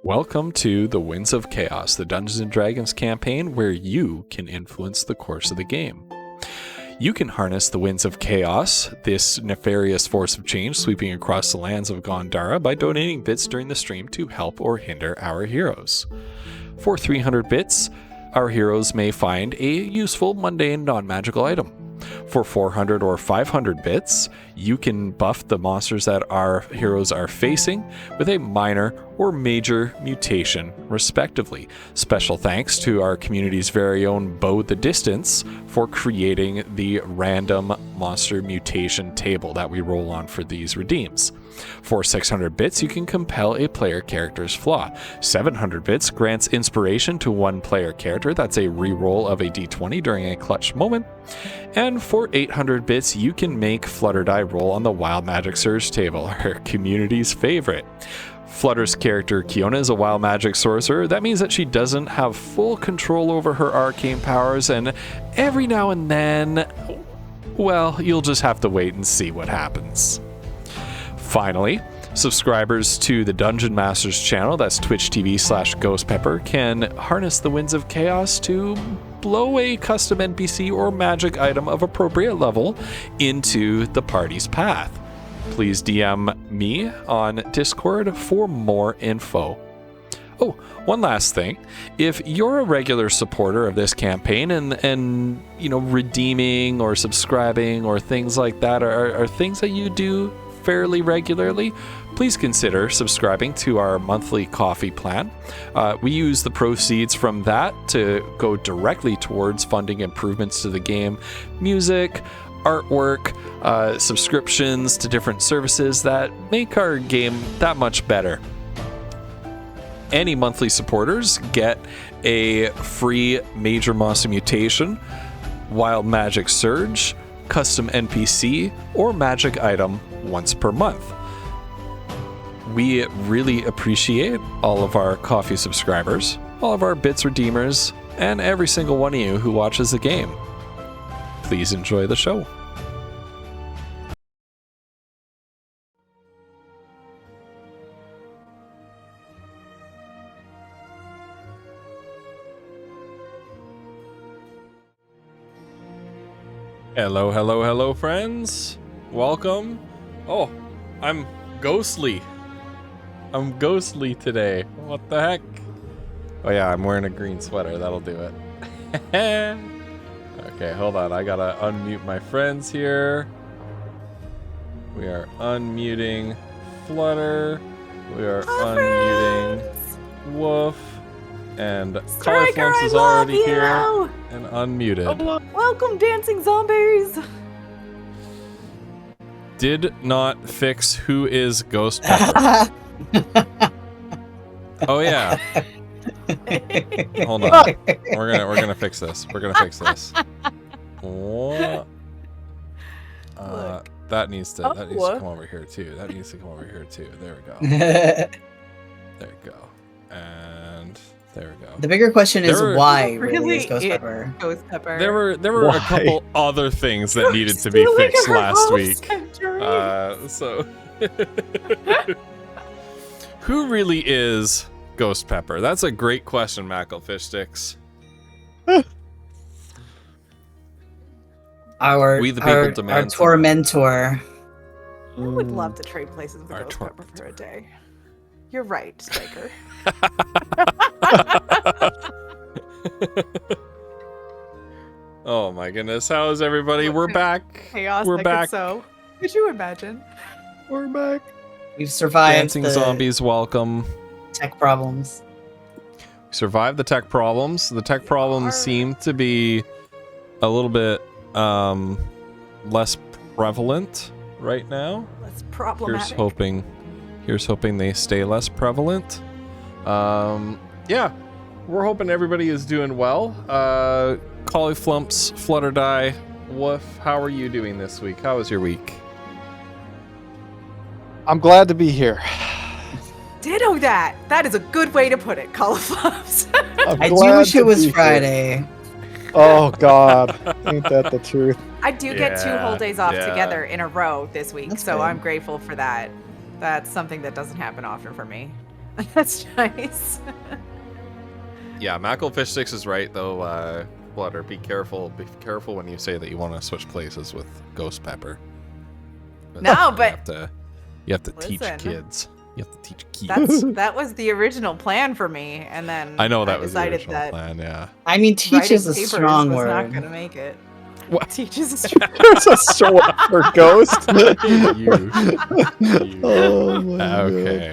Welcome to the Winds of Chaos, the Dungeons & Dragons campaign where you can influence the course of the game. You can harness the Winds of Chaos, this nefarious force of change sweeping across the lands of Gondara, by donating bits during the stream to help or hinder our heroes. For 300 bits, our heroes may find a useful, mundane, non-magical item. For 400 or 500 bits, you can buff the monsters that our heroes are facing with a minor or major mutation, respectively. Special thanks to our community's very own Bo the Distance for creating the random monster mutation table that we roll on for these redeems. For 600 bits, you can compel a player character's flaw. 700 bits grants inspiration to one player character. That's a reroll of a d20 during a clutch moment. And for 800 bits, you can make Flutter Die roll on the Wild Magic Surge table, our community's favorite. Flutter's character, Kiona, is a wild magic sorcerer. That means that she doesn't have full control over her arcane powers, and every now and then, well, you'll just have to wait and see what happens. Finally, subscribers to the Dungeon Masters channel, that's Twitch TV/GhostPepper, can harness the Winds of Chaos to blow a custom NPC or magic item of appropriate level into the party's path. Please DM me on Discord for more info. Oh, one last thing. If you're a regular supporter of this campaign and redeeming or subscribing or things like that are things that you do fairly regularly, please consider subscribing to our monthly coffee plan. We use the proceeds from that to go directly towards funding improvements to the game, music, artwork, subscriptions to different services that make our game that much better. Any monthly supporters get a free Major Monster Mutation, Wild Magic Surge, custom NPC, or magic item once per month. We really appreciate all of our coffee subscribers, all of our bits redeemers, and every single one of you who watches the game. Please enjoy the show. Hello, friends. Welcome. Oh, I'm ghostly. I'm ghostly today. What the heck? Oh yeah, I'm wearing a green sweater. That'll do it. Okay, hold on. I gotta unmute my friends here. We are unmuting Flutter. We are unmuting Woof. And Colorflumps is already here and unmuted. Welcome, dancing zombies. Did not fix who is Ghost Pepper. Oh yeah. Hold on. We're gonna fix this. We're gonna fix this. What? That needs to come over here too. That needs to come over here too. There we go. There we go. And there we go. The bigger question is why really is Ghost Pepper? Ghost Pepper. There were a couple other things that needed to be fixed last week. So who really is Ghost Pepper? That's a great question, Macklefish Sticks. Our tormentor. I would love to trade places with Ghost Pepper for a day. You're right, Spiker. Oh my goodness, how is everybody? We're back. Chaos. We're back. So, could you imagine? We're back. We've survived. Dancing zombies, welcome. Tech problems. We survived the tech problems. The tech problems seem to be a little bit less prevalent right now. Less problematic. Here's hoping they stay less prevalent. Yeah, we're hoping everybody is doing well. Colorflumps, Flutter Die, Woof, how are you doing this week? How was your week? I'm glad to be here. Ditto that. That is a good way to put it, Colorflumps. I do wish it was Friday. Oh God, ain't that the truth? I do get 2 whole days off together in a row this week, That's so good. I'm grateful for that. That's something that doesn't happen often for me. That's nice. Yeah, Macklefish6 is right though. Flutter, be careful. Be careful when you say that you want to switch places with Ghost Pepper. No, but you have to teach listen. kids. You have to teach kids. That was the original plan for me, and then I know that was the decided original that plan. Yeah. I mean, teach is a writing papers strong was word. not gonna make it. What? Teach is a strong There's a short for ghost. You. Oh my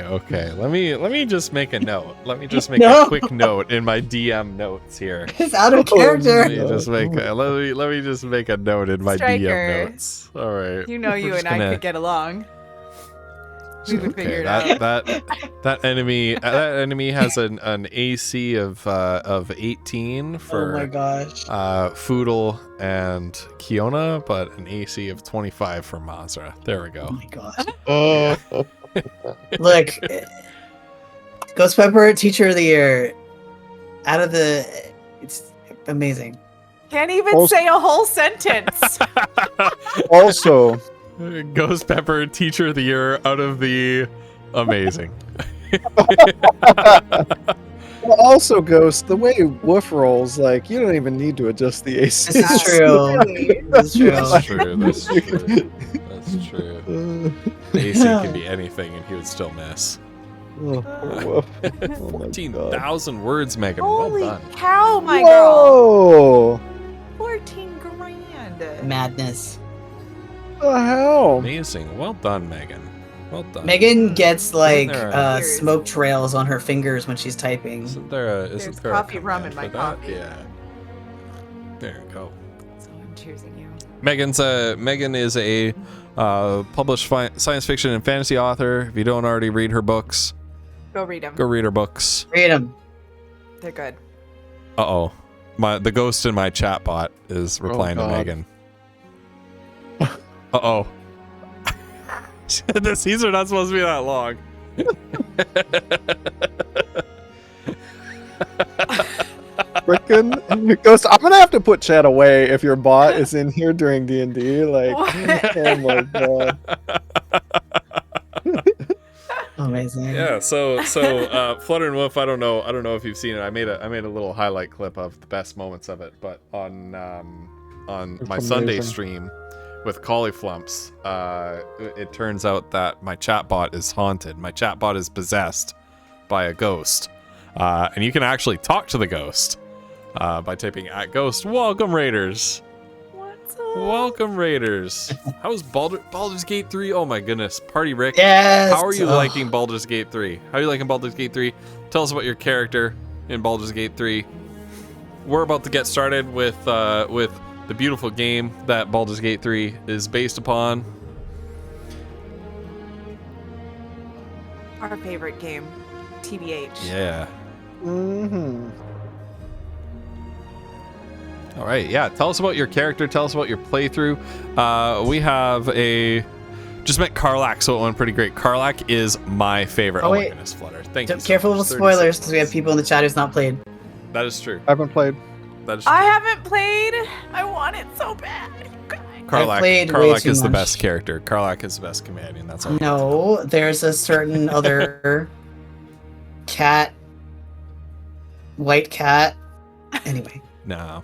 Okay. Let me just make a note. Let me just make No. a quick note in my DM notes here. It's out of character. Let me just make a note in my Striker. DM notes. All right. You know, you We're and just I gonna- could get along. We would figure it that, out. that enemy has an AC of 18 Oh for my gosh. Foodle and Kiona, but an AC of 25 for Mazra. There we Oh go. my gosh. Oh. Look, Ghost Pepper, Teacher of the Year. It's amazing. Can't even Also- say a whole sentence. Also, Ghost Pepper, Teacher of the Year, out of the amazing. also, Ghost, the way Wolf rolls, like you don't even need to adjust the AC. This is true. This is true. That's true. That's true. That's true. AC can be anything, and he would still miss. Oh, poor Wolf. Oh my God. 14,000 words, Megan. Holy Well done. cow, my girl. Whoa! 14 grand. Madness. What the hell? Amazing. Well done, Megan. Well done. Megan gets like Isn't there smoke trails on her fingers when she's typing. Isn't there a There's a coffee rum command in my for that? coffee. Yeah. There you go. So I'm choosing you. Megan is a published science fiction and fantasy author. If you don't already read her books, Go read them. go read her books. Read them. They're good. Uh-oh. The ghost in my chat bot is replying to God. Megan. Uh-oh. These are not supposed to be that long. Frickin' Ghost, I'm gonna have to put chat away if your bot is in here during D&D. Like, What? oh my God. Amazing. Yeah, so Flutter and Wolf, I don't know if you've seen it. I made a little highlight clip of the best moments of it, but on It's my Sunday amazing. stream with Cauliflumps, it turns out that my chatbot is haunted. My chatbot is possessed by a ghost. And you can actually talk to the ghost by typing @ghost. Welcome, Raiders. What's up? Welcome, Raiders. How's Baldur's Gate 3? Oh my goodness. Party Rick. Yes. How are you Oh. liking Baldur's Gate 3? How are you liking Baldur's Gate 3? Tell us about your character in Baldur's Gate 3. We're about to get started with the beautiful game that Baldur's Gate 3 is based upon. Our favorite game, TBH. Yeah. Mm-hmm. All right. Yeah. Tell us about your character. Tell us about your playthrough. We have just met Karlak, so it went pretty great. Karlak is my favorite. Oh, my wait. goodness, Flutter. Thank you. So Careful much. with 30 spoilers because seconds. we have people in the chat who's not played. That is true. I haven't played. That is true. I haven't played. I want it so bad. Karlak, played way Karlak too is the much. best character. Karlak is the best companion. That's all. No, there's a certain other cat, white cat. Anyway, No.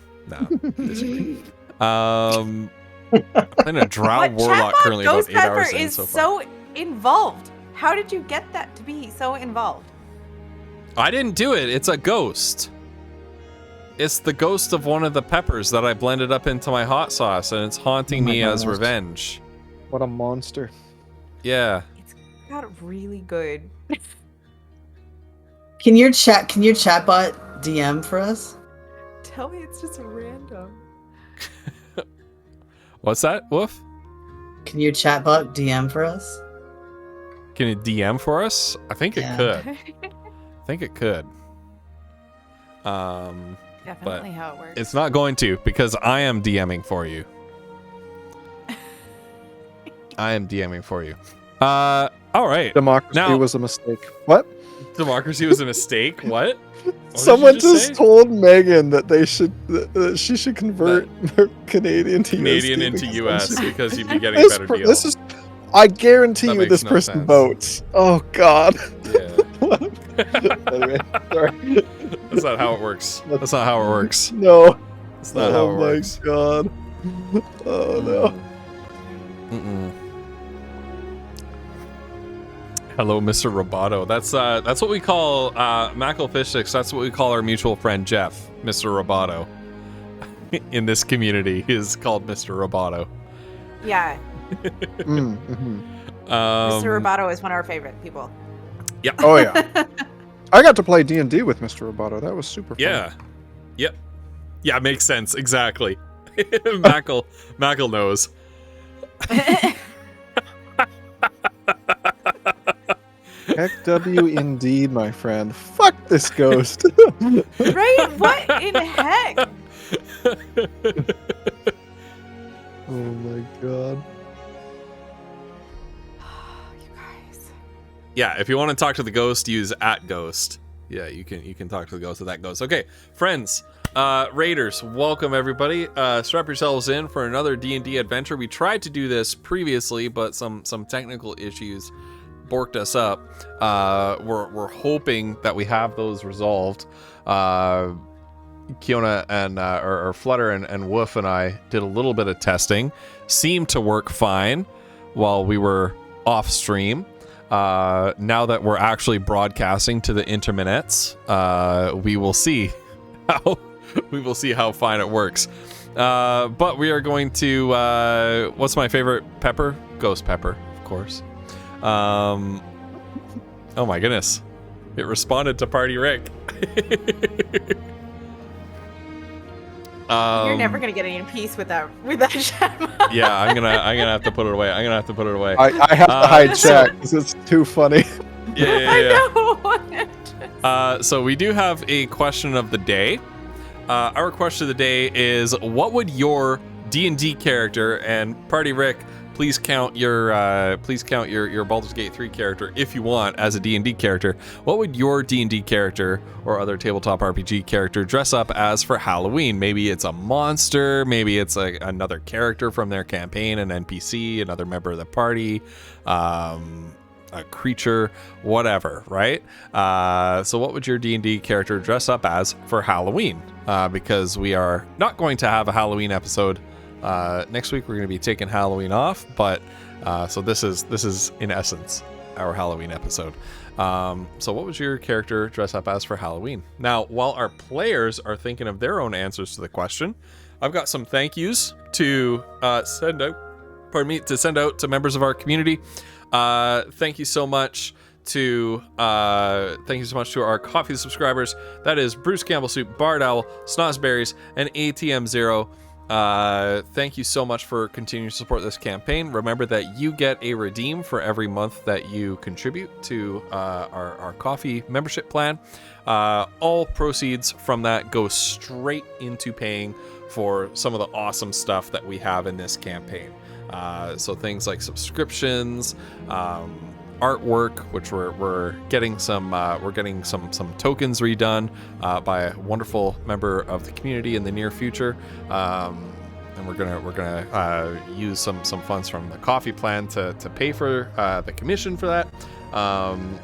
Disagree. I'm playing a Drow What Warlock chatbot currently about Ghost 8 Pepper hours in is so far. so involved. How did you get that to be so involved? I didn't do it. It's a ghost. It's the ghost of one of the peppers that I blended up into my hot sauce, and it's haunting Oh my me as gosh. revenge. What a monster. Yeah. Got really good. can your chatbot DM for us? Tell me it's just random. What's that, Wolf? Can your chatbot DM for us? Can you DM for us? I think it Yeah. could. I think it could. Definitely how it works. It's not going to because I am DMing for you. I am DMing for you. All right. Democracy Now- was a mistake. What? Democracy was a mistake. What? Someone just told Megan that that she should convert Canadian to Canadian USD into US because you'd be getting this, a better deal. This is, I guarantee That you, makes this no person sense. votes. Oh God. Yeah. Anyway, sorry. That's not how it works. That's not how it works. No. That's not how it my works. God. Oh no. Mm-mm. Hello, Mr. Roboto. That's what we call Mackle Fish Sticks. That's what we call our mutual friend Jeff, Mr. Roboto. In this community, he is called Mr. Roboto. Yeah, Mm-hmm. Mr. Roboto is one of our favorite people. Yeah. Oh yeah. I got to play D&D with Mr. Roboto. That was super fun. Yeah. Yep. Yeah, makes sense. Exactly. Mackle knows. Heck W indeed, my friend. Fuck this ghost. Right? What in heck? Oh my God. You guys. Yeah, if you want to talk to the ghost, use @ghost. Yeah, you can talk to the ghost of that ghost. Okay, friends, raiders, welcome everybody. Strap yourselves in for another D&D adventure. We tried to do this previously, but some technical issues borked us up. We're hoping that we have those resolved. Kiona and or Flutter and Woof and I did a little bit of testing. Seemed to work fine while we were off stream. Now that we're actually broadcasting to the internets, we will see how fine it works. But we are going to what's my favorite pepper? Ghost pepper, of course. Oh my goodness, it responded to Party Rick. You're never gonna get any peace with that gem. Yeah, I'm gonna have to put it away. I have to hide chat because it's too funny. Yeah. I know. So we do have a question of the day. Our question of the day is, what would your D&D character, and Party Rick, please count your Baldur's Gate 3 character if you want as a D&D character. What would your D&D character or other tabletop RPG character dress up as for Halloween? Maybe it's a monster, maybe it's another character from their campaign, an NPC, another member of the party, a creature, whatever, right? So what would your D&D character dress up as for Halloween? Because we are not going to have a Halloween episode next week. We're going to be taking Halloween off, but so this is in essence our Halloween episode. So what was your character dress up as for Halloween? Now, while our players are thinking of their own answers to the question, I've got some thank yous to send out to members of our community. Thank you so much to our coffee subscribers. That is Bruce Campbell Soup, Bard Owl, Snozberries, and ATM Zero. Thank you so much for continuing to support this campaign. Remember that you get a redeem for every month that you contribute to our coffee membership plan. All proceeds from that go straight into paying for some of the awesome stuff that we have in this campaign. So things like subscriptions, artwork, which we're getting some tokens redone by a wonderful member of the community in the near future, and we're gonna use some funds from the coffee plan to pay for the commission for that.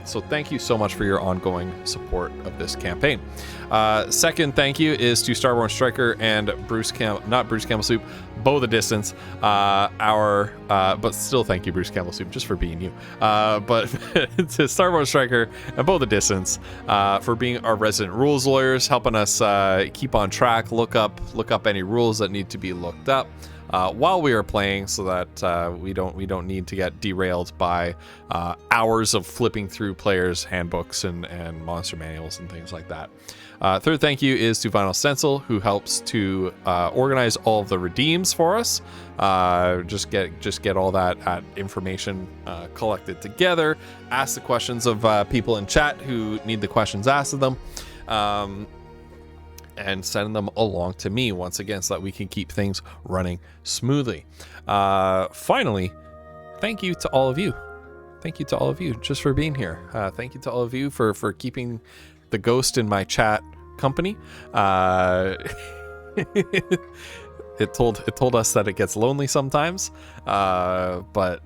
So thank you so much for your ongoing support of this campaign. Second thank you is to Starborn Striker and not Bruce Campbell Soup, Bow the Distance. But still thank you, Bruce Campbell Soup, just for being you. But to Starborn Striker and Bow the Distance for being our resident rules lawyers, helping us keep on track, look up any rules that need to be looked up while we are playing, so that we don't need to get derailed by hours of flipping through players' handbooks and monster manuals and things like that. Third thank you is to Vinyl Stencil, who helps to organize all of the redeems for us. Just get all that information collected together. Ask the questions of people in chat who need the questions asked of them. And send them along to me once again, so that we can keep things running smoothly. Finally, thank you to all of you thank you to all of you just for being here. Thank you to all of you for keeping the ghost in my chat company. It told us that it gets lonely sometimes, but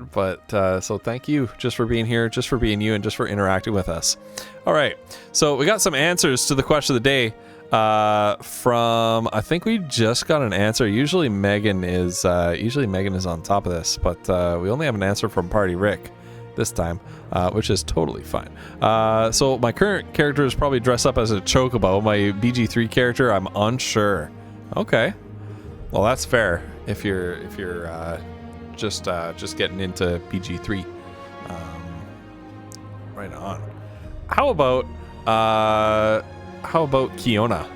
so thank you just for being here, just for being you, and just for interacting with us. All right, so we got some answers to the question of the day from, I think we just got an answer. Usually Megan is on top of this, but we only have an answer from Party Rick this time, which is totally fine. So my current character is probably dressed up as a chocobo. My BG3 character, I'm unsure. Okay. Well, that's fair if you're just getting into PG3. Right on. How about Kiona?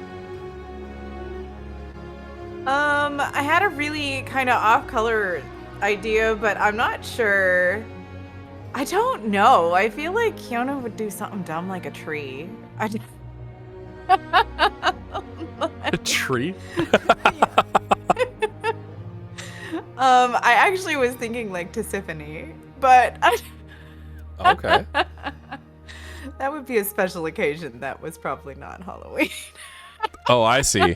I had a really kind of off-color idea, but I'm not sure. I don't know. I feel like Kiona would do something dumb like a tree. A tree? I actually was thinking like Tisiphone, but Okay. That would be a special occasion. That was probably not Halloween. Oh, I see.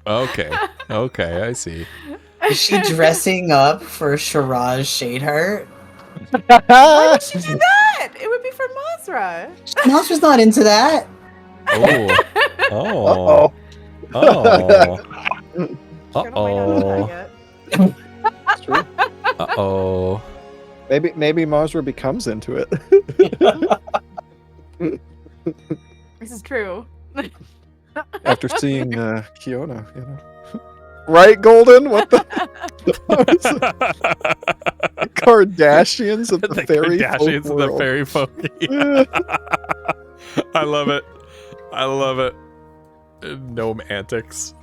Okay, I see. Is she dressing up for Shiraz Shadeheart? Why would she do that? It would be for Mazra. Mazra's not into that. Oh. Uh-oh. Maybe Mazra becomes into it. This is true. After seeing Kiona, you know. Right, Golden? What the? Kardashians of the fairy Kardashians folk of the world. fairy folk. I love it. Gnome antics.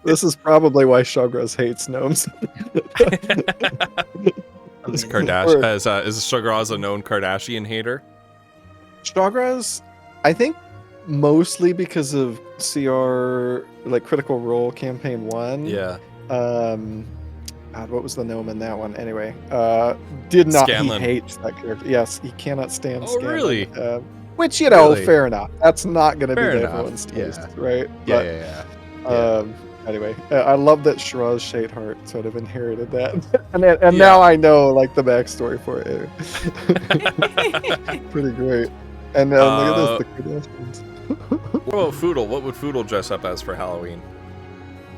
This is probably why Shograz hates gnomes. Is Shograz a known Kardashian hater? Shograz, I think mostly because of CR, like Critical Role Campaign 1. Yeah. God, what was the gnome in that one? Anyway, did not. Scanlan. He hates that character. Yes, he cannot stand Oh, Scanlan. really? Which, you know, Really? fair enough. That's not going to be Fair enough, everyone's taste, yeah. right? Yeah. Anyway, I love that Shiraz Shadeheart sort of inherited that, and now I know like the backstory for it. Pretty great. And look at this, the Kardashians. What about Foodle? What would Foodle dress up as for Halloween?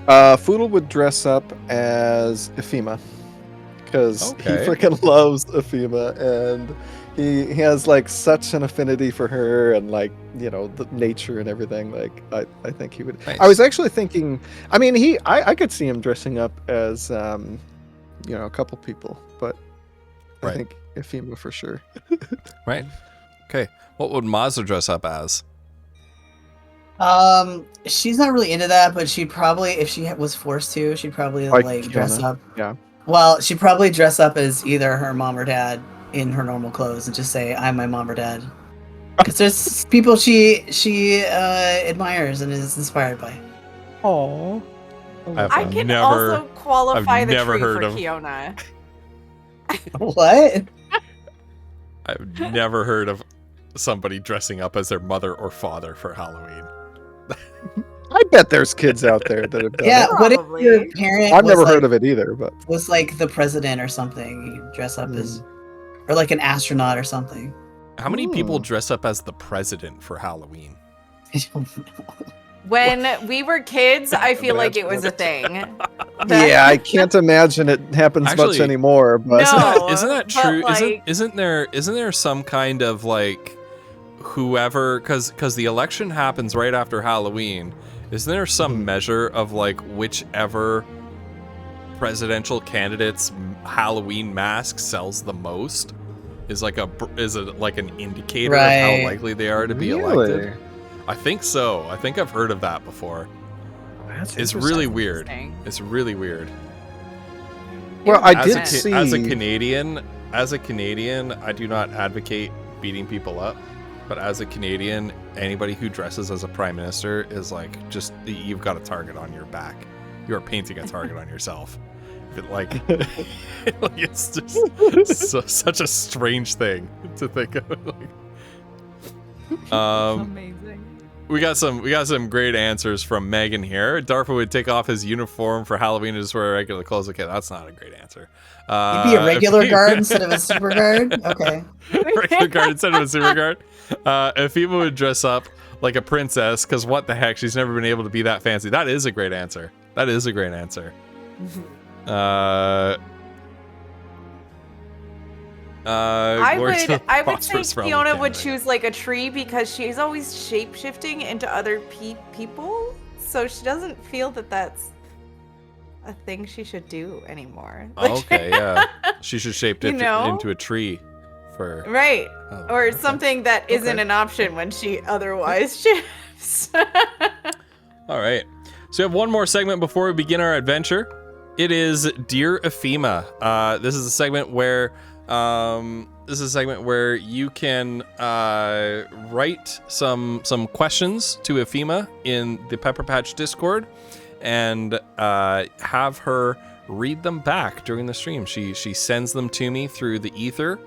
Foodle would dress up as Ephema because he freaking loves Ephema, and he has like such an affinity for her, and like, you know, the nature and everything. Like I think he would. Nice. I was actually thinking. I mean, I could see him dressing up as you know, a couple people, but I think Ephema for sure. Right. Okay. What would Mazda dress up as? She's not really into that, but she'd probably, if she was forced to, she'd probably like dress up. Yeah. Well, she'd probably dress up as either her mom or dad in her normal clothes and just say, "I'm my mom or dad," because there's people she admires and is inspired by. Aww. I can also qualify the tree for Kiona. What? I've never heard of somebody dressing up as their mother or father for Halloween. I bet there's kids out there that have done Yeah, it. what if your parent I've was never like, heard of it either, but was like the president or something? You dress up as, or like an astronaut or something. How many people dress up as the president for Halloween? I don't know. When we were kids, I feel like it was a thing. Yeah, I can't imagine it happens much Actually, anymore. But No. Isn't that but, true? like- Isn't there some kind of like whoever, because the election happens right after Halloween? Isn't there some measure of like whichever presidential candidate's Halloween mask sells the most is like an indicator of how likely they are to be elected? I think so. I think I've heard of that before. It's really weird. It's really weird. Well, I As did a see as a Canadian, I do not advocate beating people up, but as a Canadian, anybody who dresses as a prime minister is like, just, you've got a target on your back. You are painting a target on yourself. But like, it's just such a strange thing to think of. Amazing. We got some great answers from Megan here. Darfa would take off his uniform for Halloween and just wear regular clothes. Okay, that's not a great answer. You'd be a regular guard instead of a super guard? Okay. Regular guard instead of a super guard. Efima would dress up like a princess, because what the heck? She's never been able to be that fancy. That is a great answer. That is a great answer. I would say Phosphorus Realm Fiona of would Canada. choose like a tree because she's always shape-shifting into other people, so she doesn't feel that that's a thing she should do anymore. Okay, yeah. She should shape it You know? into a tree for Right. Oh, Or okay. something that isn't Okay. an option when she otherwise shifts. All right. So we have one more segment before we begin our adventure. It is Dear Efima. This is a segment where you can write some questions to Efima in the Pepper Patch Discord and have her read them back during the stream. She sends them to me through the ether,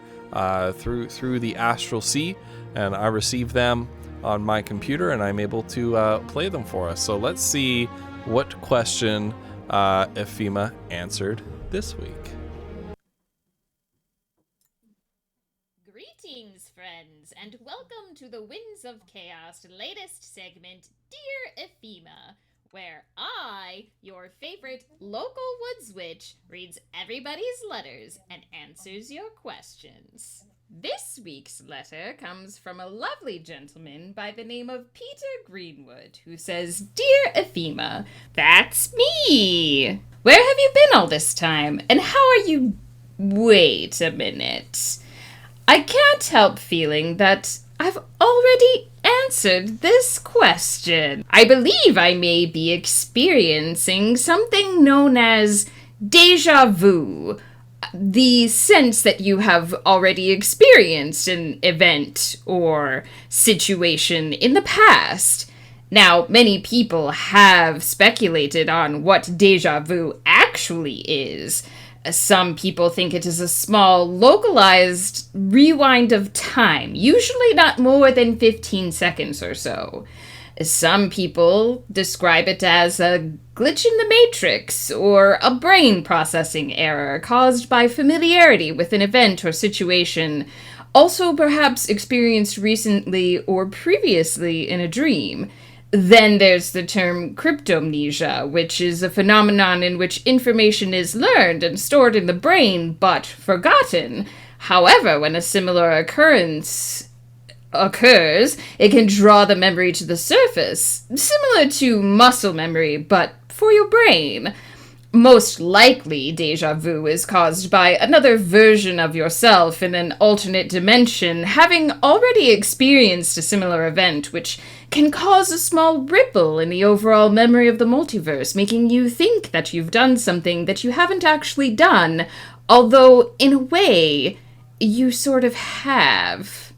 through the astral sea, and I receive them on my computer, and I'm able to play them for us. So let's see what question Efima answered this week. Greetings, friends, and welcome to the Winds of Chaos latest segment, Dear Efima, where I, your favorite local woods witch, reads everybody's letters and answers your questions. This week's letter comes from a lovely gentleman by the name of Peter Greenwood, who says, Dear Efima, that's me! Where have you been all this time, and how are you... Wait a minute. I can't help feeling that I've already answered this question. I believe I may be experiencing something known as déjà vu, the sense that you have already experienced an event or situation in the past. Now, many people have speculated on what déjà vu actually is. Some people think it is a small, localized rewind of time, usually not more than 15 seconds or so. Some people describe it as a glitch in the matrix, or a brain processing error caused by familiarity with an event or situation, also perhaps experienced recently or previously in a dream. Then there's the term cryptomnesia, which is a phenomenon in which information is learned and stored in the brain, but forgotten. However, when a similar occurrence occurs, it can draw the memory to the surface, similar to muscle memory, but for your brain. Most likely, déjà vu is caused by another version of yourself in an alternate dimension having already experienced a similar event, which can cause a small ripple in the overall memory of the multiverse, making you think that you've done something that you haven't actually done, although, in a way, you sort of have.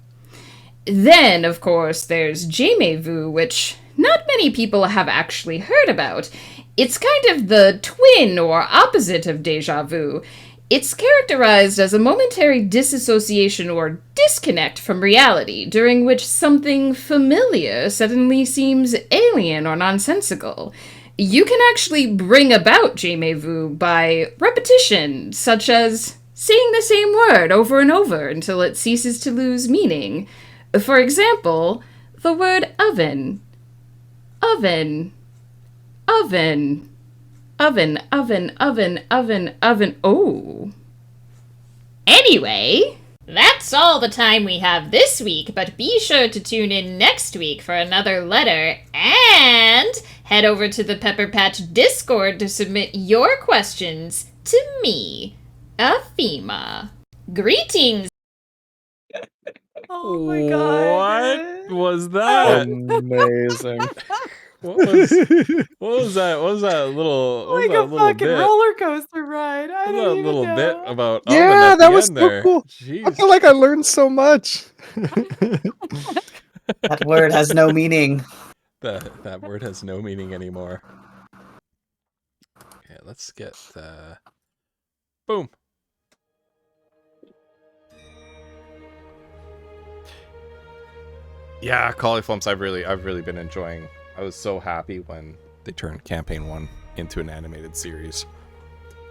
Then, of course, there's Jamais Vu, which not many people have actually heard about. It's kind of the twin or opposite of déjà vu. It's characterized as a momentary disassociation or disconnect from reality, during which something familiar suddenly seems alien or nonsensical. You can actually bring about Jamais Vu by repetition, such as saying the same word over and over until it ceases to lose meaning. For example, the word oven. Oven. Oven. Oven, oven, oven, oven, oven. Oh. Anyway, that's all the time we have this week, but be sure to tune in next week for another letter, and head over to the Pepper Patch Discord to submit your questions to me, Efima. Greetings! Oh my god. What was that? Amazing. What was that? What was that little? What was Like that a little fucking bit? roller coaster ride. I What was don't that even little know. bit about? Yeah, oven at that the was end so there? cool. I Jeez. feel like I learned so much. That word has no meaning. That word has no meaning anymore. Okay, let's get Boom. Yeah, Cauliflumps, I've really been enjoying. I was so happy when they turned Campaign 1 into an animated series.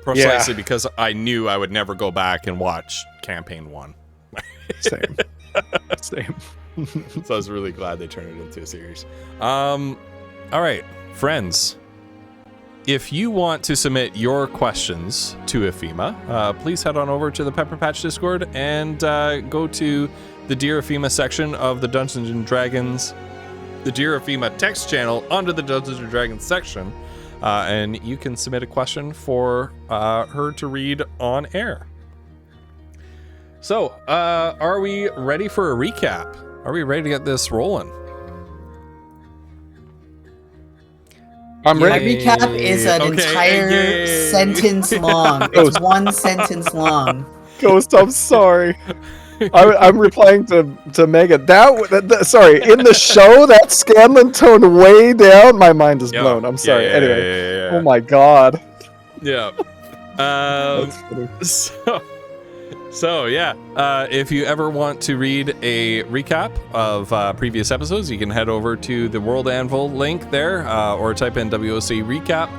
Precisely because I knew I would never go back and watch Campaign 1. Same. Same. So I was really glad they turned it into a series. All right, friends. If you want to submit your questions to Ephema, please head on over to the Pepper Patch Discord and go to the Dear Ephema section of the Dungeons and Dragons, the Dear Ephema text channel under the Dungeons and Dragons section, and you can submit a question for her to read on air. So, are we ready for a recap? Are we ready to get this rolling? I'm My ready. recap is an entire sentence long. It's one sentence long. Ghost, I'm sorry. I'm replying to Megan. Sorry, in the show, that Scanlan tone way down. My mind is blown. I'm sorry. Anyway. Oh my god. Yeah. So yeah, if you ever want to read a recap of previous episodes, you can head over to the World Anvil link there, or type in WOC recap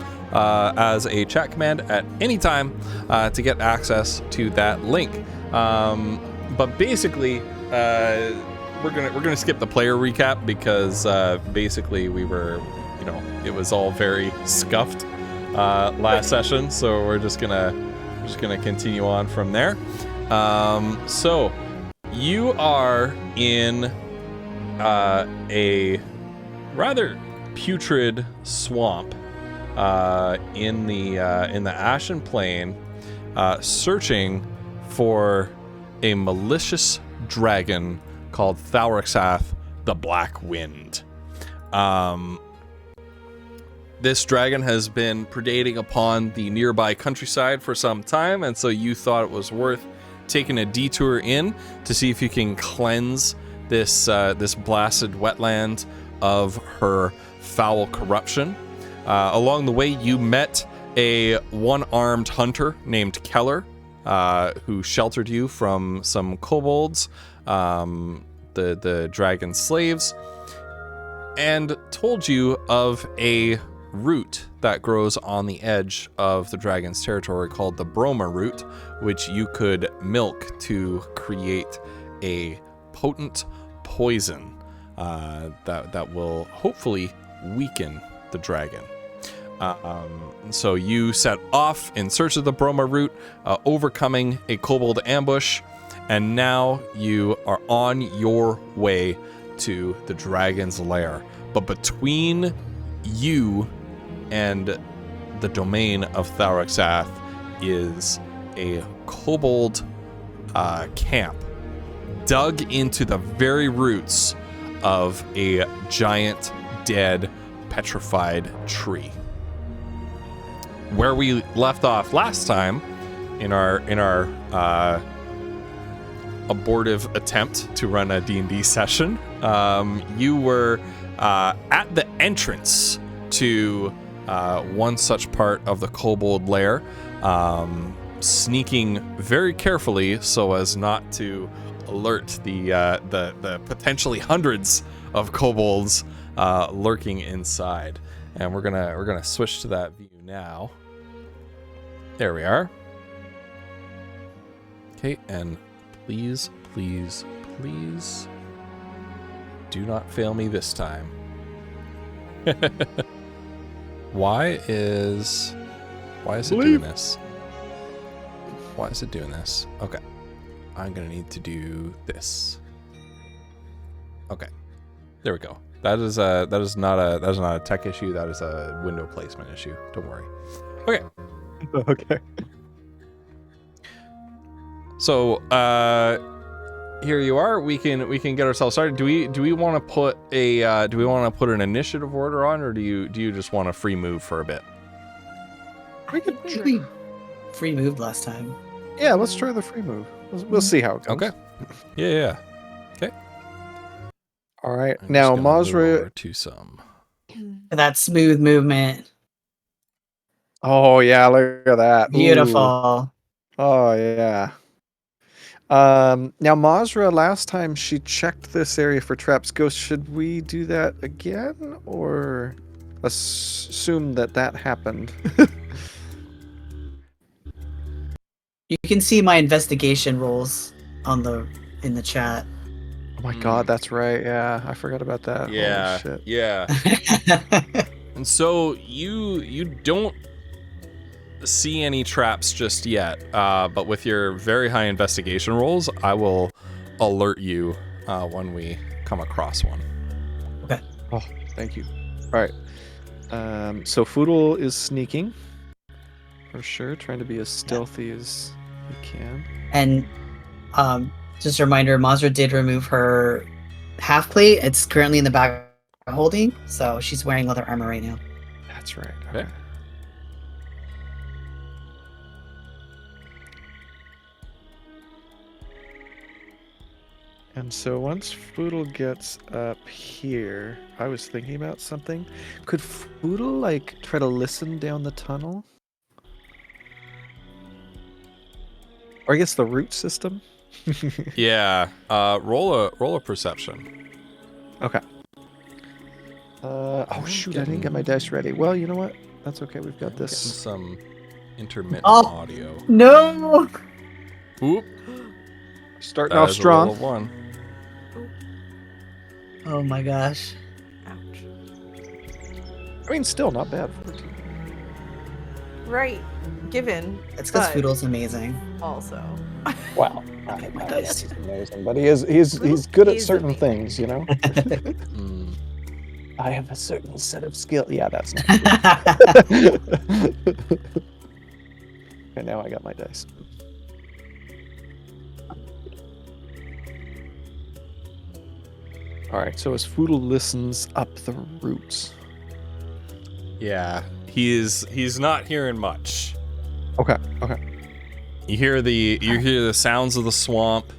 as a chat command at any time to get access to that link. But basically, we're gonna skip the player recap because basically we were, it was all very scuffed last session, so we're just gonna continue on from there. So you are in a rather putrid swamp in the Ashen Plain, searching for a malicious dragon called Thaurixath the Black Wind. This dragon has been predating upon the nearby countryside for some time, and so you thought it was worth taking a detour in to see if you can cleanse this blasted wetland of her foul corruption. Along the way, you met a one-armed hunter named Keller, who sheltered you from some kobolds, the dragon slaves, and told you of a root that grows on the edge of the dragon's territory called the Broma root, which you could milk to create a potent poison that will hopefully weaken the dragon. So you set off in search of the Broma root, overcoming a kobold ambush, and now you are on your way to the dragon's lair. But between you and the domain of Thaurixath is a kobold camp dug into the very roots of a giant, dead, petrified tree. Where we left off last time in our abortive attempt to run a D&D session, you were at the entrance to one such part of the kobold lair, sneaking very carefully so as not to alert the potentially hundreds of kobolds lurking inside. And we're gonna switch to that view now. There we are. Okay, and please do not fail me this time. Why is it doing this? Why is it doing this? Okay. I'm gonna need to do this. Okay. There we go. That is not a tech issue, that is a window placement issue. Don't worry. Okay. Okay. So here you are. We can get ourselves started. Do we want to put an initiative order on, or do you just want a free move for a bit? We could free moved last time. Yeah, let's try the free move. We'll see how it goes. Okay. Yeah. Okay. All right. I'm now, just gonna move Mazra. over to some. That smooth movement. Oh yeah, look at that. Beautiful. Oh yeah. Now Mazra, last time she checked this area for traps. Ghost, should we do that again, or assume that happened? You can see my investigation rolls in the chat. Oh my god, that's right. Yeah, I forgot about that. Yeah. Holy shit. Yeah. And so you don't see any traps just yet, but with your very high investigation rolls, I will alert you when we come across one. Okay. Oh, thank you. All right. So Foodle is sneaking for sure, trying to be as stealthy as he can. And just a reminder, Mazra did remove her half plate. It's currently in the bag of holding, so she's wearing leather armor right now. That's right. Okay. And so once Foodle gets up here, I was thinking about something. Could Foodle like try to listen down the tunnel? Or I guess the root system? Yeah. Roll a perception. Okay. Oh shoot, I didn't get my dice ready. Well, you know what? That's okay, we've got Getting this. some intermittent Oh. audio. No! Oop. Starting That off is a roll of strong. 1. Oh my gosh. Ouch. I mean, still not bad. 14. Right. Given. It's because but Foodle's amazing. Also. Wow. Okay, my dice. He's amazing, but he's good at He's certain amazing. things, you know? Mm. I have a certain set of skill. Yeah, that's not Okay. Okay, now I got my dice. Alright, so as Foodle listens up the roots. Yeah. He's not hearing much. Okay. You hear the sounds of the swamp.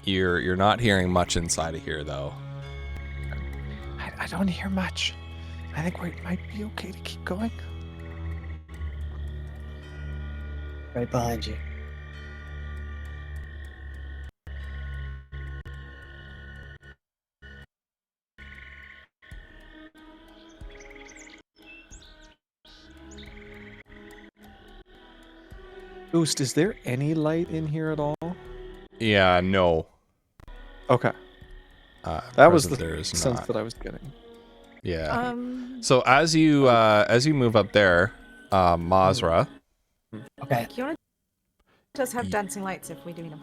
You're not hearing much inside of here though. I don't hear much. I think we might be okay to keep going. Right behind you. Ghost, is there any light in here at all? Yeah, no. Okay. That was the there is sense not. that I was getting. Yeah. So as you move up there, Mazra. Okay. Kiona does have dancing lights if we do them.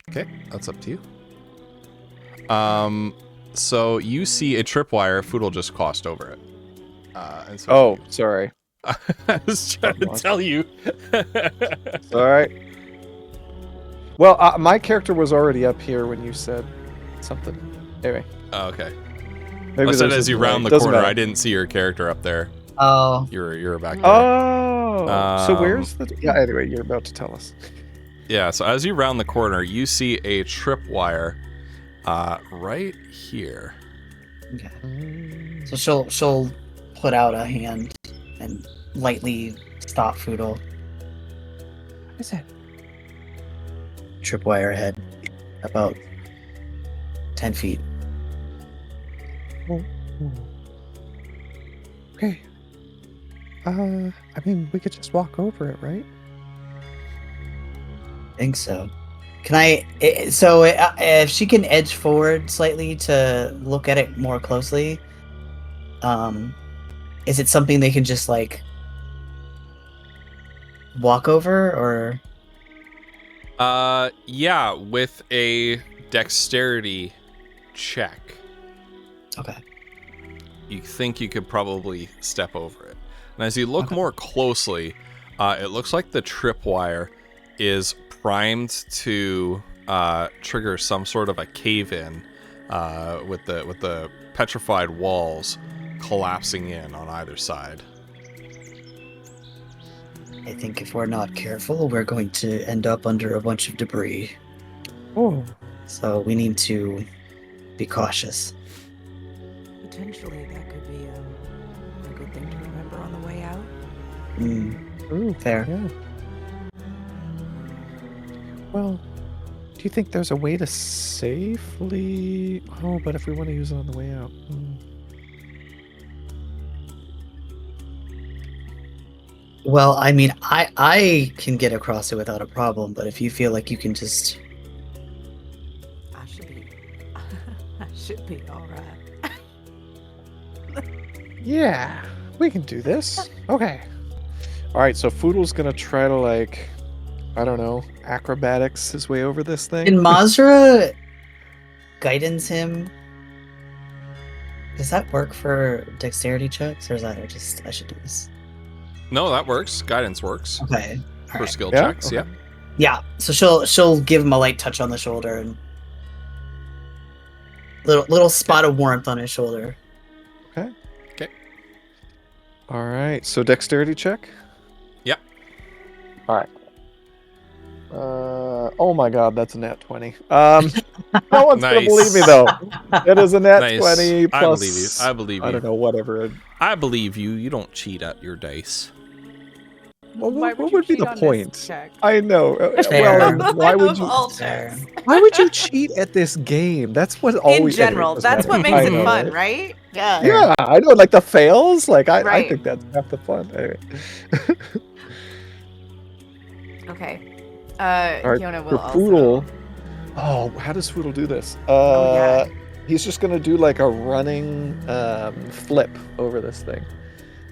Okay, that's up to you. So you see a tripwire. Foodle just crossed over it. And so Oh, sorry. I was trying to tell you. Alright. Well, my character was already up here when you said something. Anyway. Oh, okay. Maybe I said there's as a you delay. round the Doesn't corner. matter. I didn't see your character up there. Oh. You're back there. Oh. So where's the... Yeah, anyway, you're about to tell us. Yeah, so as you round the corner, you see a tripwire right here. Okay. So she'll put out a hand and lightly stop Foodle. What is it? Tripwire ahead. About 10 feet. Okay. I mean, we could just walk over it, right? I think so. Can if she can edge forward slightly to look at it more closely, is it something they can just like walk over, or? Yeah, with a dexterity check. Okay. You think you could probably step over it. And as you look more closely, it looks like the tripwire is primed to trigger some sort of a cave-in with the petrified walls collapsing in on either side. I think if we're not careful, we're going to end up under a bunch of debris. Oh. So we need to be cautious. Potentially, that could be a good thing to remember on the way out. Mm. Ooh, Fair. yeah. Well, do you think there's a way to safely... Oh, but if we want to use it on the way out... Well, I mean, I can get across it without a problem, but if you feel like you can just... I should be all right. Yeah, we can do this. Okay. All right, so Foodle's gonna try to, like, I don't know, acrobatics his way over this thing. Can Mazra guidance him? Does that work for dexterity checks, or is that just I should do this? No, that works. Guidance works Okay. All for right. skill Yeah? checks. Okay. Yeah. Yeah. So she'll give him a light touch on the shoulder and little spot of warmth on his shoulder. Okay. Okay. All right, so dexterity check? Yep. All right. Oh my god, that's a nat 20. No one's gonna Nice. believe me though. It is a nat Nice. 20 plus... I believe you. I believe I you. don't know, whatever. I believe you. You don't cheat at your dice. Well, Why what you would be cheat the on this point? check? I know. Fair. Well, and why would Of you? all Fair. checks. Why would you cheat at this game? That's what In always. general, anyway, that's what doesn't makes matter. it I know, fun, right? Yeah. Yeah, I know. Like the fails, like I Right. think that's half the fun. Anyway. Okay. All right, Yona for will also. Foodle. Oh, how does Foodle do this? Oh, yeah. He's just gonna do like a running flip over this thing,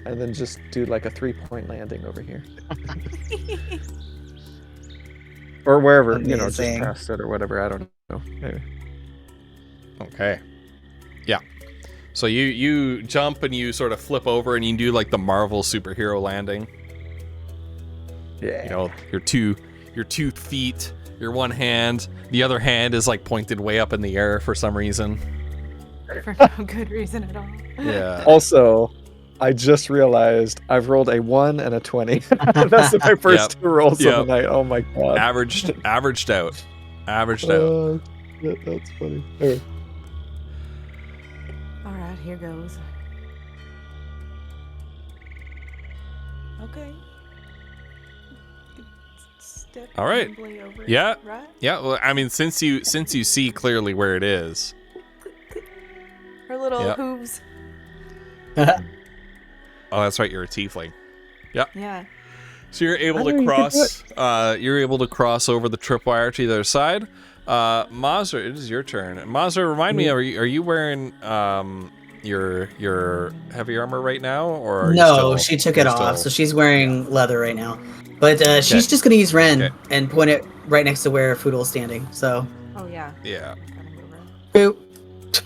and then just do like a 3-point landing over here, or wherever just Amazing. past it or whatever. I don't know. Anyway. Okay. Yeah. So you jump and you sort of flip over and you do like the Marvel superhero landing. Yeah. You know, your two feet, your one hand, the other hand is like pointed way up in the air for some reason. For no good reason at all. Yeah. Also, I just realized I've rolled a 1 and a 20. That's my first Yep. two rolls Yep. of the night. Oh my god. Averaged out. Yeah, that's funny. Anyway. All right, here goes. Okay. Step All right. nimbly over it, Yeah. Right? Yeah, well, I mean, since you see clearly where it is. Her little Yep. hooves. Oh, that's right, you're a tiefling. Yeah. So you're able I know to you can cross. You're able to cross over the tripwire to the other side. Mazra, it is your turn. Mazra, remind me, are you wearing your heavy armor right now, or are you No, still, she took you're it off, still- so she's wearing leather right now. But she's just gonna use Ren Okay. and point it right next to where Foodle's standing. So, Oh, yeah. Yeah. Gotta move her.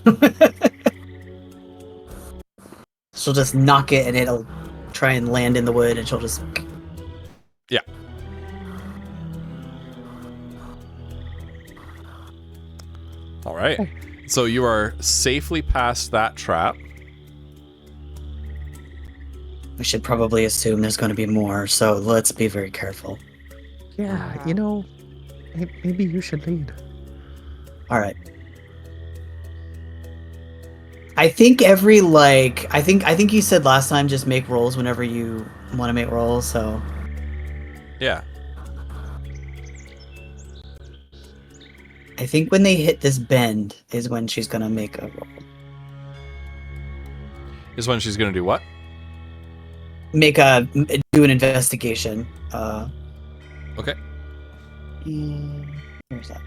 boop. She'll just knock it, and it'll try and land in the wood, and she'll just. Yeah. All right. So you are safely past that trap. We should probably assume there's going to be more, so let's be very careful. Yeah, you know, maybe you should lead. All right. I think I think you said last time just make rolls whenever you want to make rolls. So Yeah. I think when they hit this bend is when she's gonna make a roll. Is when she's gonna do what? Do an investigation. Okay. Where's that?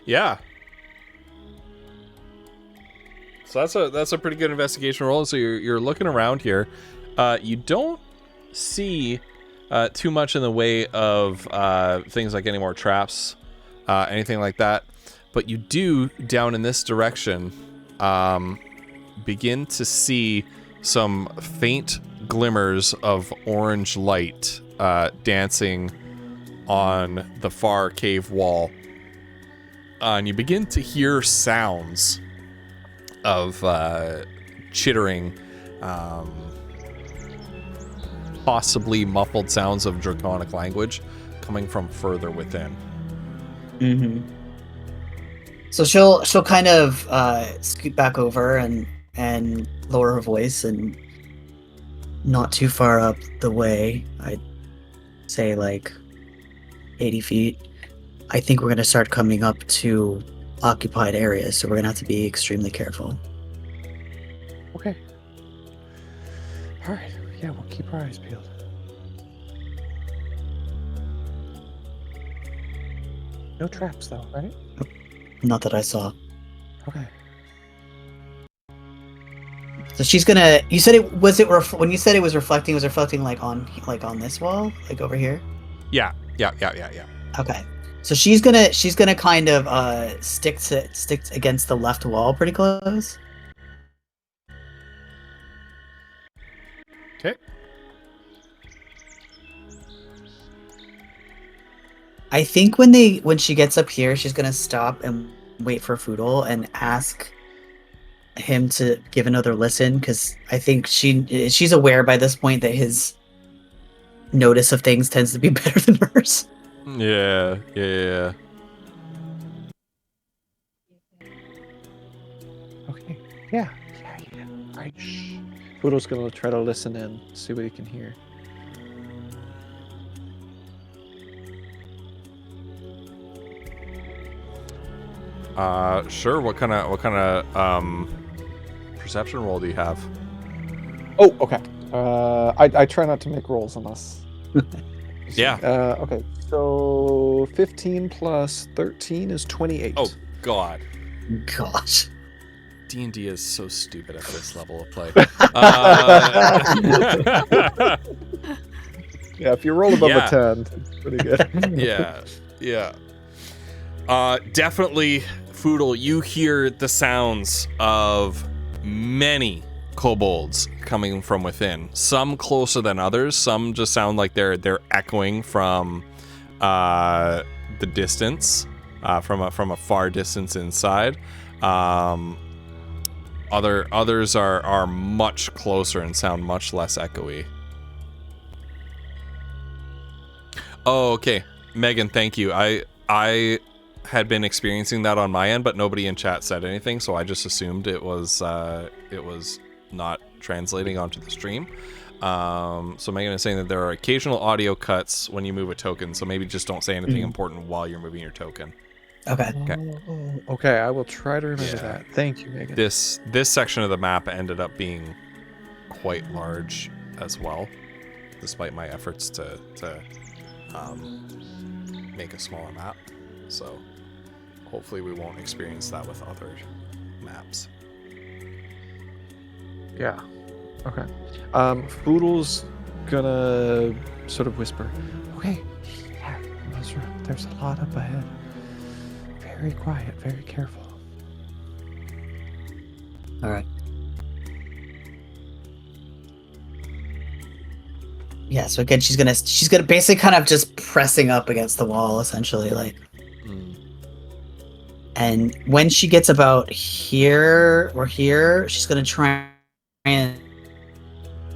Yeah. So that's a pretty good investigation roll. So you're looking around here. You don't see too much in the way of things like any more traps, anything like that. But you do, down in this direction, begin to see some faint glimmers of orange light dancing on the far cave wall. And you begin to hear sounds of chittering, possibly muffled sounds of draconic language coming from further within. Mm-hmm. So she'll kind of scoot back over and lower her voice, and not too far up the way, I'd say like 80 feet. I think we're gonna start coming up to occupied areas, so we're gonna have to be extremely careful. Okay. All right. Yeah, we'll keep our eyes peeled. No traps, though, right? Not that I saw. Okay. So she's gonna. You said it was it when you said it was reflecting. Was reflecting like on this wall, like over here. Yeah. Okay. So she's gonna kind of stick against the left wall pretty close. Okay. I think when she gets up here, she's gonna stop and wait for Foodle and ask him to give another listen, because I think she's aware by this point that his notice of things tends to be better than hers. Yeah. Okay. Yeah. Right. Shh. Poodle's gonna try to listen in, see what he can hear. Sure. What kind of perception roll do you have? Oh, okay. I try not to make rolls unless. Yeah. Okay. So 15 plus 13 is 28. Oh God. Gosh. D&D is so stupid at this level of play. Yeah, if you roll above a 10, it's pretty good. Yeah. Definitely, Foodle, you hear the sounds of many kobolds coming from within. Some closer than others. Some just sound like they're echoing from the distance, from a far distance inside. Others are much closer and sound much less echoey. Oh, okay. Megan, thank you. I had been experiencing that on my end, but nobody in chat said anything, so I just assumed it was not translating onto the stream. So Megan is saying that there are occasional audio cuts when you move a token, so maybe just don't say anything important while you're moving your token. Okay. Okay, I will try to remember Yeah. that. Thank you, Megan. This section of the map ended up being quite large as well, despite my efforts to make a smaller map. So hopefully we won't experience that with other maps. Yeah. Okay. Foodle's gonna sort of whisper, okay, yeah, Ezra, there's a lot up ahead. Very quiet, very careful. All right. Yeah. So again, she's gonna basically kind of just pressing up against the wall, essentially, like. And when she gets about here or here, she's gonna try and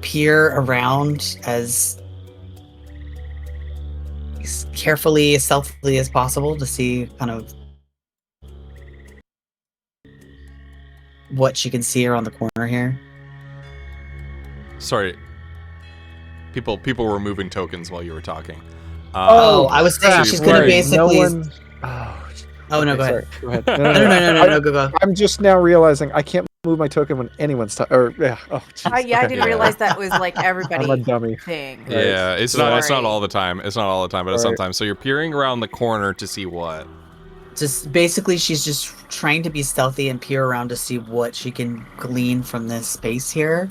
peer around as carefully, as stealthily as possible to see kind of what she can see around the corner here. Sorry. People were moving tokens while you were talking. I was saying she's gonna basically. Oh no, Okay, go ahead. sorry, go ahead. No, go. I'm just now realizing I can't move my token when anyone's yeah. Oh, geez. I didn't Yeah. realize that was like everybody I'm a dummy. thing. Yeah, it's not Sorry. all the time. It's not all the time, but it's Right. sometimes. So you're peering around the corner to see what? Just basically, she's just trying to be stealthy and peer around to see what she can glean from this space here.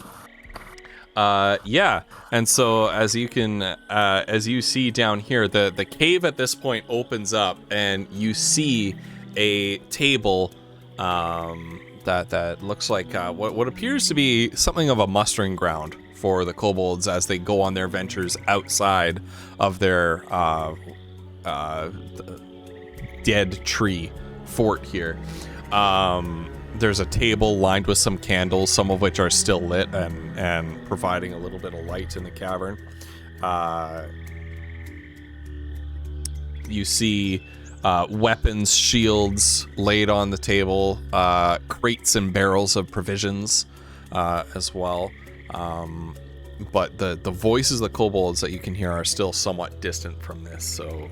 Yeah. And so as you see down here, the cave at this point opens up, and you see a table that looks like what appears to be something of a mustering ground for the kobolds as they go on their ventures outside of their dead tree fort here. There's a table lined with some candles, some of which are still lit and providing a little bit of light in the cavern. You see weapons, shields laid on the table, crates and barrels of provisions as well. But the voices of the kobolds that you can hear are still somewhat distant from this, so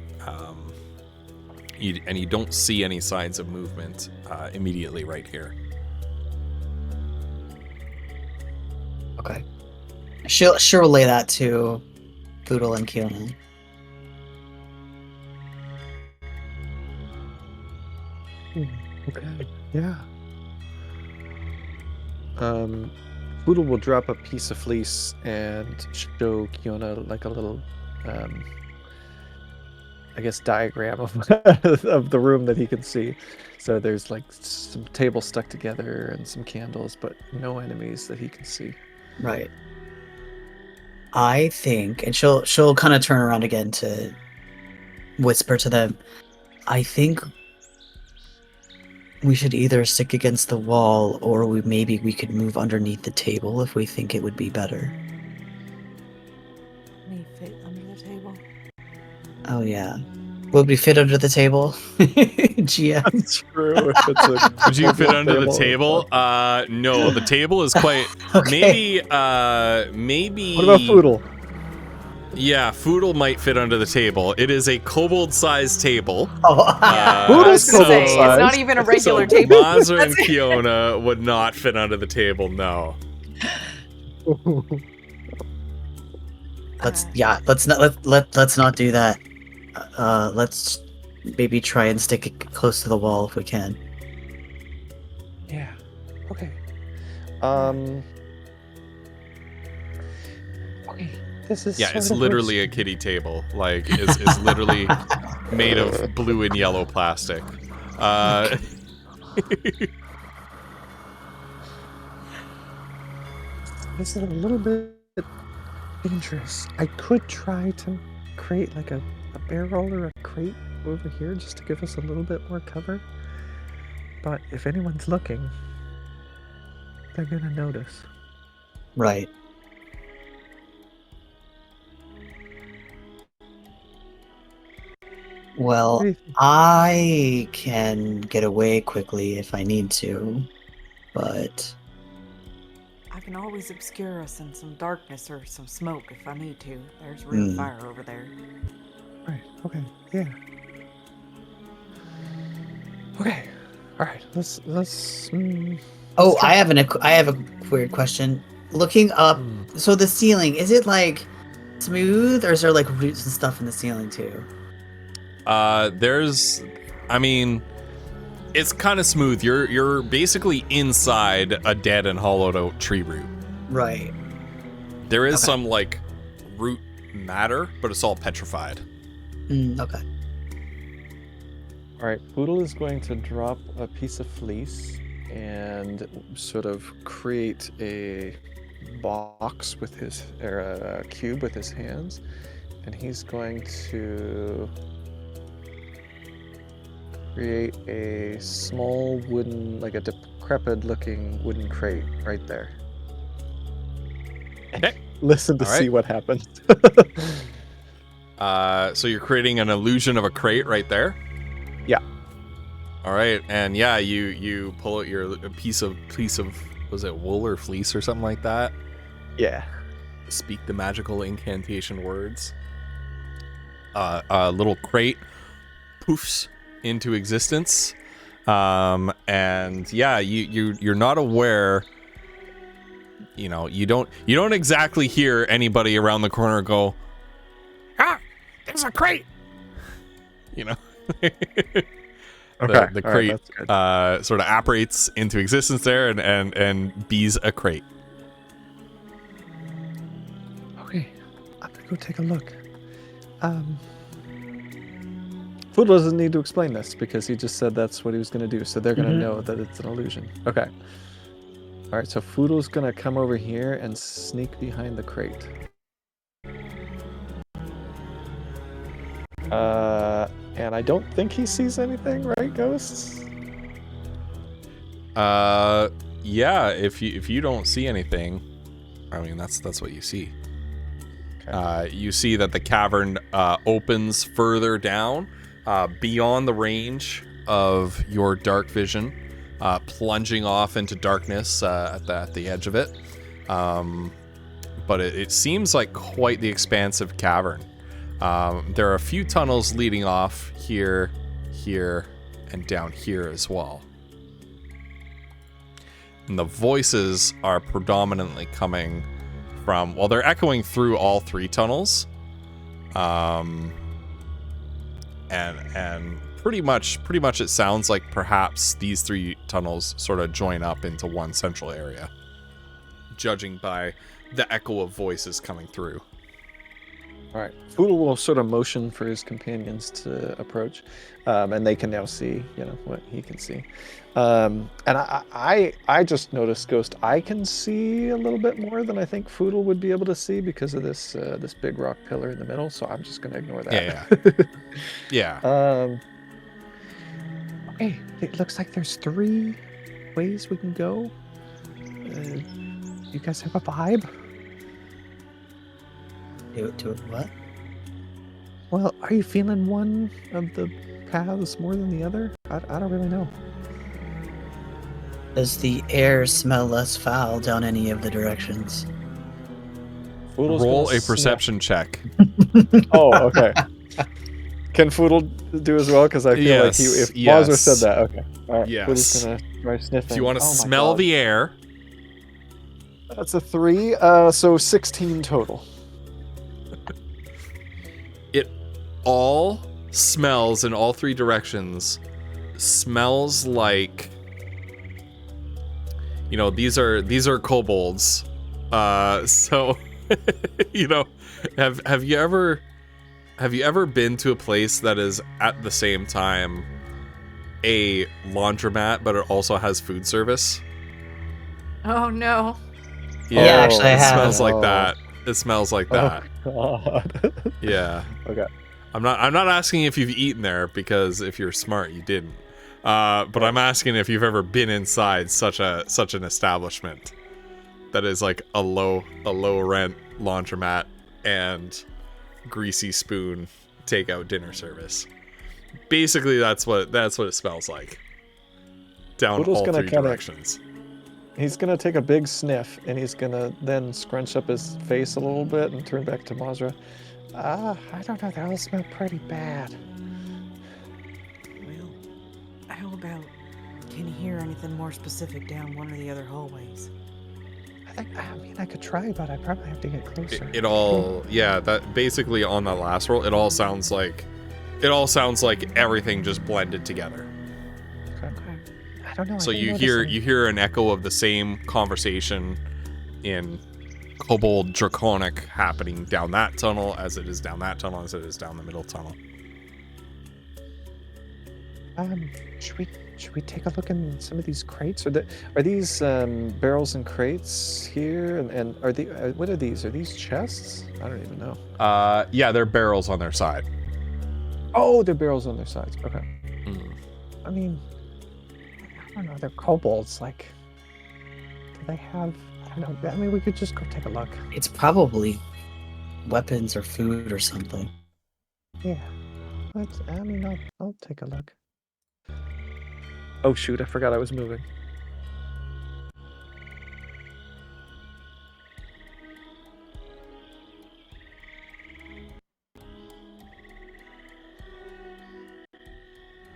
you don't see any signs of movement immediately right here. Okay. She'll relay that to Foodle and Kiona. Okay. Yeah. Foodle will drop a piece of fleece and show Kiona like a little, I guess, diagram of of the room that he can see. So there's like some tables stuck together and some candles, but no enemies that he can see. Right. I think, and she'll kind of turn around again to whisper to them. I think we should either stick against the wall, or maybe we could move underneath the table if we think it would be better. Me fit under the table. Oh yeah. Would we fit under the table? GM. That's true. Would you fit under the table? No, the table is quite. Okay. Maybe. What about Foodle? Yeah, Foodle might fit under the table. It is a kobold-sized table. Oh, I was gonna say, it's not even a regular table. Mazza and Kiona would not fit under the table. No. let's not do that. Let's maybe try and stick it close to the wall if we can. Yeah. Okay. Okay. This is it's literally a kiddie table. Like, it's literally made of blue and yellow plastic. This is a little bit dangerous. I could try to create like a barrel or a crate over here just to give us a little bit more cover. But if anyone's looking, they're gonna notice. Right. Well, I can get away quickly if I need to, but I can always obscure us in some darkness or some smoke if I need to. There's real fire over there. Right. Okay. Yeah. Okay. All right. Let's. Oh, I have a weird question. Looking up, so the ceiling, is it like smooth, or is there like roots and stuff in the ceiling too? It's kind of smooth. You're basically inside a dead and hollowed out tree root. Right. There is some like root matter, but it's all petrified. Okay. All right. Foodle is going to drop a piece of fleece and sort of create a box with his, or a cube with his hands, and he's going to create a small wooden, like a decrepit looking wooden crate right there. Okay. Listen to see what happens. So you're creating an illusion of a crate right there? Yeah. All right, and yeah, you pull out your piece of was it wool or fleece or something like that? Yeah. Speak the magical incantation words. A little crate poofs into existence, and yeah, you're not aware. You know, you don't exactly hear anybody around the corner go, "Ah, there's a crate." You know. The crate sort of apparates into existence there and bees a crate. Okay, I'm gonna go take a look. Foodle doesn't need to explain this because he just said that's what he was gonna do, so they're gonna know that it's an illusion. Okay. All right, so Foodle's gonna come over here and sneak behind the crate. And I don't think he sees anything, right, ghosts? Yeah. If you don't see anything, I mean that's what you see. Okay. You see that the cavern opens further down, beyond the range of your dark vision, plunging off into darkness at the edge of it. But it seems like quite the expansive cavern. There are a few tunnels leading off here, and down here as well. And the voices are predominantly coming from, well, they're echoing through all 3 tunnels. And pretty much it sounds like perhaps these 3 tunnels sort of join up into one central area, judging by the echo of voices coming through. All right. Foodle will sort of motion for his companions to approach, and they can now see, what he can see. And I just noticed, Ghost, I can see a little bit more than I think Foodle would be able to see because of this big rock pillar in the middle. So I'm just going to ignore that. Yeah. Yeah. Okay. It looks like there's 3 ways we can go. You guys have a vibe? To what? Well, are you feeling one of the paths more than the other? I don't really know. Does the air smell less foul down any of the directions? Roll a perception check. Oh, okay. Can Foodle do as well? Because I feel like if Mazra said that, okay. All right. Yes. Foodle's gonna try sniffing. If you want to smell the air. That's a 3, so 16 total. It all smells in all 3 directions. Smells like, these are kobolds. So have you ever been to a place that is at the same time a laundromat but it also has food service? Oh no. Yeah, actually I have. It smells like that. It smells like that. Oh God. Yeah. Okay. I'm not asking if you've eaten there, because if you're smart, you didn't. But I'm asking if you've ever been inside such an establishment that is like a low rent laundromat and greasy spoon takeout dinner service. Basically, that's what it smells like. Down all 3 directions. He's gonna take a big sniff, and he's gonna then scrunch up his face a little bit and turn back to Mazra. I don't know. They all smell pretty bad. Well, how about, can you hear anything more specific down one or the other hallways? I could try, but I probably have to get closer. That basically on that last roll, it all sounds like everything just blended together. Okay. I don't know. So you hear an echo of the same conversation in Kobold Draconic happening down that tunnel as it is down that tunnel as it is down the middle tunnel. Should we take a look in some of these crates? Are these barrels and crates here? And are what are these? Are these chests? I don't even know. Yeah, they're barrels on their side. Oh, they're barrels on their sides. Okay. Mm. I mean, I don't know. They're kobolds. Like, do they have? I don't know. I mean, we could just go take a look. It's probably weapons or food or something. Yeah. I'll take a look. Oh shoot, I forgot I was moving.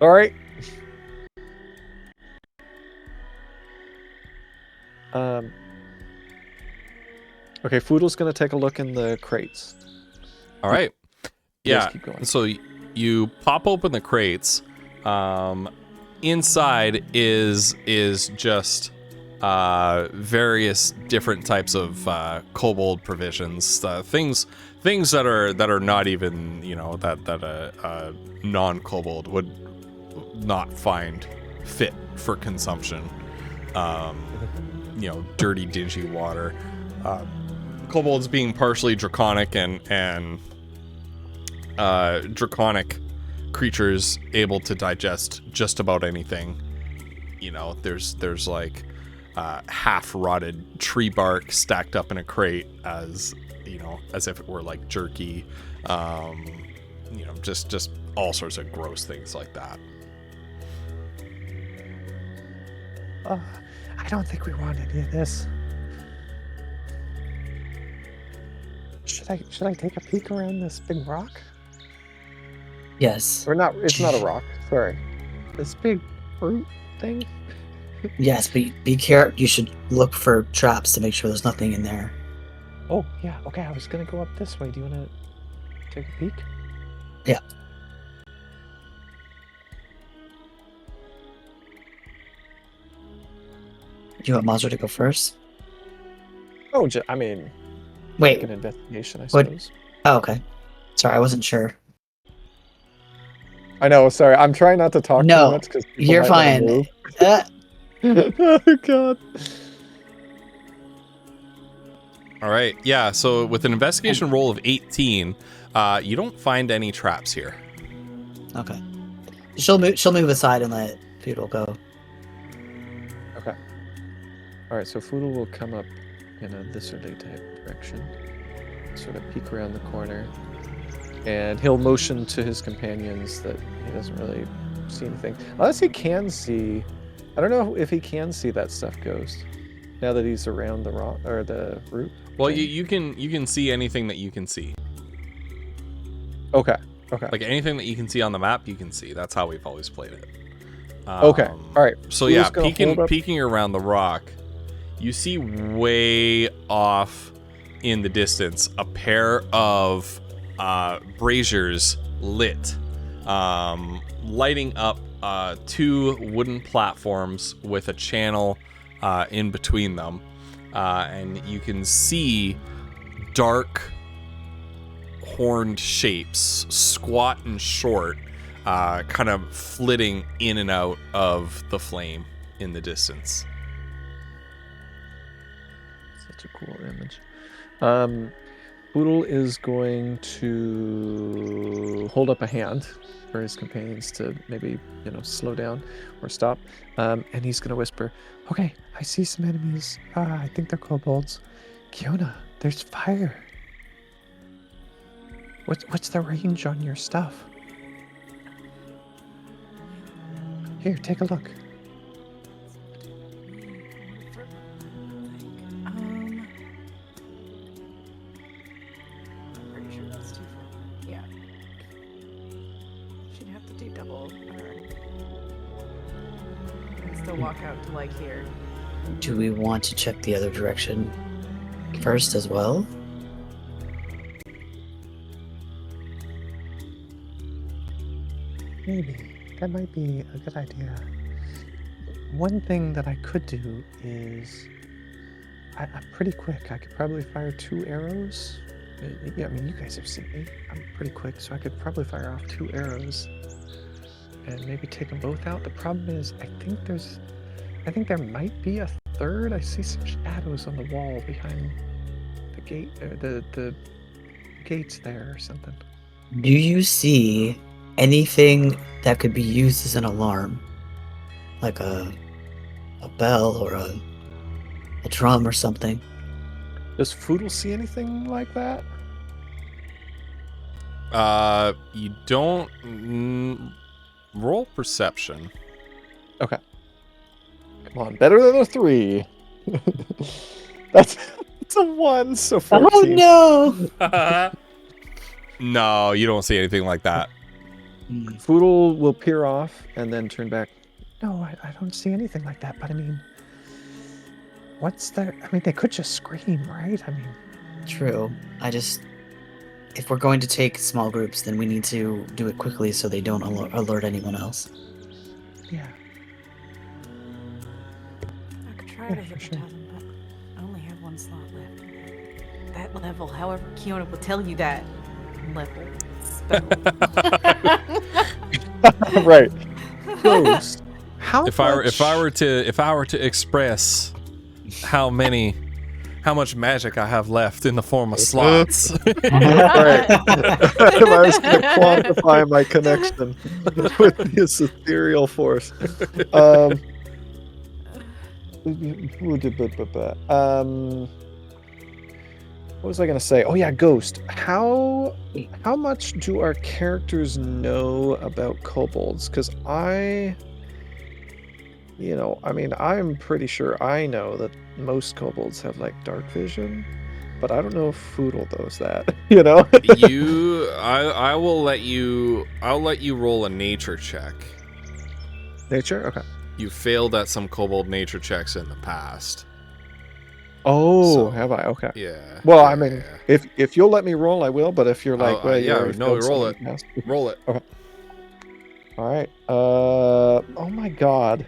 All right. Okay, Foodle's gonna take a look in the crates. All right. Yeah. Keep going. So you pop open the crates. Inside is just various different types of kobold provisions, things that are not even that a non-kobold would not find fit for consumption. Dirty, dingy water. Kobolds being partially draconic and draconic creatures able to digest just about anything. There's like half rotted tree bark stacked up in a crate as if it were like jerky. just all sorts of gross things like that. I don't think we want any of this. Should I take a peek around this big rock? Yes. Or not? It's not a rock. Sorry. This big fruit thing. Yes, but be careful. You should look for traps to make sure there's nothing in there. Oh yeah. Okay, I was gonna go up this way. Do you want to take a peek? Yeah. Do you want Mazur to go first? Oh, I mean, Wait. make an investigation, I What? suppose. Oh, okay. Sorry, I wasn't sure. I know. Sorry, I'm trying not to talk No, too much because You're fine. Oh God. All right. Yeah. So with an investigation roll of 18, you don't find any traps here. Okay. She'll move aside and let Feudal go. Okay. All right. So Foodle will come up in a lizardly type direction, sort of peek around the corner, and he'll motion to his companions that he doesn't really see anything. Unless he can see. I don't know if he can see that stuff ghost now that he's around the rock or the root. Well, you can see anything that you can see. Okay. Okay. Like anything that you can see on the map, you can see. That's how we've always played it. Okay. All right. So Who's yeah, gonna hold up? peeking around the rock, you see way off in the distance a pair of braziers lit, lighting up two wooden platforms with a channel in between them, and you can see dark horned shapes, squat and short, kind of flitting in and out of the flame in the distance. Such a cool image. Boodle is going to hold up a hand for his companions to maybe, slow down or stop. And he's going to whisper, "Okay, I see some enemies. I think they're kobolds. Kiona, there's fire. What's the range on your stuff? Here, take a look." I'm pretty sure that's too far. Yeah. She'd have to do double. And still walk out to like here. Do we want to check the other direction first as well? Maybe. That might be a good idea. One thing that I could do is... I'm pretty quick. I could probably fire 2 arrows. Yeah, I mean, you guys have seen me. I'm pretty quick, so I could probably fire off 2 arrows and maybe take them both out. The problem is, I think there might be a third. I see some shadows on the wall behind the gate, or the gates there or something. Do you see anything that could be used as an alarm? Like a bell or a drum or something? Does Foodle see anything like that? You don't roll perception. Okay. Come on, better than a 3. That's a 1, so 14. Oh no! No, you don't see anything like that. Foodle will peer off and then turn back. No, I don't see anything like that, but I mean, what's there? I mean, they could just scream, right? I mean, True. If we're going to take small groups, then we need to do it quickly so they don't alert anyone else. yeah. I could try Yeah, to hit for the sure. chasm, but I only have 1 slot left. That level, however, Kiona will tell you that level spell. Right. Ghost. How If I were to express how much magic I have left in the form of slots. Right. If I was going to quantify my connection with this ethereal force. What was I gonna say? Oh yeah, Ghost. How much do our characters know about kobolds? Because I'm pretty sure I know that most kobolds have like dark vision, but I don't know if Foodle knows that. I'll let you roll a nature check. Nature? Okay. You failed at some kobold nature checks in the past. Oh, So, have I? Okay. Yeah. Well, yeah, I mean, yeah. if you'll let me roll, I will. But if you're like, roll it. Yes. Roll it. Okay. All right. Oh my God,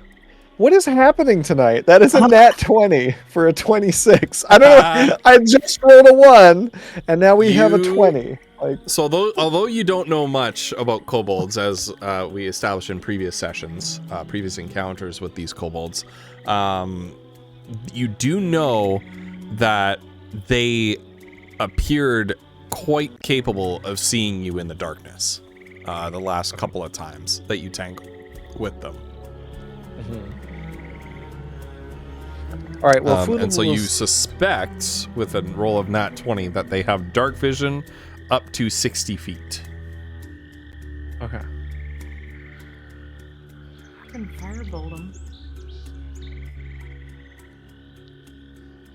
what is happening tonight? That is a nat 20 for a 26. I don't know. I just rolled a 1, and now we have a 20. So although you don't know much about kobolds, as we established in previous sessions, previous encounters with these kobolds, you do know that they appeared quite capable of seeing you in the darkness the last couple of times that you tangled with them. All right, well, and so you suspect, with a roll of nat 20, that they have dark vision up to 60 feet. Okay. I can firebolt them.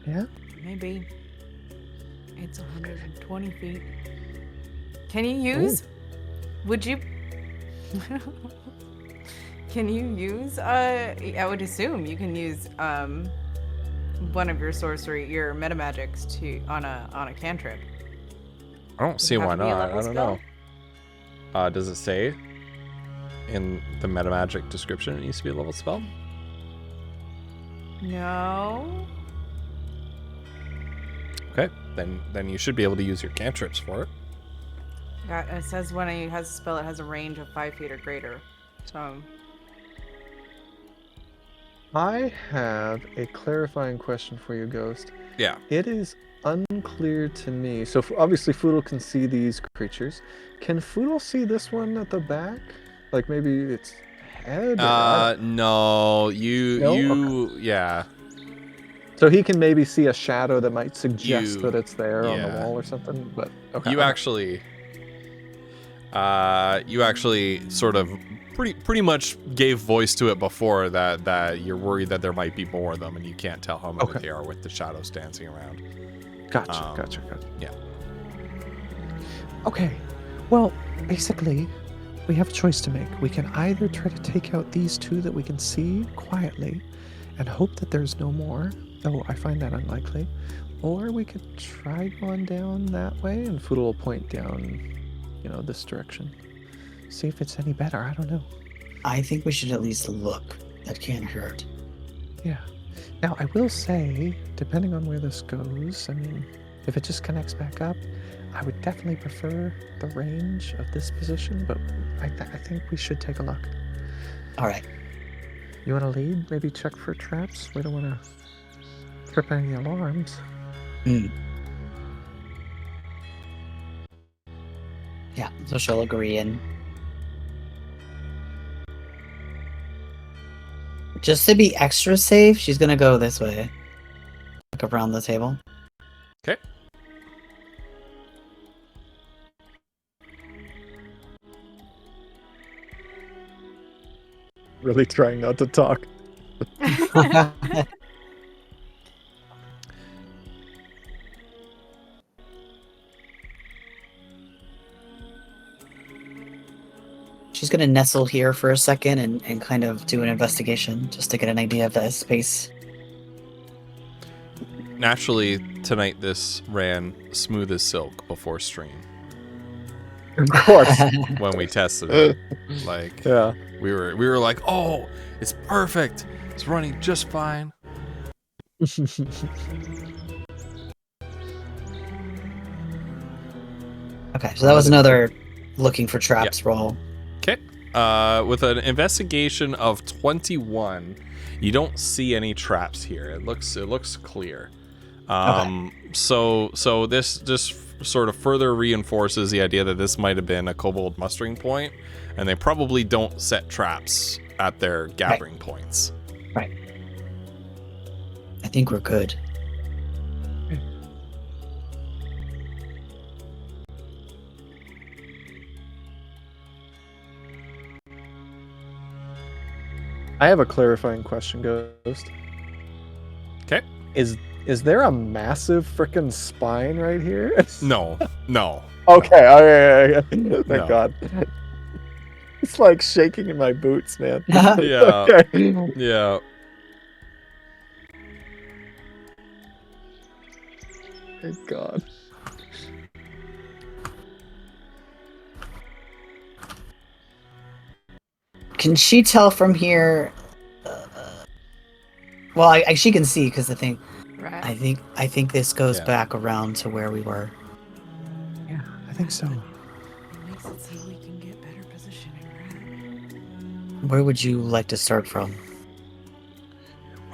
Yeah? Maybe. It's 120 feet. Can you use? Would you? Can you use? I would assume you can use one of your your metamagics on a cantrip. I don't see why not. I don't know. Does it say in the metamagic description it needs to be a level spell? No. Okay, then you should be able to use your cantrips for it. Yeah, it says when it has a spell, it has a range of 5 feet or greater. So. I have a clarifying question for you, Ghost. Yeah. It is unclear to me. So obviously Foodle can see these creatures. Can Foodle see this one at the back? Like maybe its head? No. Yeah. So he can maybe see a shadow that might suggest that it's there on the wall or something. But okay. You actually sort of pretty much gave voice to it before that you're worried that there might be more of them and you can't tell how many they are with the shadows dancing around. Gotcha. Yeah. Okay. Well, basically, we have a choice to make. We can either try to take out these two that we can see quietly and hope that there's no more, though I find that unlikely, or we could try going down that way, and Foodle will point down, this direction. See if it's any better. I don't know. I think we should at least look. That can't hurt. Yeah. Now, I will say, depending on where this goes, I mean, if it just connects back up, I would definitely prefer the range of this position, but I think we should take a look. All right. You want to lead? Maybe check for traps? We don't want to trip any alarms. Yeah, so she'll agree, and just to be extra safe, she's gonna go this way. Look around the table. Okay. Really trying not to talk. She's gonna nestle here for a second and kind of do an investigation just to get an idea of the space. Naturally, tonight this ran smooth as silk before stream. Of course. When we tested it. Yeah. We were like, oh, it's perfect. It's running just fine. Okay, so that was another looking for traps roll. Okay. With an investigation of 21, you don't see any traps here. It looks clear. So this just sort of further reinforces the idea that this might have been a kobold mustering point, and they probably don't set traps at their gathering points. Right. I think we're good. I have a clarifying question, Ghost. Okay. Is there a massive freaking spine right here? No. Okay. Okay. Thank No. God. It's like shaking in my boots, man. Yeah. Okay. Yeah. Thank God. Can she tell from here? Well, she can see because the thing. Right. I think this goes Yeah. back around to where we were. Yeah, I think so. Makes it so we can get better positioning, right? Where would you like to start from?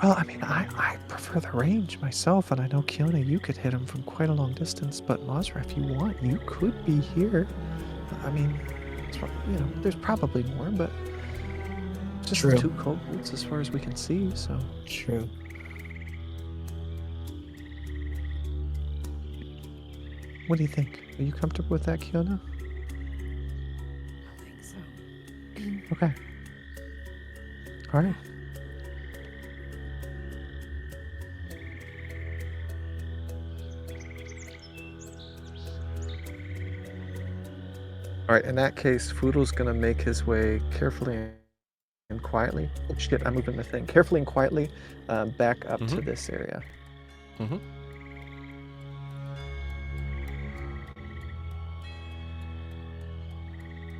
Well, I mean, I prefer the range myself, and I know Kiona, you could hit him from quite a long distance, but Mazra, if you want, you could be here. I mean, there's probably more, but just True. the 2 kobolds as far as we can see, so. True. What do you think? Are you comfortable with that, Kiona? I think so. Okay. All right. All right. In that case, Foodle's gonna make his way carefully and quietly. Oh shit! I'm moving the thing. Carefully and quietly, back up to this area. Mhm.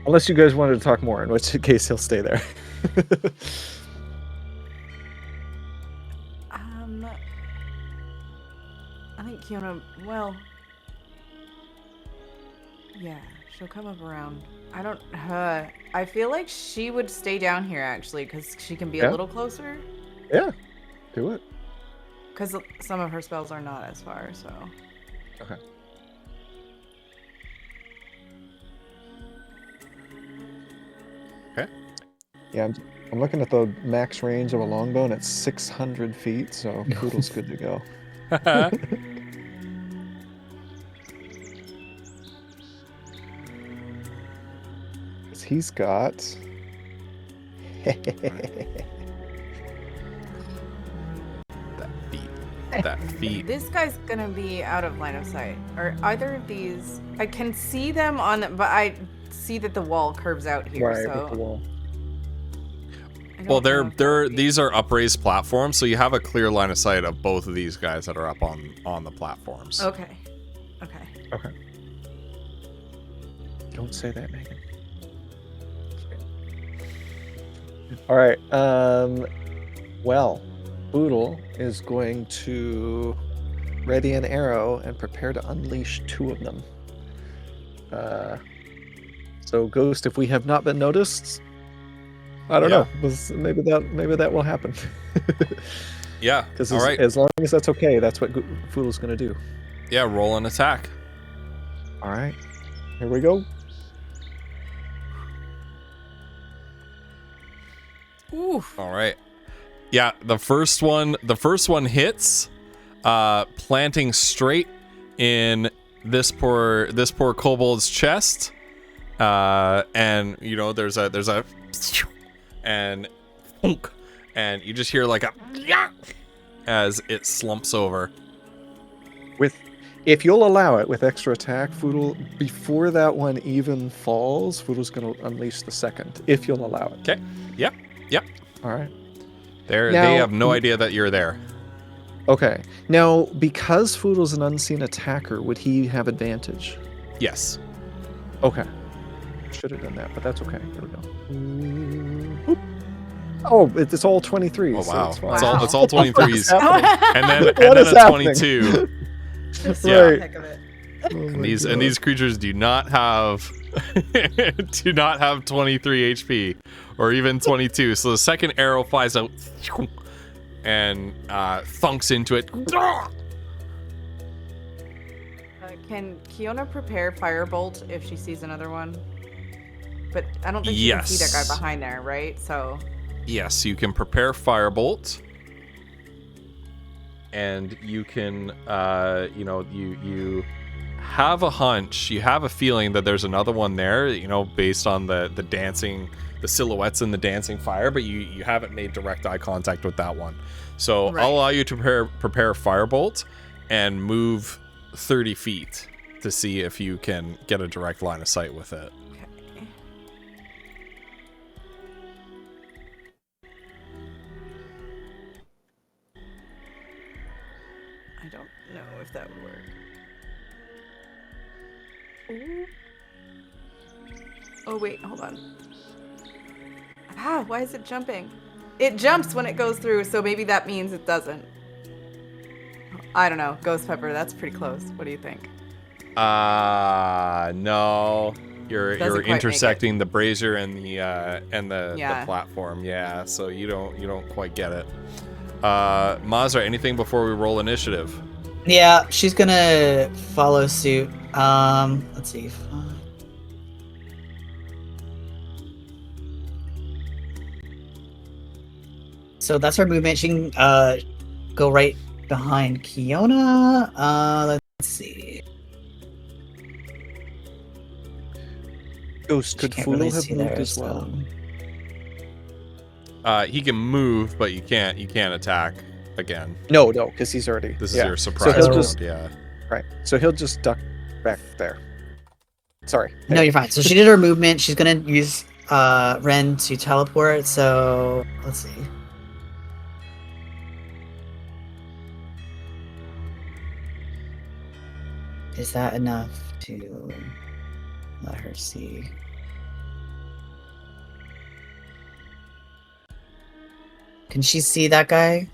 Unless you guys wanted to talk more, in which case he'll stay there. I think Kiona, well, yeah, she'll come up around. I feel like she would stay down here actually, because she can be Yeah. a little closer. Yeah, do it. Because some of her spells are not as far, so. Okay. Okay. Yeah, I'm looking at the max range of a longbow, and it's 600 feet, so Poodle's good to go. 'Cause he's got... That feet. This guy's gonna be out of line of sight. Are either of these? I can see them on the, but I see that the wall curves out here. right, So with the wall. I don't Well, know if that would be- these are upraised platforms, so you have a clear line of sight of both of these guys that are up on the platforms. Okay. Okay. Don't say that, Megan. All right. Well, Boodle is going to ready an arrow and prepare to unleash 2 of them. So, Ghost, if we have not been noticed, I don't know. Maybe that will happen. Yeah. Because All right. as long as that's okay, that's what Boodle's going to do. Yeah. Roll an attack. All right. Here we go. Oof. All right. Yeah, the first one hits, planting straight in this poor kobold's chest, and there's a and thunk, and you just hear like a as it slumps over. If you'll allow it, with extra attack, Foodle, before that one even falls, Foodle's going to unleash the second, if you'll allow it. Okay. Yep. All right. They Now- have no idea that you're there. Okay. Now, because Foodle's an unseen attacker, would he have advantage? Yes. Okay. Should have done that, but that's okay. Here we go. Oop. Oh, it's all 23. Oh so wow. it's fine. It's all 23s. happening? and then What is a happening? 22. Just Yeah. for the heck of it. Oh my And God. these creatures do not have 23 HP or even 22. So the second arrow flies out and thunks into it. Can Kiona prepare Firebolt if she sees another one? But I don't think she can see that Yes. guy behind there, right? So Yes, you can prepare Firebolt. And you can you have a hunch, you have a feeling that there's another one there, you know, based on the dancing, the silhouettes in the dancing fire, but you haven't made direct eye contact with that one. So Right. I'll allow you to prepare Firebolt and move 30 feet to see if you can get a direct line of sight with it. Okay. I don't know if that would work. Ooh. Oh wait, hold on. Ah, why is it jumping? It jumps when it goes through, so maybe that means it doesn't. I don't know. Ghost Pepper, that's pretty close. What do you think? No. You're Doesn't quite make intersecting the brazier and the Yeah. platform. Yeah, so you don't quite get it. Mazra, anything before we roll initiative? Yeah, she's gonna follow suit. Let's see. So that's her movement. She can go right behind Kiona. Let's see. Ghost, She could can't Foodle really have see moved there, as well? so- He can move, but you can't attack again. No, because he's already. This is yeah. your surprise he'll round, just- yeah. Right. So he'll just duck back there. Sorry. No, you're fine. So she did her movement. She's gonna use Ren to teleport. So let's see. Is that enough to let her see? Can she see that guy?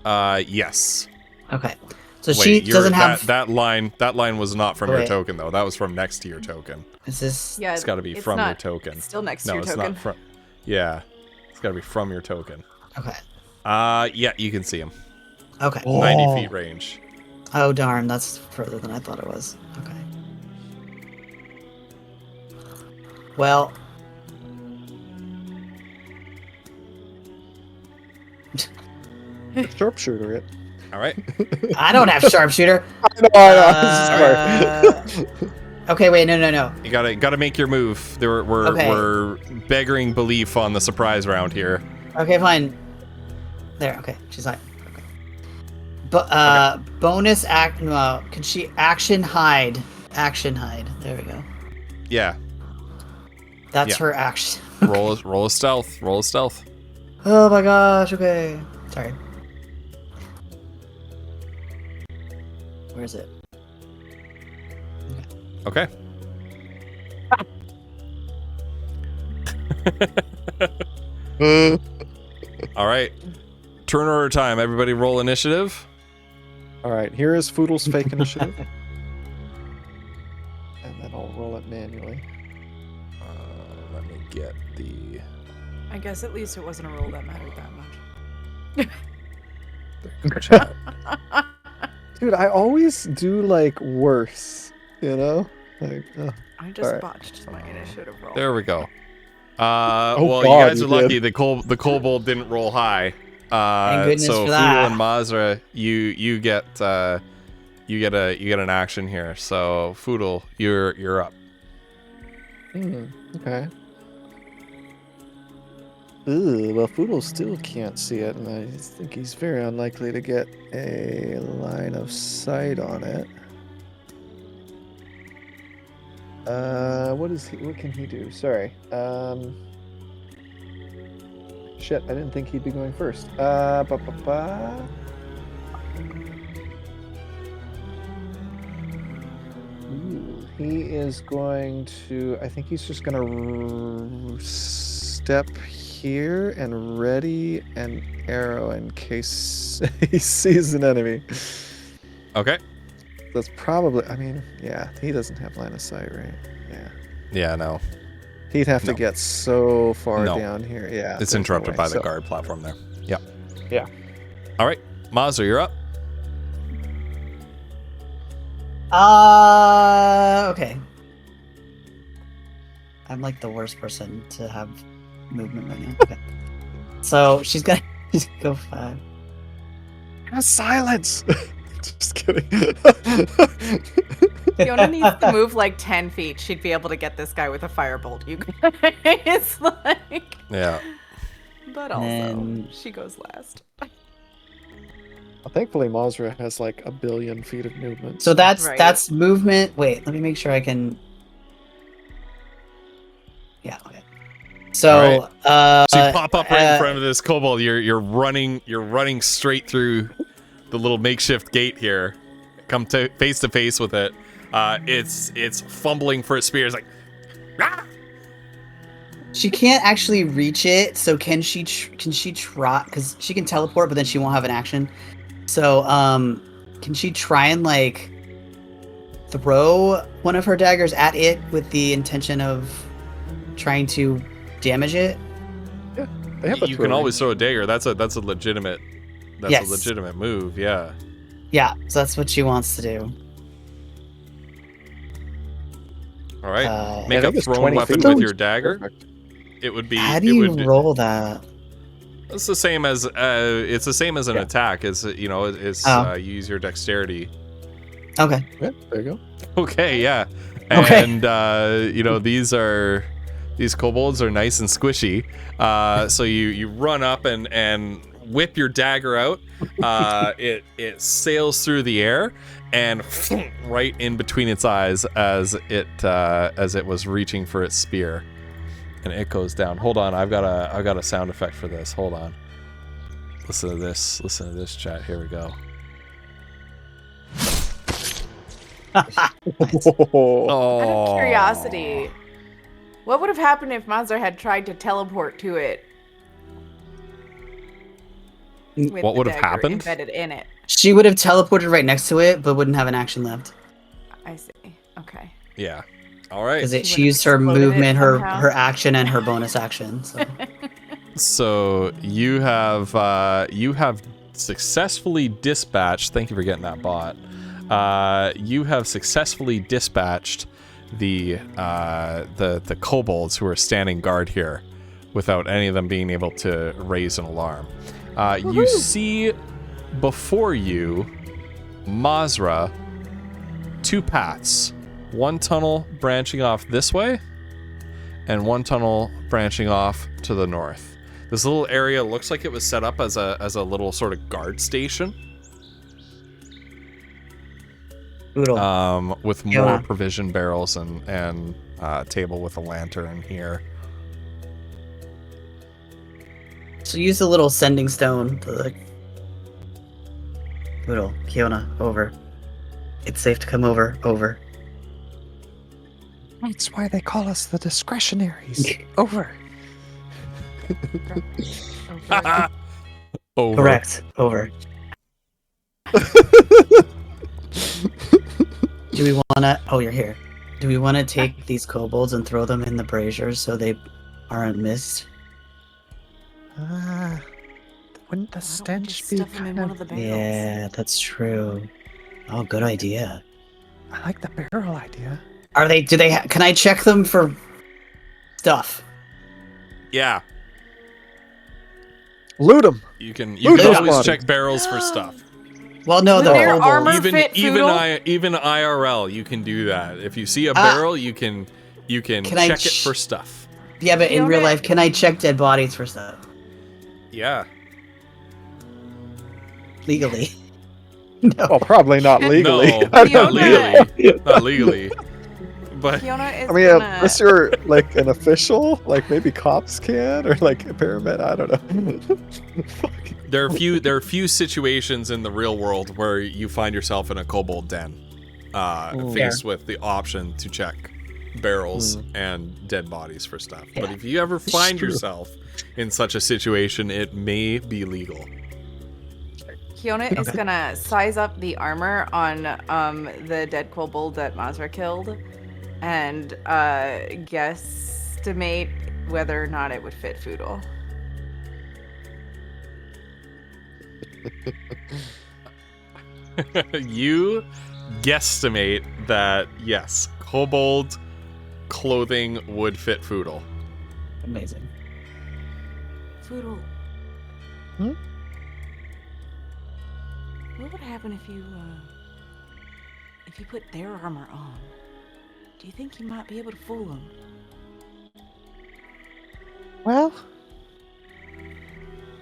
Yes. Okay. So Wait, she doesn't have. that line was not from your Wait. token though. That was from next to your token. Is this? Yeah, It's got to be it's from not, your token. It's still next No, to your it's token. not from. Yeah, it's got to be from your token. Okay. Yeah, you can see him. Okay. 90 feet range. Oh darn, that's further than I thought it was. Okay. Well. Sharpshooter it. All right. I don't have sharpshooter. I know. Okay, wait, no. You gotta make your move. Okay. We're begging belief on the surprise round here. Okay, fine. There, okay, she's fine. Okay. But bonus act. No, can she action hide? Action hide. There we go. Yeah. That's Yeah. her action. Roll a stealth. Roll a stealth. Oh my gosh. Okay. Sorry. Where is it? Okay. All right. Turn order time. Everybody roll initiative. All right. Here is Foodle's fake initiative. And then I'll roll it manually. Let me get the. I guess at least it wasn't a roll that mattered that much. Dude, I always do like worse. You know, like. I just Alright. botched my initiative roll. There we go. Well, God, you guys you are lucky. did. The kobold didn't roll high. Thank goodness So for Foodle that. and Mazra, you get an action here. So Foodle, you're up. Okay. Ooh, well, Foodle still can't see it, and I think he's very unlikely to get a line of sight on it. What can he do? Sorry. Shit, I didn't think he'd be going first. Ooh, he is going to. I think he's just gonna step here and ready an arrow in case he sees an enemy. Okay. That's probably. I mean, yeah, he doesn't have line of sight, right? Yeah. Yeah, no. He'd have to No. get so far No. down here. Yeah. It's there's no interrupted way. by the So- guard platform there. Yeah. Yeah. All right. Mazra, you're up. Okay. I'm like the worst person to have movement right now. Okay. So she's gonna go 5. Silence. Just kidding. Fiona needs to move like 10 feet. She'd be able to get this guy with a firebolt. You guys, it's like. Yeah. But also, And- she goes last. Thankfully, Mazra has like 1 billion feet of movement. So that's Right. that's movement. Wait, let me make sure I can. Yeah. Okay. So, So you pop up right in front of this kobold. You're running straight through the little makeshift gate here. Come to face with it. It's fumbling for its spear. It's like, ah! she can't actually reach it. So can she try? Because she can teleport, but then she won't have an action. So can she try and like throw one of her daggers at it with the intention of trying to damage it? They have a You throw can always range. throw a dagger. That's a legitimate. That's Yes. a legitimate move. Yeah. Yeah, so that's what she wants to do. All right. Uh, Make I a think it's thrown 20 weapon feet. with your dagger. Perfect. It would be. how do it you would, roll that? It's the same as it's the same as an Yeah. attack. It's it's Oh. you use your dexterity. Okay. Yeah, there you go. Okay, yeah. Okay. And these kobolds are nice and squishy. So you run up and whip your dagger out. It sails through the air and right in between its eyes as it was reaching for its spear. And it goes down. Hold on, I've got a sound effect for this. Hold on. Listen to this, chat. Here we go. Oh, Out of curiosity, what would have happened if Mazar had tried to teleport to it? With What the would have dagger happened? Embedded in it. She would have teleported right next to it, but wouldn't have an action left. I see. Okay. Yeah. All right. Because She she would've used her exploded it movement, somehow. her action, and her bonus action. So. So you have successfully dispatched. Thank you for getting that bot. You have successfully dispatched the kobolds who are standing guard here, without any of them being able to raise an alarm. You see before you, Mazra, 2 paths. One tunnel branching off this way, and one tunnel branching off to the north. This little area looks like it was set up as a little sort of guard station, Oodle. with more Yeah. provision barrels and table with a lantern here. So use the little sending stone to like. Oodle, Kiona, over. It's safe to come over. Over. That's why they call us the discretionaries. Over. Over. Correct. Over. Do we wanna? Oh, you're here. Do we want to take these kobolds and throw them in the braziers so they aren't missed? Wouldn't the Why don't we stench just be stuff them in kind one of... of the barrels? Yeah, that's true. Oh, good idea. I like the barrel idea. Are they? Do they? Can I check them for stuff? Yeah, loot them. you can Loot those always bodies. check barrels for stuff. Well, no, With the their kobolds. armor- Even fit Foodle? even IRL, you can do that. If you see a Ah. barrel, you can Can I check it ch- for stuff. Yeah, but in Fiona- real life, can I check dead bodies for stuff Yeah. legally? No. Well, probably not legally. No, I not don't know. legally. Not legally. But Fiona is I mean, gonna... unless you're like an official, like maybe cops can, or like a paramedic. I don't know. Fuck. there are few situations in the real world where you find yourself in a kobold den, faced with the option to check barrels and dead bodies for stuff. But Yeah. if you ever find true. yourself in such a situation, it may be legal. Kiona is gonna size up the armor on the dead kobold that Mazra killed, and guesstimate whether or not it would fit Foodle. You guesstimate that yes, kobold clothing would fit Foodle. Amazing. Foodle. Hmm? What would happen if you put their armor on? Do you think you might be able to fool them? Well,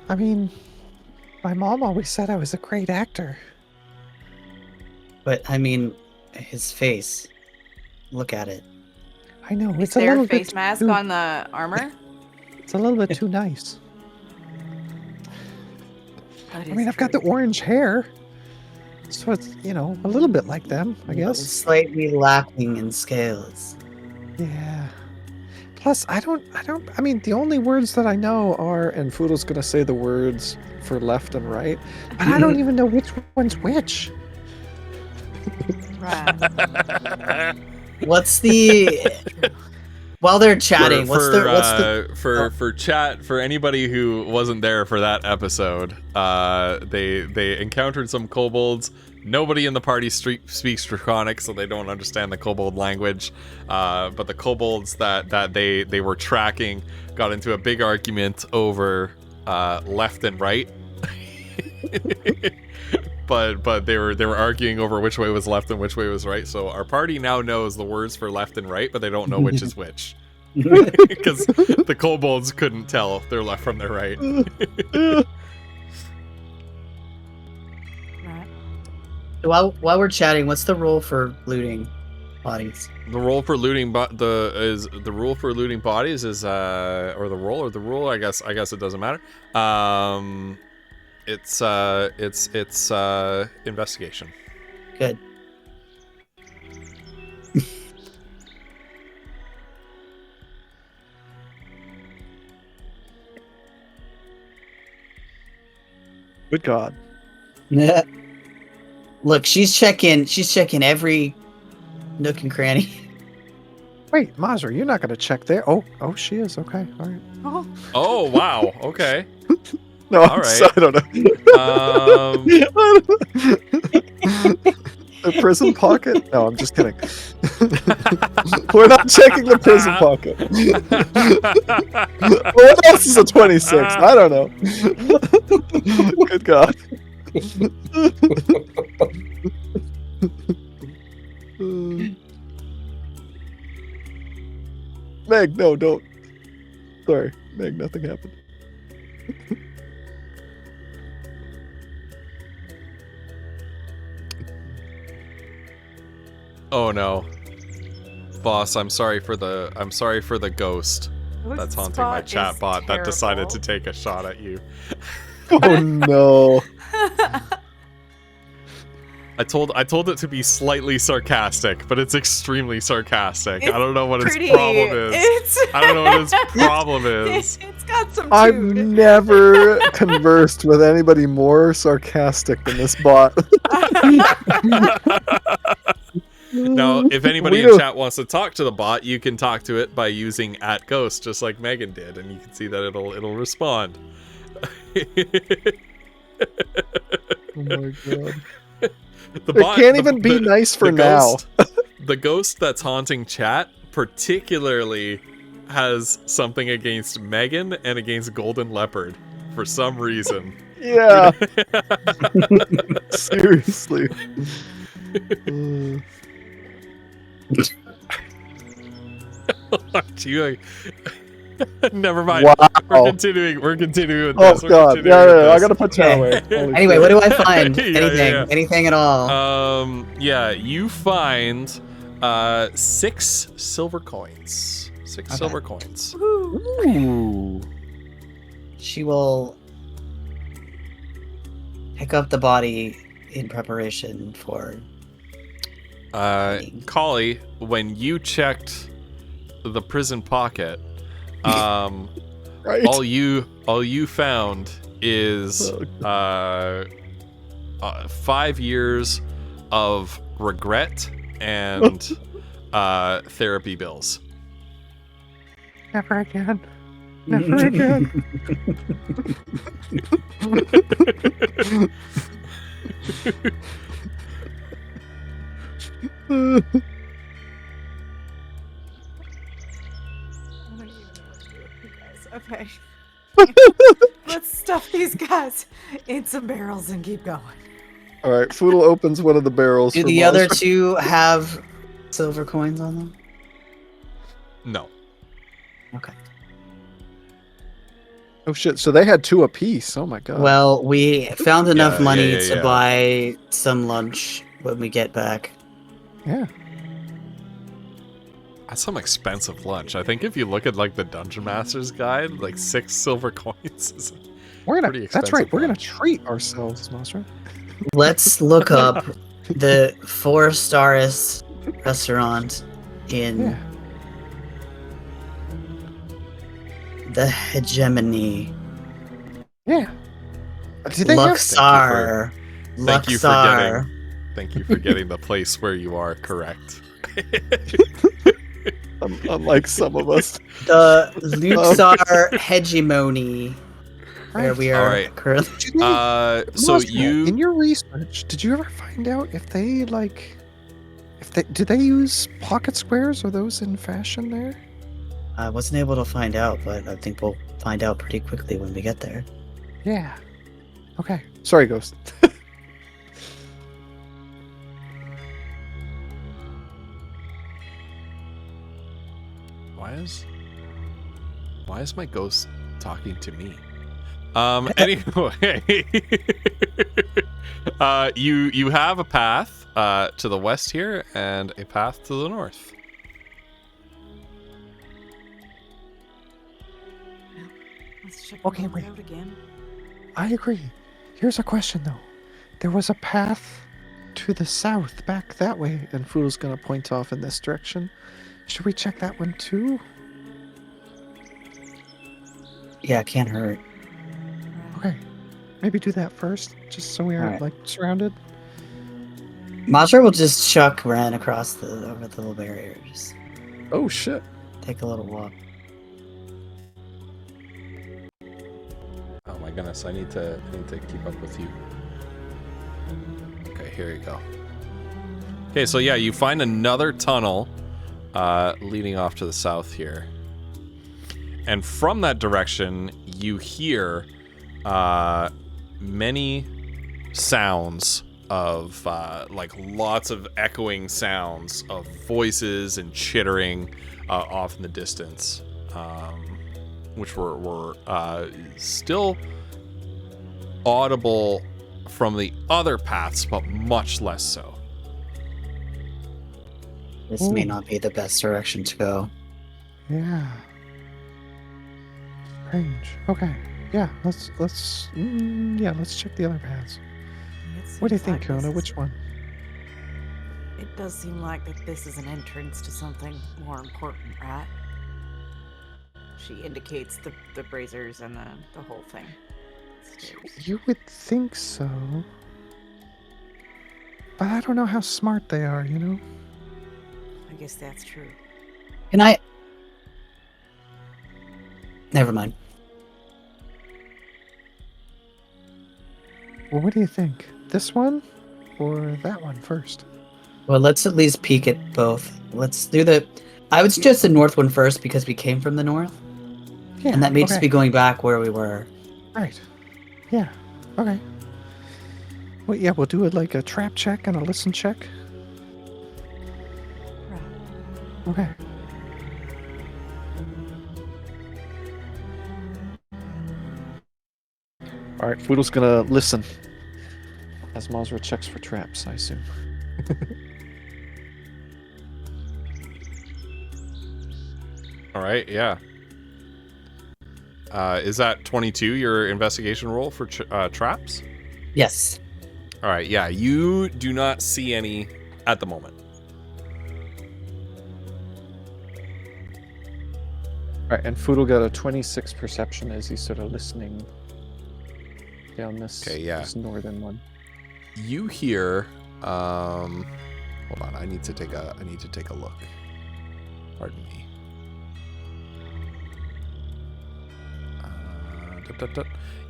I mean, my mom always said I was a great actor. But I mean, his face. Look at it. I know, Is it's a there little a face bit mask too, on the armor? It's a little bit too nice. That I is mean, I've got the true. orange hair, so it's, you know, a little bit like them, I guess. Slightly lacking in scales. Yeah. Plus, I mean, the only words that I know are, And Foodle's gonna say the words for left and right. but I don't even know which one's which. Right. What's the while they're chatting? For chat, for anybody who wasn't there for that episode, they encountered some kobolds. Nobody in the party speaks Draconic, so they don't understand the kobold language. But the kobolds that they were tracking got into a big argument over left and right. But they were arguing over which way was left and which way was right. So our party now knows the words for left and right, but they don't know which is which. Because the kobolds couldn't tell their left from their right. Right. While we're chatting, what's the rule for looting bodies? The rule for looting the rule for looting bodies is or the rule I guess it doesn't matter. It's investigation. Good. Good God. Look, she's checking every nook and cranny. Wait, Mazur, you're not going to check there? Oh, she is. Okay, all right. Oh wow. Okay. No, All right. I don't know. The prison pocket? No, I'm just kidding. We're not checking the prison pocket. What else is a 26? I don't know. Good God. Meg, no, don't. Sorry, Meg, nothing happened. Oh no. Boss, I'm sorry for the ghost that's haunting my chat bot that decided to take a shot at you. Oh no. I told it to be slightly sarcastic, but it's extremely sarcastic. I don't know what its problem is. I don't know what its problem is. It's got some I've tude. never conversed with anybody more sarcastic than this bot. Now, if anybody in chat wants to talk to the bot, you can talk to it by using @ghost, just like Megan did, and you can see that it'll respond. Oh my God. The It can't even be nice for now. The ghost that's haunting chat particularly has something against Megan and against Golden Leopard for some reason. Yeah. Seriously. Never mind. Wow. We're continuing with Oh this. God. Yeah. I gotta put chat away. Holy Anyway, shit. what do I find? Yeah. Anything at all? Yeah, you find 6 silver coins. 6 silver coins. Ooh. She will pick up the body in preparation for. Collie, when you checked the prison pocket, Right. all you found is 5 years of regret and therapy bills. Never again. Never again. Okay. Let's stuff these guys in some barrels and keep going. All right, Foodle opens one of the barrels. Do for the other Mazra. two have silver coins on them? No. Okay. Oh shit! So they had 2 apiece. Oh my god. Well, we found enough Yeah, money yeah, to yeah. buy some lunch when we get back. Yeah. That's some expensive lunch. I think if you look at like the Dungeon Master's Guide, like 6 silver coins is We're pretty gonna. That's right. expensive We're gonna lunch. treat ourselves, Mazra. Let's look up the 4-starest restaurant in Yeah. the hegemony. Yeah. Do they have? Luxor. Thank you for Luxor. Thank you for getting the place where you are correct. Unlike some of us. The Luxor hegemony, where Right. we are Alright. currently. Do they- So Mazra, you in your research, did you ever find out if they like, do they use pocket squares? Are those in fashion there? I wasn't able to find out, but I think we'll find out pretty quickly when we get there. Yeah. Okay. Sorry, Ghost. why is my ghost talking to me? Anyway, you have a path to the west here and a path to the north. Let's check Okay, them wait. out again. I agree. Here's a question though. There was a path to the south back that way. And Foodle's gonna point off in this direction. Should we check that one too? Yeah, it can't hurt. Okay. Maybe do that first, just so we aren't Alright. like surrounded. Mazra will just chuck Ren across over the little barrier. Just Oh shit. take a little walk. Oh my goodness, I need to keep up with you. Okay, here you go. Okay, so yeah, you find another tunnel leading off to the south here. And from that direction, you hear many sounds of like lots of echoing sounds of voices and chittering off in the distance, which were still audible from the other paths, but much less so. This may Ooh. not be the best direction to go. Yeah. Strange. Okay. Yeah. Let's check the other paths. It What do you seems think, like Kona? this Which is- one? It does seem like that this is an entrance to something more important, right? She indicates the braziers and the whole thing. Stairs. You would think so. But I don't know how smart they are, you know? I guess that's true. Can I? Never mind. Well, what do you think? This one or that one first? Well, let's at least peek at both. Let's do the. I would suggest the north one first because we came from the north, Yeah. and that may just okay. be going back where we were. Right. Yeah. Okay. Well, yeah, we'll do it like a trap check and a listen check. Right. Okay. All right, Foodle's gonna listen as Mazra checks for traps, I assume. All right, yeah. Is that 22 your investigation roll for traps? Yes. All right, yeah. You do not see any at the moment. All right, and Foodle got a 26 perception as he's sort of listening down this, Okay, yeah. this northern one. You hear. Hold on. I need to take a look. Pardon me.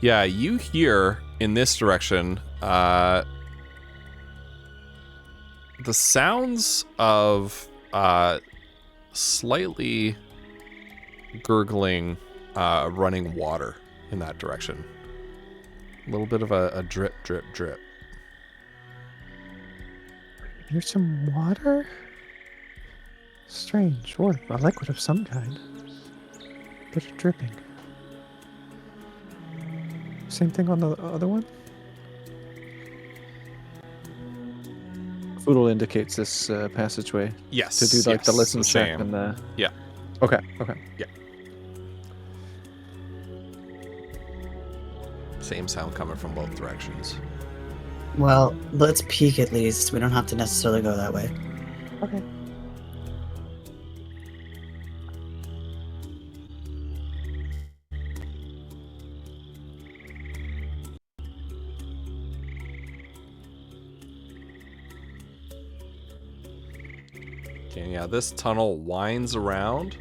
Yeah, you hear in this direction the sounds of slightly gurgling running water in that direction. A little bit of a drip, drip, drip. Here's some water? Strange, or a liquid of some kind. Bit of dripping. Same thing on the other one? Foodle indicates this passageway Yes. to do like the listen check same. and the. Yeah. Okay. Same sound coming from both directions. Well, let's peek at least. We don't have to necessarily go that way. Okay. Okay, yeah, this tunnel winds around.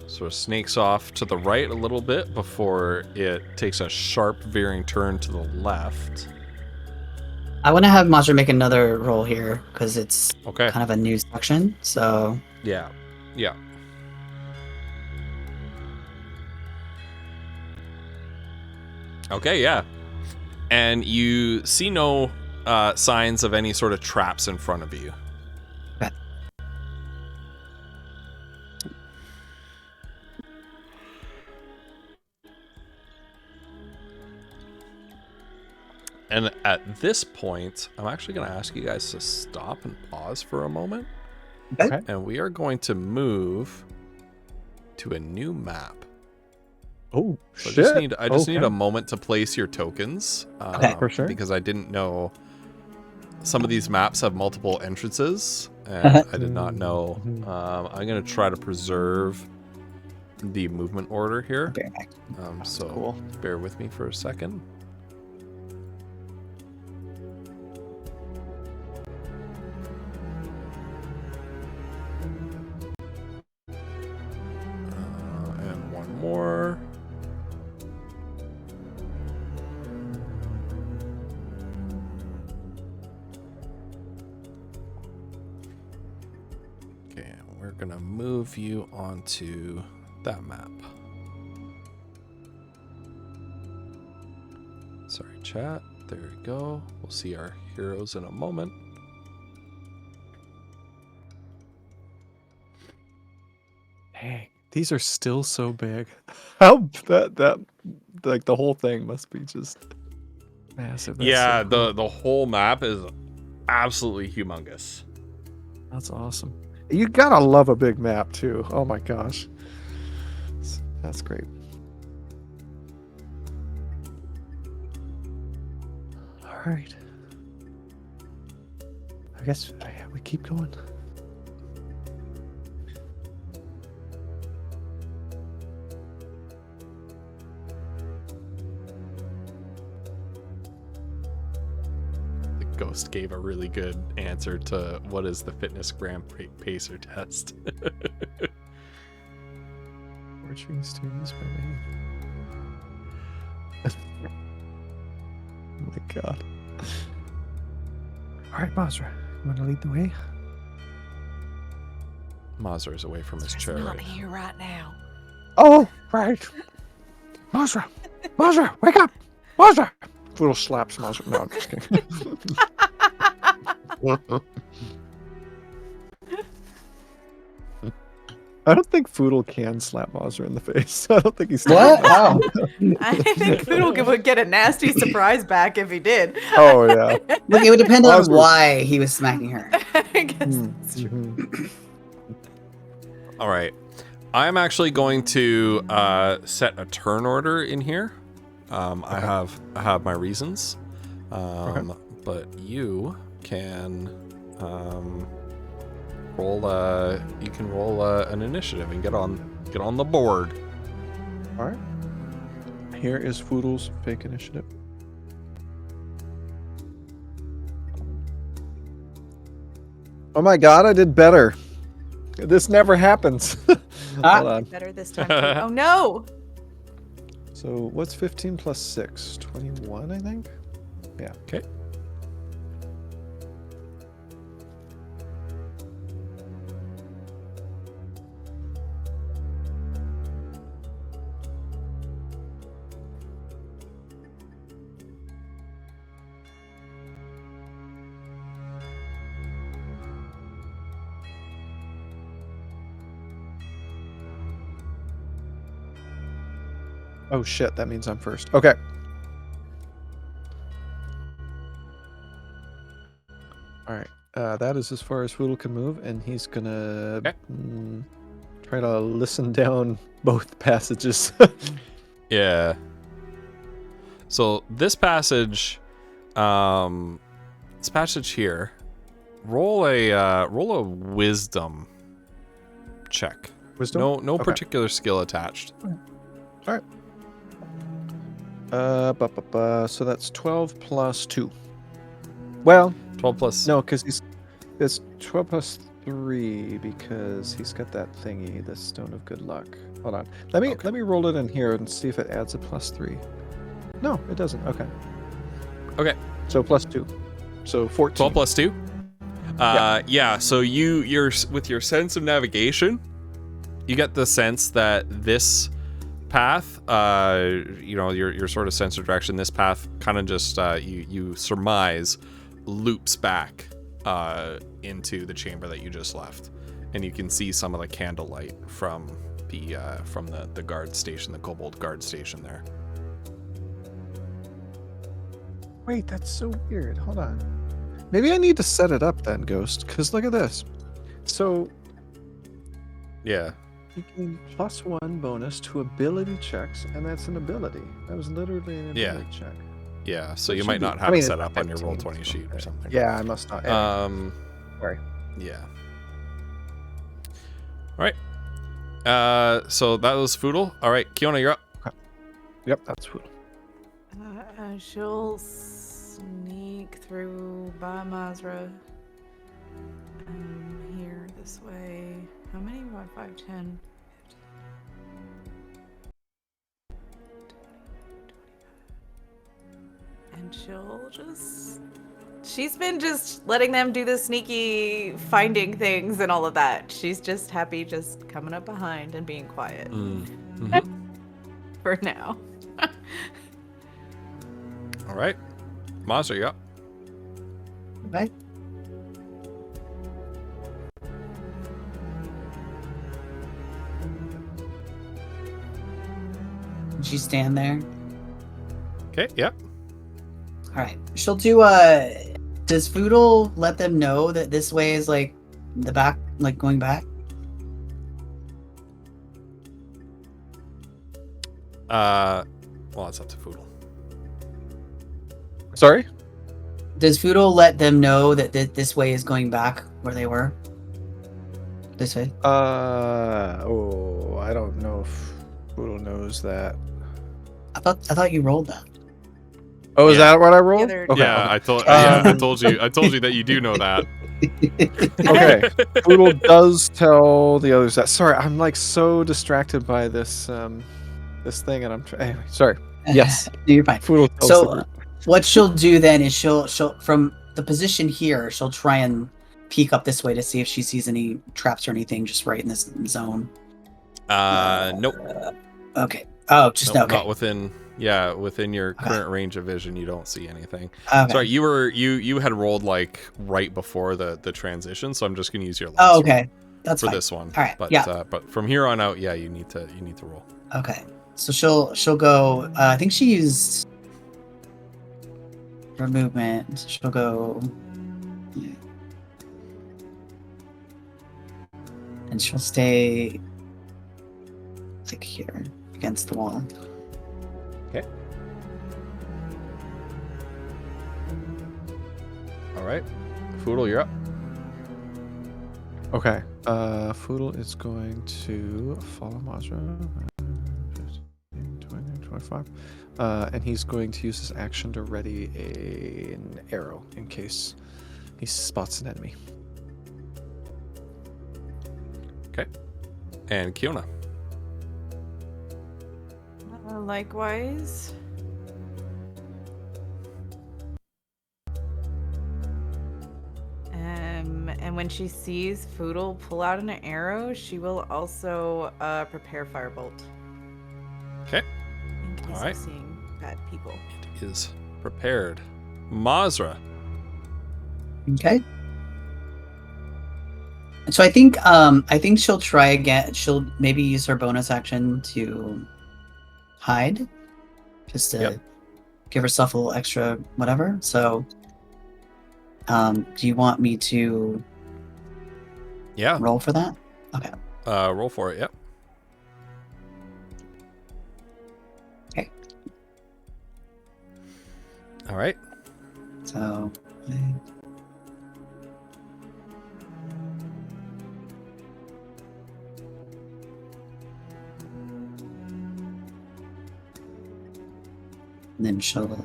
Sort of snakes off to the right a little bit before it takes a sharp veering turn to the left. I want to have Masra make another roll here because it's Okay. kind of a new section. So Yeah. Yeah. Okay, yeah. And you see no signs of any sort of traps in front of you. Okay. And at this point, I'm actually going to ask you guys to stop and pause for a moment. Okay. And we are going to move to a new map. Oh So shit! I just need a moment to place your tokens. Okay. For sure. Because I didn't know some of these maps have multiple entrances, and I did not know. I'm going to try to preserve the movement order here. bear back. So cool. bear with me for a second. And one more. Okay, we're gonna move you onto that map. Sorry, chat. There we go. We'll see our heroes in a moment. Dang, these are still so big. How that like the whole thing must be just massive. That's Yeah, so cool. the whole map is absolutely humongous. That's awesome. You gotta love a big map too. Oh my gosh, that's great. All right. I guess we keep going. The ghost gave a really good answer to what is the fitness gram pacer test. Torturing students by me. Oh my god. All right, Masra, you want to lead the way? Mazur is away from his chair not right now. here right now. Oh, right. Masra, Masra, wake up, Masra. Little slaps Mazur. No, I'm just kidding. I don't think Foodle can slap Mazur in the face. I don't think he's What? Oh. I think Foodle would get a nasty surprise back if he did. Oh yeah. Look, it would depend on Masra. why he was smacking her. I guess that's true. Mhm. All right. I'm actually going to set a turn order in here. I have my reasons. But you can roll an initiative and get on the board. All right. Here is Foodle's fake initiative. Oh my god, I did better. This never happens. Hold on. Better this time. Too. Oh no! So what's 15 plus 6? 21, I think? Yeah. Okay. Oh shit, that means I'm first. Okay. All right. That is as far as Foodle can move, and he's gonna try to listen down both passages. Yeah. So this passage here, roll a wisdom check. Wisdom? No Okay. particular skill attached. All right. So that's 12 plus 2. Well, 12 plus. no, because it's 12 plus 3 because he's got that thingy, the Stone of Good Luck. Hold on. Let me roll it in here and see if it adds a plus 3. No, it doesn't. Okay. Okay. So plus 2. So 14. 12 plus 2? Yeah, so you're with your sense of navigation, you get the sense that this path, your sort of sense of direction, this path kind of just, you surmise, loops back into the chamber that you just left. And you can see some of the candlelight from the guard station, the kobold guard station there. Wait, that's so weird. Hold on. Maybe I need to set it up then, Ghost, because look at this. So Yeah. you gain +1 bonus to ability checks, and that's an ability. That was literally an ability check. Yeah, so It you should might be- not I have mean, it set it's up on your 15, Roll20 so, sheet or something. Yeah, I must not. Sorry. Yeah. All right. So that was Foodle. All right, Kiona, you're up. Yep, that's food. She'll sneak through by Mazra. Here, this way. How many? 1, 5, 10. And she'll just... She's been just letting them do the sneaky finding things and all of that. She's just happy just coming up behind and being quiet. For now. All right. Mazra, you're up. Okay. Can she stand there? Okay, yep. All right. She'll do. Does Foodle let them know that this way is like the back, like going back? Well, it's up to Foodle. Sorry? Does Foodle let them know that this way is going back where they were? This way. I don't know if Poodle knows that. I thought you rolled that. Oh, is Yeah. that what I rolled? Yeah, Okay. Yeah, I told you that you do know that. Okay. Poodle does tell the others that. Sorry, I'm like so distracted by this this thing, and anyway. Sorry. Yes. No, you're fine. Poodle tells the So group. what she'll do then is she'll from the position here, she'll try and peek up this way to see if she sees any traps or anything just right in this zone. Nope. Okay. Oh, just Nope, okay. not within your current range of vision. You don't see anything. Okay. Sorry, you had rolled like right before the transition, so I'm just gonna use your last Oh, roll okay. That's for fine. this one. All right, But yeah. but from here on out, yeah, you need to roll. Okay. So she'll go. I think she used her movement. She'll go. And she'll stay like here against the wall. Okay. All right, Foodle, you're up. Okay. Foodle is going to follow Mazra. 15, 20, 25. And he's going to use his action to ready an arrow in case he spots an enemy. Okay. And Kiona. Likewise. And when she sees Foodle pull out an arrow, she will also prepare Firebolt. Okay. In case All right. of seeing bad people. It is prepared. Mazra. Okay. So I think she'll try again. She'll maybe use her bonus action to hide, just to give herself a little extra whatever. So, do you want me to roll for that? Okay. Roll for it. Yep. Okay. All right. So. And then she'll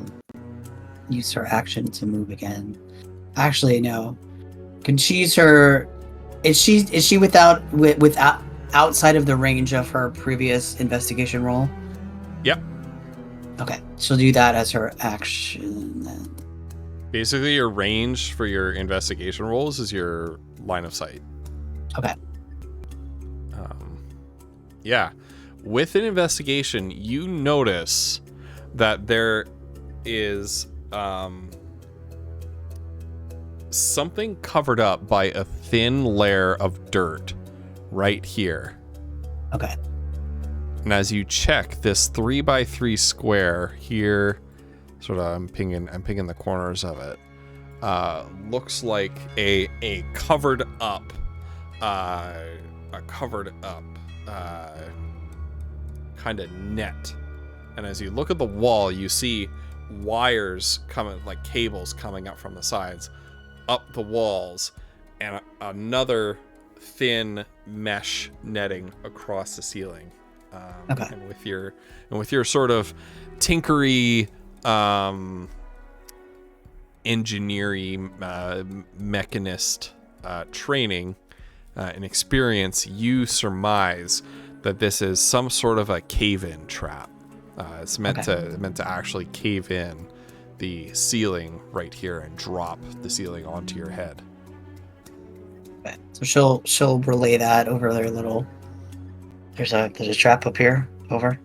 use her action to move again. Actually, no. Can she use her? Is she without outside of the range of her previous investigation roll? Yep. Okay, she'll do that as her action then. Basically, your range for your investigation rolls is your line of sight. Okay. Yeah. With an investigation, you notice that there is something covered up by a thin layer of dirt right here. Okay. And as you check this 3x3 square here, sort of I'm pinging the corners of it. Looks like a covered up kind of net. And as you look at the wall, you see wires coming, like cables coming up from the sides, up the walls, and another thin mesh netting across the ceiling. Okay. And with your sort of tinkery, engineering, mechanist training and experience, you surmise that this is some sort of a cave-in trap. It's meant to actually cave in the ceiling right here and drop the ceiling onto your head. Okay. So she'll relay that over their little. There's a trap up here. Over.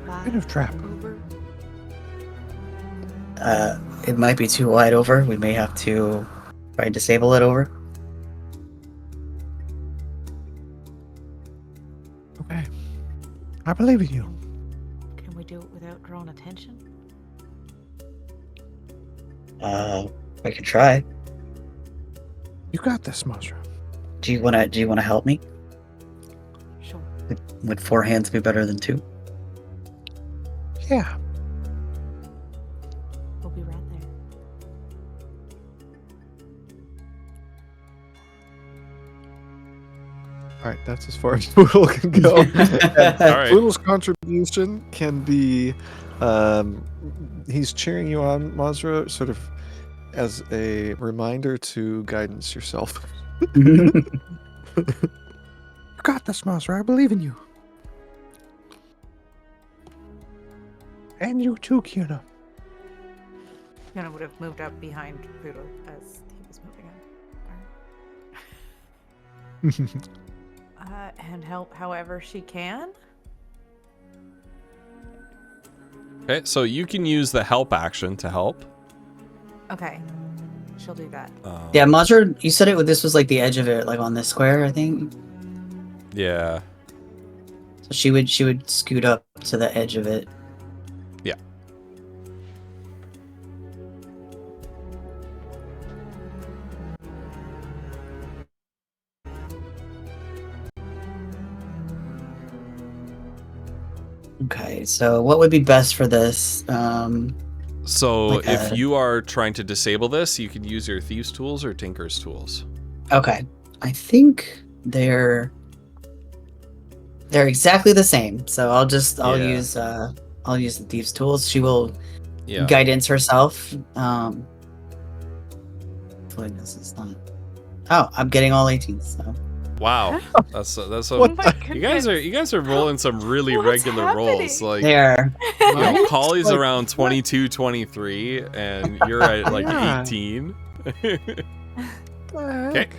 Kind of trap. It might be too wide over. We may have to try and disable it over. Okay. I believe in you. Can we do it without drawing attention? I can try. You got this, Mazra. Do you wanna help me? Sure. Would 4 hands be better than 2? Yeah. We'll be right there. All right, that's as far as Poodle can go. All right. Poodle's contribution can be, he's cheering you on, Mazra, sort of as a reminder to guidance yourself. You got this, Mazra. I believe in you. And you too, Kiana. Kiana would have moved up behind Poodle as he was moving in. And help however she can. Okay, so you can use the help action to help. Okay. She'll do that. Yeah, Mazra, you said this was like the edge of it, like on this square, I think. Yeah. So she would scoot up to the edge of it. Yeah. Okay, so what would be best for this? So Like if a- you are trying to disable this, you can use your Thieves' Tools or Tinker's Tools. Okay, I think they're exactly the same. So I'll Yeah. use the Thieves' Tools. She will Yeah. guidance herself. Hopefully this is not. Oh, I'm getting all 18s. So. Wow. That's a, Oh my you guys are rolling some really What's regular rolls. happening? Like, There. you know, Collie's Like, around 22, 23, and you're at like Yeah. 18. Okay.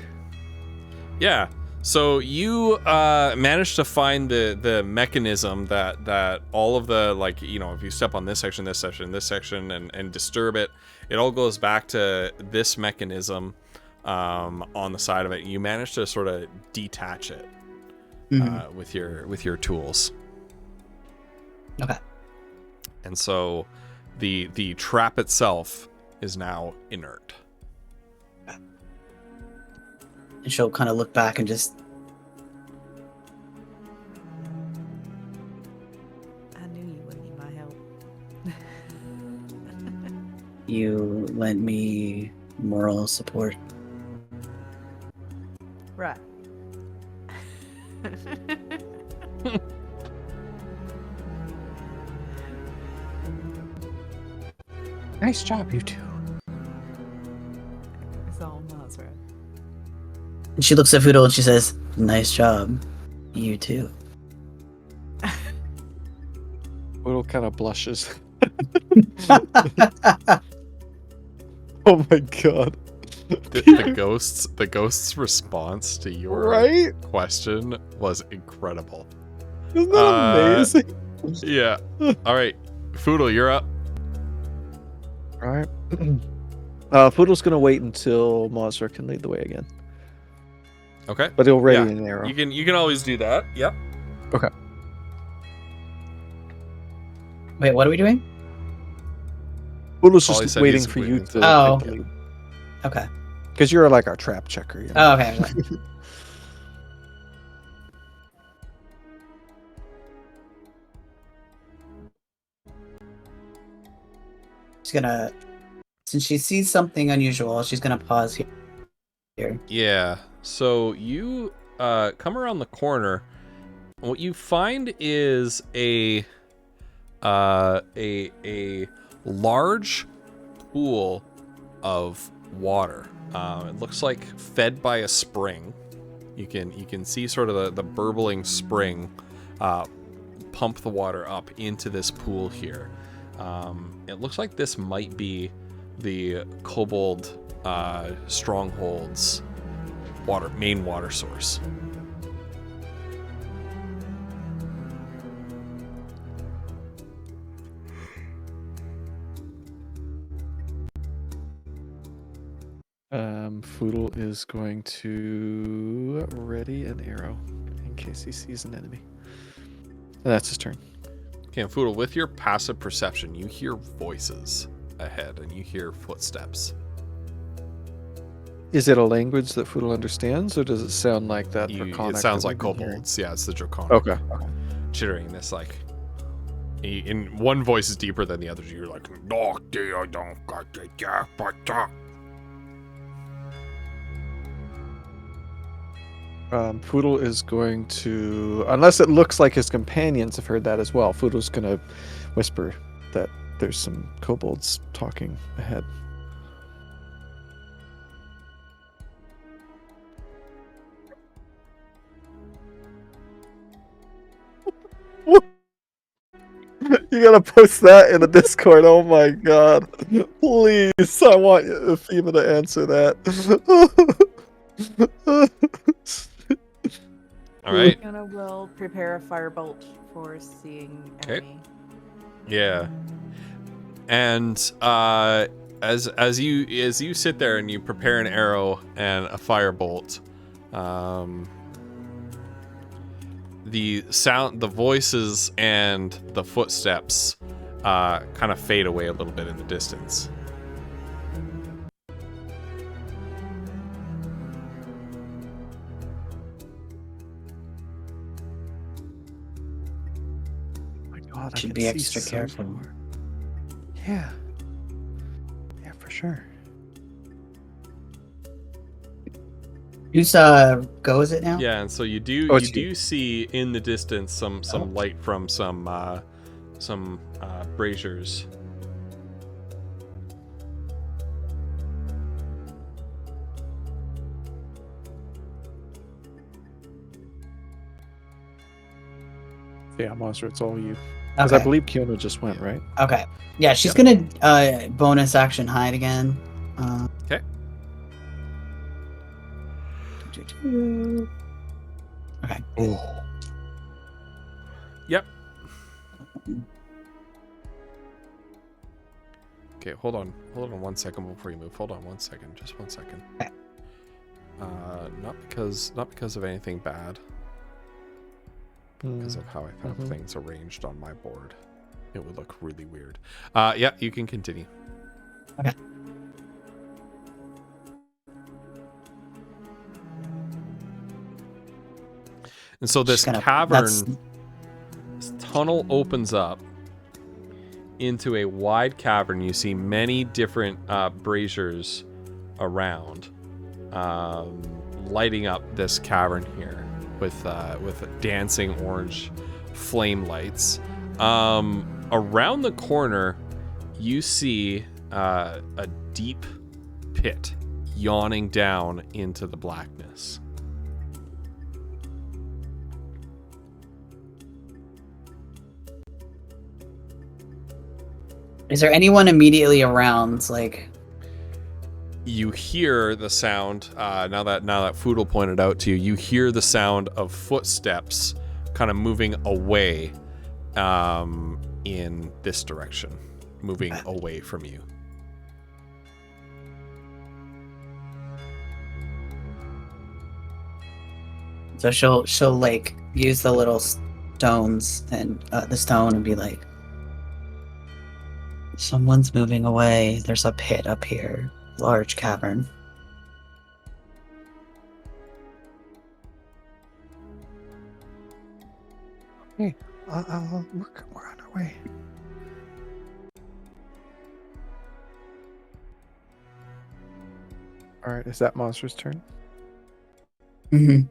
Yeah. So you managed to find the mechanism that all of the, like, you know, if you step on this section, and disturb it, it all goes back to this mechanism on the side of it. You managed to sort of detach it. with your tools. Okay. And so the trap itself is now inert. And she'll kind of look back and just. I knew you wouldn't need my help. You lent me moral support. Right. Nice job, you two. It's all Mazra. And she looks at Foodle and she says, "Nice job, you too." Foodle kind of blushes. Oh my god. The ghost's response to your question was incredible. Isn't that amazing? Yeah. All right, Foodle, you're up. All right. Foodle's gonna wait until Mazra can lead the way again, Okay. but he'll ready an arrow. You can always do that. Yep. Okay. Wait, what are we doing? Foodle's All he just said waiting he's for you waiting to. Oh. take the lead. Okay. Because you're like our trap checker. You know? Oh, okay. She's gonna, since she sees something unusual, she's gonna pause here. Yeah. So you come around the corner. What you find is a large pool of water. It looks like fed by a spring. You can see sort of the burbling spring pump the water up into this pool here. It looks like this might be the Kobold Stronghold's main water source. Foodle is going to ready an arrow in case he sees an enemy. And that's his turn. Okay, and Foodle, with your passive perception, you hear voices ahead and you hear footsteps. Is it a language that Foodle understands, or does it sound like that Draconic? It sounds that like we've been hearing? kobolds. Yeah, it's the Draconic. Okay. Chittering this like. In one voice is deeper than the others. You're like, Foodle is going to, unless it looks like his companions have heard that as well, Foodle's going to whisper that there's some kobolds talking ahead. You gotta post that in the Discord. Oh my god. Please, I want Ephema to answer that. all right. Fiona will prepare a firebolt for seeing enemy. Yeah. And as you sit there and you prepare an arrow and a firebolt, the sound, the voices, and the footsteps kind of fade away a little bit in the distance. My god, I Should can be see extra so careful. far. Yeah. Yeah, for sure. Whose go is it now? Yeah, and so you do Oh, you it's do see in the distance some light from some braziers. Yeah, Monster, it's all you. Because I believe Kiona just went, right? Okay. Yeah, she's gonna bonus action hide again. Okay. Okay. Oh. Yep. Okay, hold on 1 second before you move. Hold on 1 second, just 1 second. Okay. Not because of anything bad. because of how I have things arranged on my board. It would look really weird. Yeah, you can continue. Okay. And so this cavern, this tunnel opens up into a wide cavern. You see many different braziers around, lighting up this cavern here with dancing orange flame lights. Around the corner, you see a deep pit yawning down into the blackness. Is there anyone immediately around? Like, you hear the sound. Now that Foodle pointed out to you, you hear the sound of footsteps, kind of moving away, in this direction, moving away from you. So she'll like use the little stones and the stone and be like, someone's moving away. There's a pit up here, large cavern. Hey, we're on our way. All right, is that monster's turn? Mm-hmm.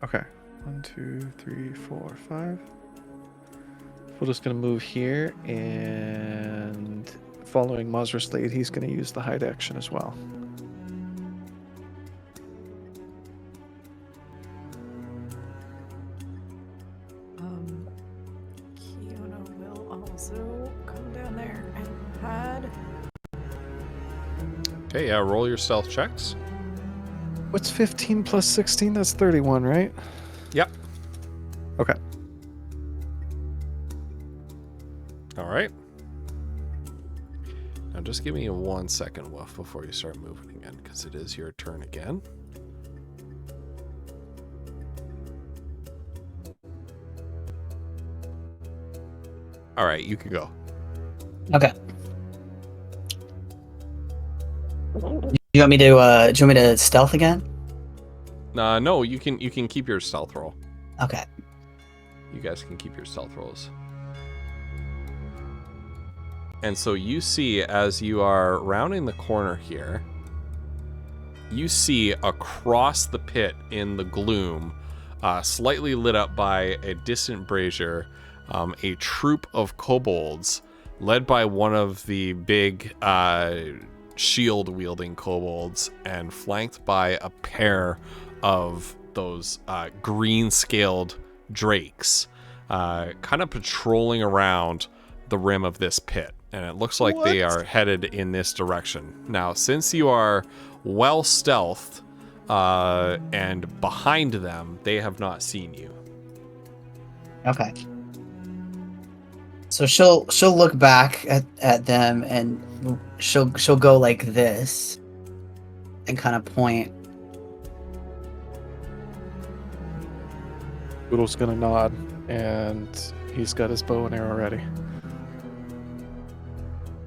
Okay. 1, 2, 3, 4, 5. We're just gonna move here, and following Mazra's lead, he's gonna use the hide action as well. Kiona will also come down there and hide. Okay, yeah, roll your stealth checks. What's 15 plus 16? That's 31, right? Yep. Okay. All right. Now just give me 1 second, Wolf, before you start moving again, because it is your turn again. All right, you can go. Okay. You want me to stealth again? No, you can keep your stealth roll. Okay. You guys can keep your stealth rolls. And so you see, as you are rounding the corner here, you see across the pit in the gloom, slightly lit up by a distant brazier, a troop of kobolds led by one of the big shield-wielding kobolds and flanked by a pair of those green-scaled drakes, kind of patrolling around the rim of this pit. And it looks like they are headed in this direction. Now, since you are well stealthed and behind them, they have not seen you. Okay. So she'll look back at them and she'll go like this and kind of point. Boodle's gonna nod, and he's got his bow and arrow ready.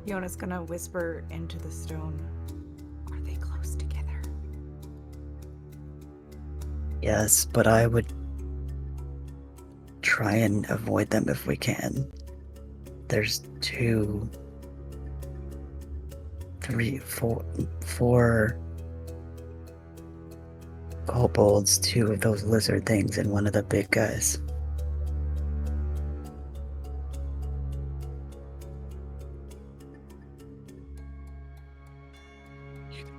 Yona's gonna whisper into the stone. Are they close together? Yes, but I would try and avoid them if we can. There's 2, 3, 4 kobolds, 2 of those lizard things, and 1 of the big guys.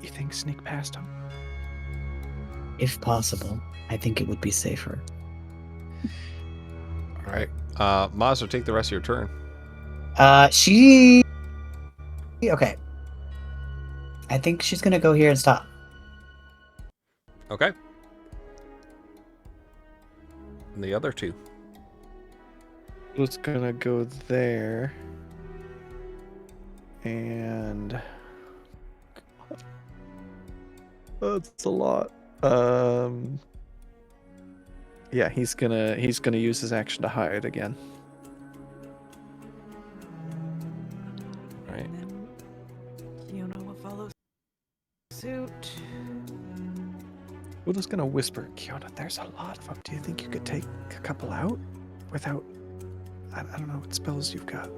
You think sneak past him? If possible, I think it would be safer. All right. Mazra, take the rest of your turn. Okay. I think she's gonna go here and stop. Okay. And the other 2. Boodle's gonna go there, and that's a lot. Yeah, he's gonna use his action to hide again. Right. And then Kiona will follow suit. Udo's gonna whisper, Kiona, there's a lot of them. Do you think you could take a couple out without... I don't know what spells you've got.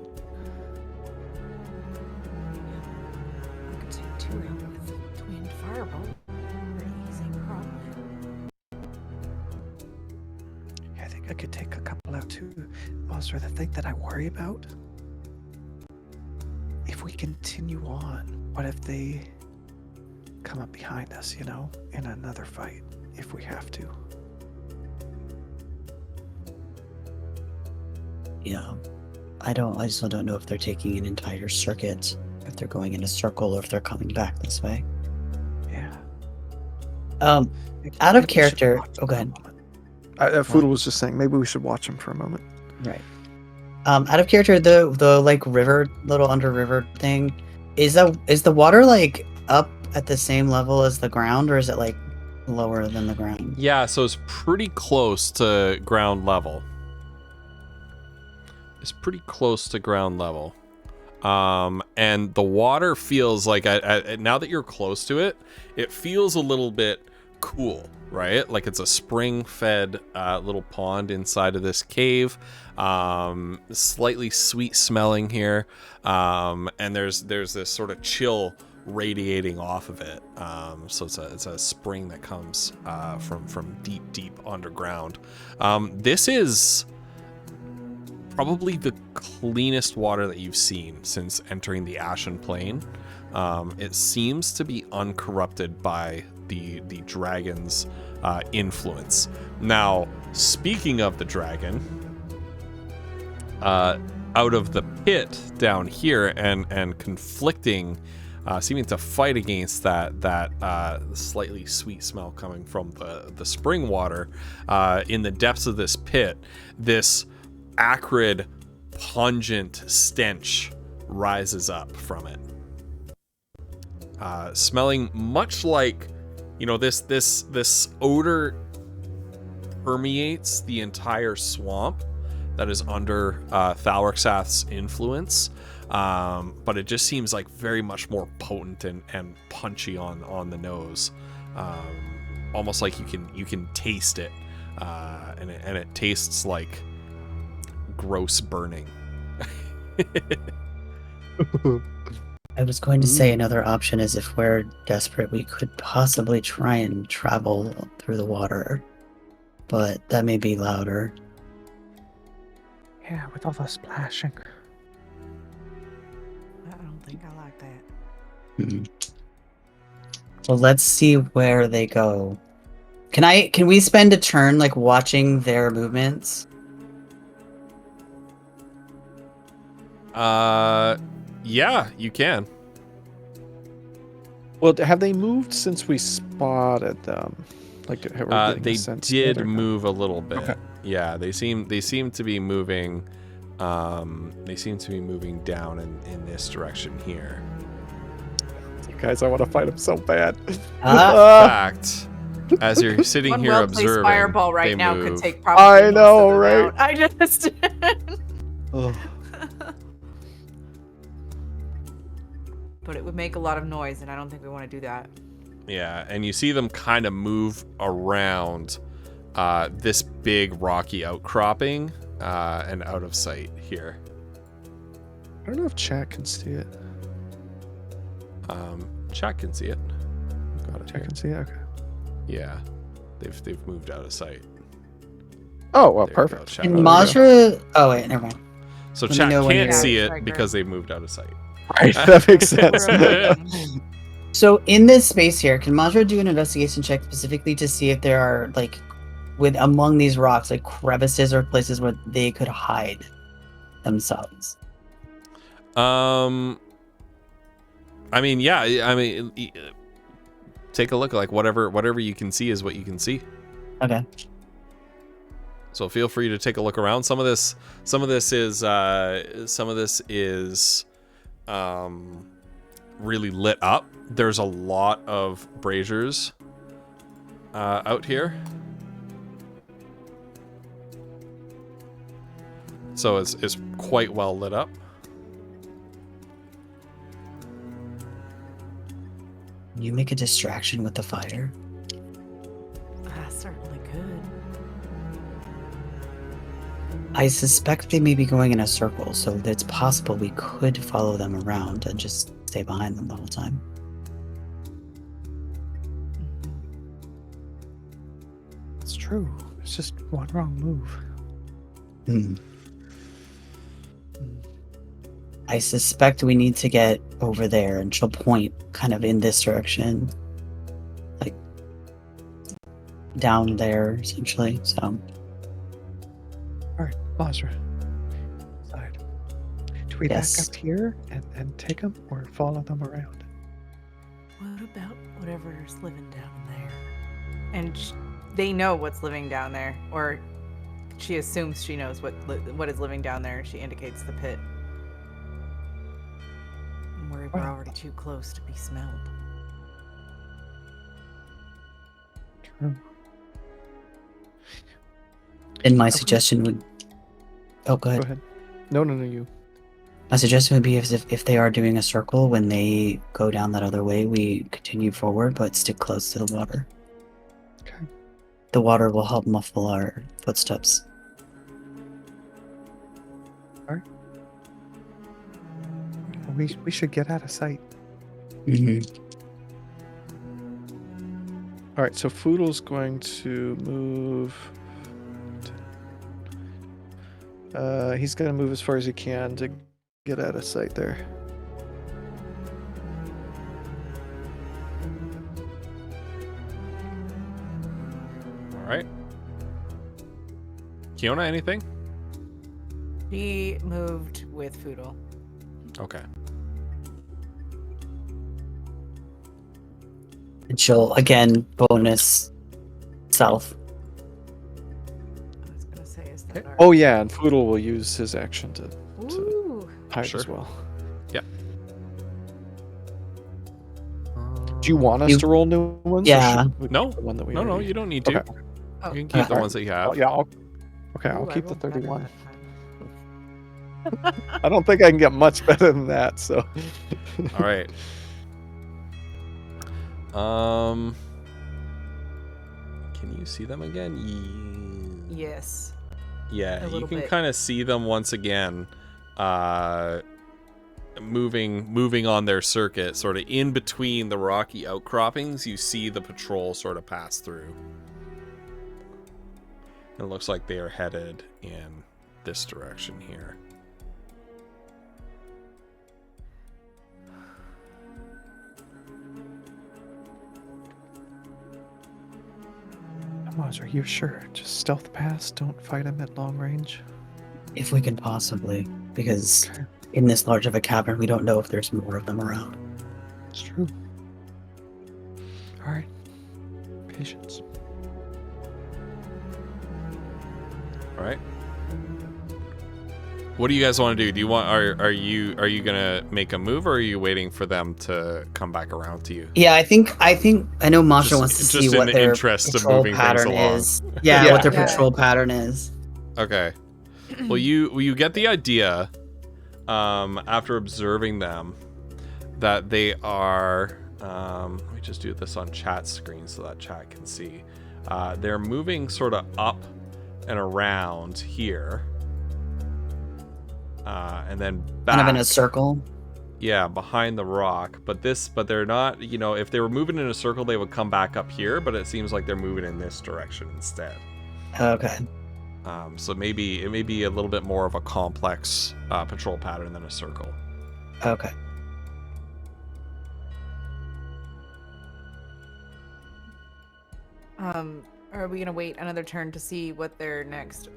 I could take 2 out with Twin Firebolt. Pretty easy, probably. Yeah, I think I could take a couple out too. Also, the thing that I worry about, if we continue on, what if they come up behind us, you know, in another fight, if we have to? Yeah. I just don't know if they're taking an entire circuit, if they're going in a circle, or if they're coming back this way. Yeah. Out of Maybe we should character. watch Oh, go them ahead. a moment. Foodle was just saying maybe we should watch him for a moment. Right. Out of character, the like river, little under river thing, is the water like up at the same level as the ground, or is it like lower than the ground? Yeah, so it's pretty close to ground level. It's pretty close to ground level. And the water feels like, now that you're close to it, it feels a little bit cool, right? Like it's a spring-fed little pond inside of this cave. Slightly sweet smelling here. And there's this sort of chill radiating off of it. So it's a spring that comes from deep underground. This is probably the cleanest water that you've seen since entering the Ashen Plain. It seems to be uncorrupted by the dragon's influence. Now, speaking of the dragon, out of the pit down here and conflicting, seeming to fight against that slightly sweet smell coming from the spring water, in the depths of this pit, this acrid, pungent stench rises up from it. Smelling much like, you know, this odor permeates the entire swamp that is under Thalrixath's influence, but it just seems like very much more potent and punchy on the nose, almost like you can taste it, and it tastes like gross burning. I was going to say another option is if we're desperate, we could possibly try and travel through the water, but that may be louder. Yeah, with all the splashing. I don't think I like that. Well, let's see where they go. Can we spend a turn like watching their movements? Yeah, you can. Well, have they moved since we spotted them? Like, have we getting They a sense did yet or no? move a little bit. Okay. Yeah, they seem to be moving. They seem to be moving down in this direction here. Guys, I want to fight them so bad. In fact, as you're sitting One here well-placed observing, fireball right they now move. could take probably I most know, of them right? out. I just Ugh. but it would make a lot of noise, and I don't think we want to do that. Yeah, and you see them kind of move around this big rocky outcropping and out of sight here. I don't know if chat can see it. Chat can see it. Got it Chat here. can see it. Okay. Yeah, they've moved out of sight. Oh well, There you perfect. go, chat. And There we go. Majra. Oh wait, never mind. So Let me chat know when can't you're- see Yeah, it right, because they moved out of sight. Right, that makes sense. So in this space here, can Majra do an investigation check specifically to see if there are like among these rocks like crevices or places where they could hide themselves? I mean, yeah. I mean, take a look. Like whatever you can see is what you can see. Okay. So feel free to take a look around. Some of this is really lit up. There's a lot of braziers out here. So it's quite well lit up. Can you make a distraction with the fire? I certainly could. I suspect they may be going in a circle, so it's possible we could follow them around and just stay behind them the whole time. It's true. It's just one wrong move. Hmm. I suspect we need to get over there, and she'll point kind of in this direction. Like, down there, essentially, so... Alright, Mazra. Side. Do we Yes. back up here and take them, or follow them around? What about whatever's living down there? And they know what's living down there, or she assumes she knows what is living down there. She indicates the pit. I'm worried we're Well- already too close to be smelled. True. And my Okay. suggestion would... Oh, go Go ahead. ahead. No, you. My suggestion would be if they are doing a circle, when they go down that other way, we continue forward, but stick close to the water. Okay. The water will help muffle our footsteps. Well, we should get out of sight. Mm-hmm. All right, so Foodle's going to move. He's going to move as far as he can to get out of sight there. All right. Kiona, anything? She moved with Foodle. Okay. And she'll, again, bonus south. I was gonna say, is that our... Oh yeah, and Foodle will use his action to Ooh. hide Sure. as well. Yeah. Do you want us You- to roll new ones? or Yeah. should we No. keep the one that we No, already- you don't need to. Okay. Oh. You can keep the Okay. ones that you have. Oh, yeah, I'll Ooh, I keep the rolled better 31. that time. I don't think I can get much better than that, so. All right. Can you see them again? Yes. Yeah, A you little can bit. kind of see them once again, moving on their circuit, sort of in between the rocky outcroppings. You see the patrol sort of pass through. It looks like they are headed in this direction here. Mazra, are you sure? Just stealth pass. Don't fight him at long range. If we can possibly, because Okay. in this large of a cavern, we don't know if there's more of them around. It's true. All right. Patience. All right. What do you guys want to do? Do you want are you gonna make a move, or are you waiting for them to come back around to you? Yeah, I think I know Masha Just- wants to just see in what the their interest of patrol moving things pattern along. is. Yeah, Yeah. what their Yeah. patrol pattern is. Okay. Well, you get the idea after observing them that they are. Let me just do this on chat screen so that chat can see. They're moving sort of up and around here, and then back. Kind of in a circle. Yeah, behind the rock. But they're not. You know, if they were moving in a circle, they would come back up here. But it seems like they're moving in this direction instead. Okay. So maybe it may be a little bit more of a complex patrol pattern than a circle. Okay. Are we gonna wait another turn to see what they're next?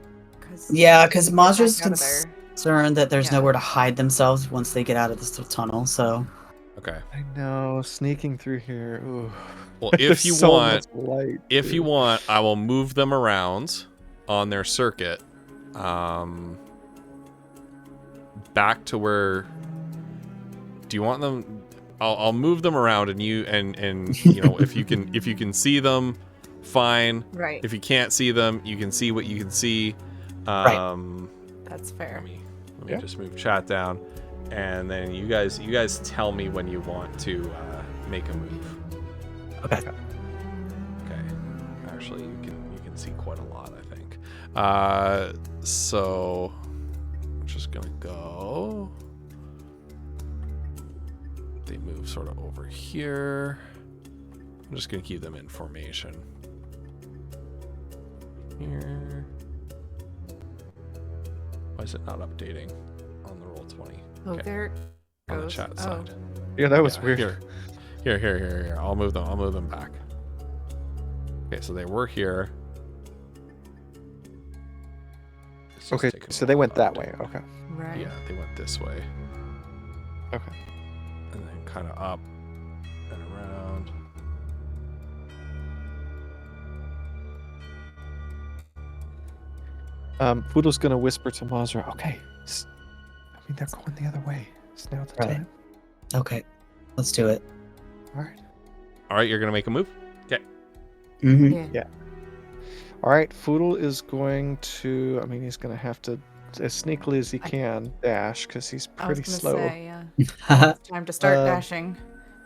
Yeah, because Mazra's out of there. concerned that there's Yeah. nowhere to hide themselves once they get out of this tunnel. So Okay. I know, sneaking through here. Ooh. Well, if There's you so want, much light, if you dude. want, I will move them around on their circuit, back to where. Do you want them? I'll move them around, and you know if you can see them, fine. Right. If you can't see them, you can see what you can see. Right. That's fair. Let me just move chat down, and then you guys tell me when you want to make a move. Okay. Okay. Actually, you can see quite a lot, I think. So I'm just gonna go. They move sort of over here. I'm just gonna keep them in formation. Here. Why is it not updating on the Roll20? Oh, there it On the goes. chat Oh. side. Yeah, that was Yeah, weird. Here. I'll move them back. Okay, so they were here. It's just Okay, taking a so they while went to that update. way. Okay. Right. Yeah, they went this way. Okay. And then kind of up and around. Poodle's gonna whisper to Mazra, okay. I mean, they're going the other way. Is now the Right. time? Okay. Let's do it. All right. All right, you're gonna make a move. Okay. Mm-hmm. Yeah. All right, Foodle is going to. I mean, he's gonna have to, as sneakily as he can, dash because he's I was pretty gonna slow. say, yeah. It's time to start dashing.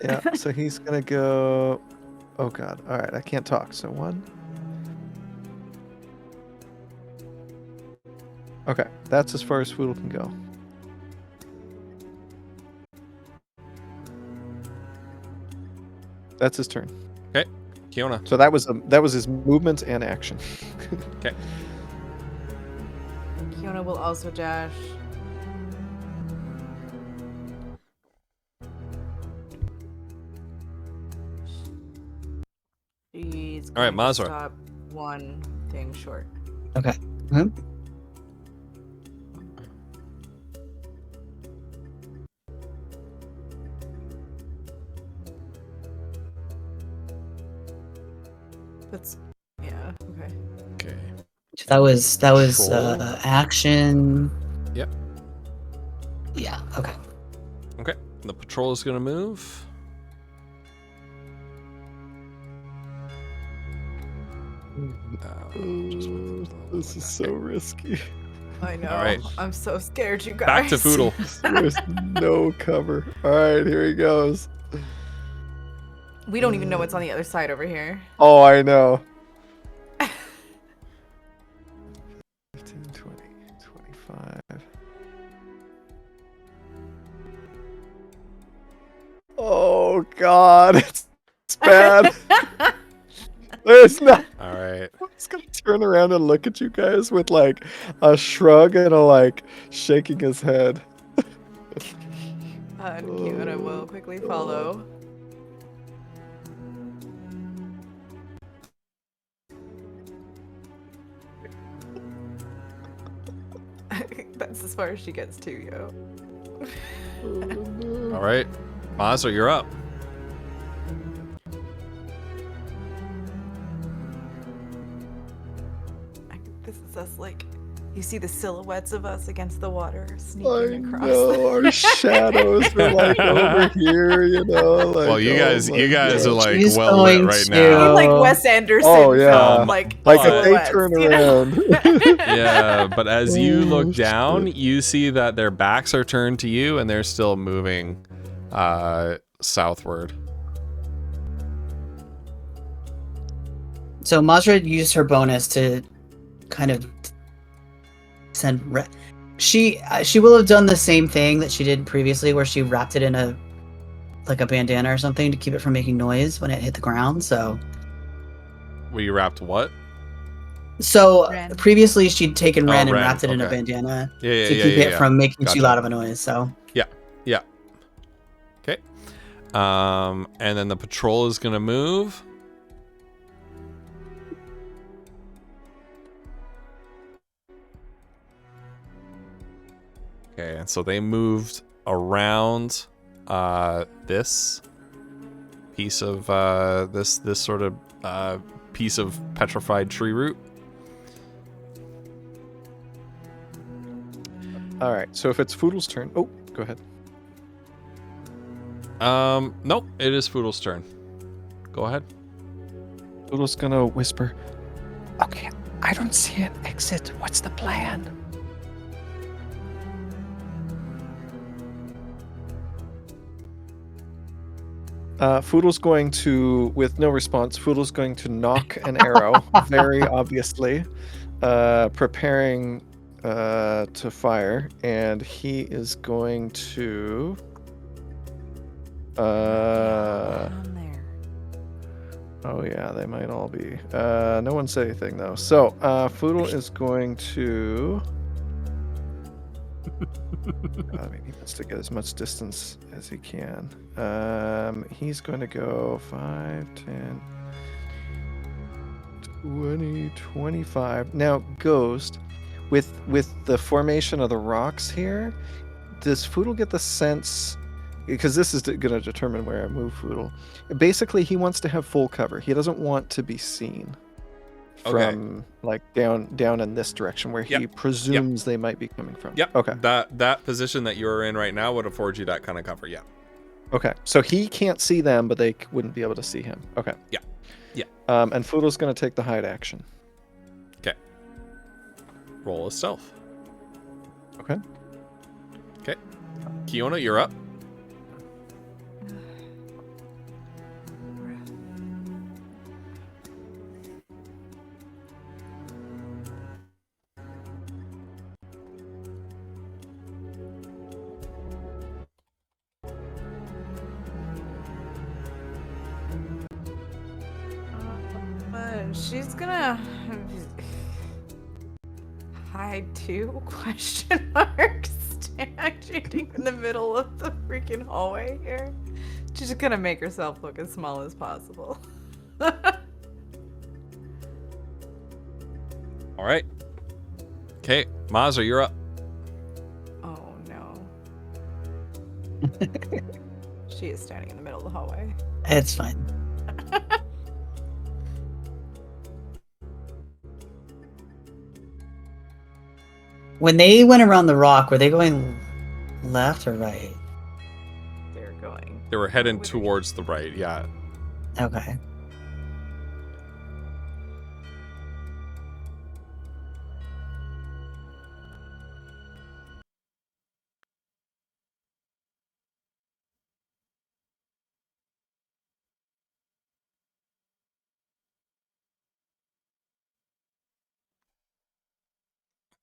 Yeah, so he's gonna go. Oh God! All right, I can't talk. So 1. Okay, that's as far as Foodle can go. That's his turn. Kiona. So that was his movement and action. Okay. Kiona will also dash. She's All right, going to Mazra. stop one thing short. Okay. Mhm. That's yeah. Okay. Okay. That was Control. action. Yep. Yeah. Okay. Okay. The patrol is gonna move. Just move them a little This is bit. so risky. I know. right. I'm so scared, you guys. Back to Foodle. There's no cover. All right, here he goes. We don't even know what's on the other side over here. Oh, I know. 15, 20, 25. Oh God, it's bad. There's not. All right. I'm just gonna turn around and look at you guys with like a shrug and a like shaking his head. And Kiona will quickly follow. That's as far as she gets to, yo. All right. Mazra, you're up. This is us, like, you see the silhouettes of us against the water I sneaking across. know our shadows are like over here, you know. Like, Well, you guys my are God. like She's well lit going right to- now. Like Wes Anderson Oh, yeah. film, like Like if silhouettes, they turn you know? around. Yeah, but as you Oh, look down, shit. you see that their backs are turned to you and they're still moving southward. So Mazra used her bonus to kind of send. She will have done the same thing that she did previously, where she wrapped it in a bandana or something to keep it from making noise when it hit the ground. So Well, you wrapped what? Ren. previously she'd taken Oh, Ren and Ren, wrapped it in a okay. bandana Yeah, to keep it from making Gotcha. too loud of a noise. So Yeah. Okay. And then the patrol is gonna move. Okay, and so they moved around this piece of this sort of piece of petrified tree root. All right, so if it's Foodle's turn, oh, go ahead. Nope, it is Foodle's turn. Go ahead. Foodle's gonna whisper. Okay, I don't see an exit. What's the plan? Foodle's going to, with no response, Foodle's going to knock an arrow, very obviously, preparing to fire, and he is going to. On there. Oh yeah, they might all be. No one said anything though. So Foodle is going to. I mean, he wants to get as much distance as he can. He's going to go 5, 10, 20, 25. Now, Ghost, with the formation of the rocks here, does Foodle get the sense? Because this is going to determine where I move Foodle. Basically, he wants to have full cover. He doesn't want to be seen from like down in this direction where he presumes they might be coming from. Yep. Okay. That position that you're in right now would afford you that kind of cover. Yeah. Okay. So he can't see them, but they wouldn't be able to see him. Okay. Yeah. Yeah. And Foodle's going to take the hide action. Okay. Roll a stealth. Okay. Okay. Kiona, you're up. She's gonna hide too? Question mark. Standing in the middle of the freaking hallway here. She's just gonna make herself look as small as possible. All right. Okay, Mazza, you're up. Oh no. She is standing in the middle of the hallway. It's fine. When they went around the rock, were they going left or right? They're going. They were heading towards the right, yeah. Okay. I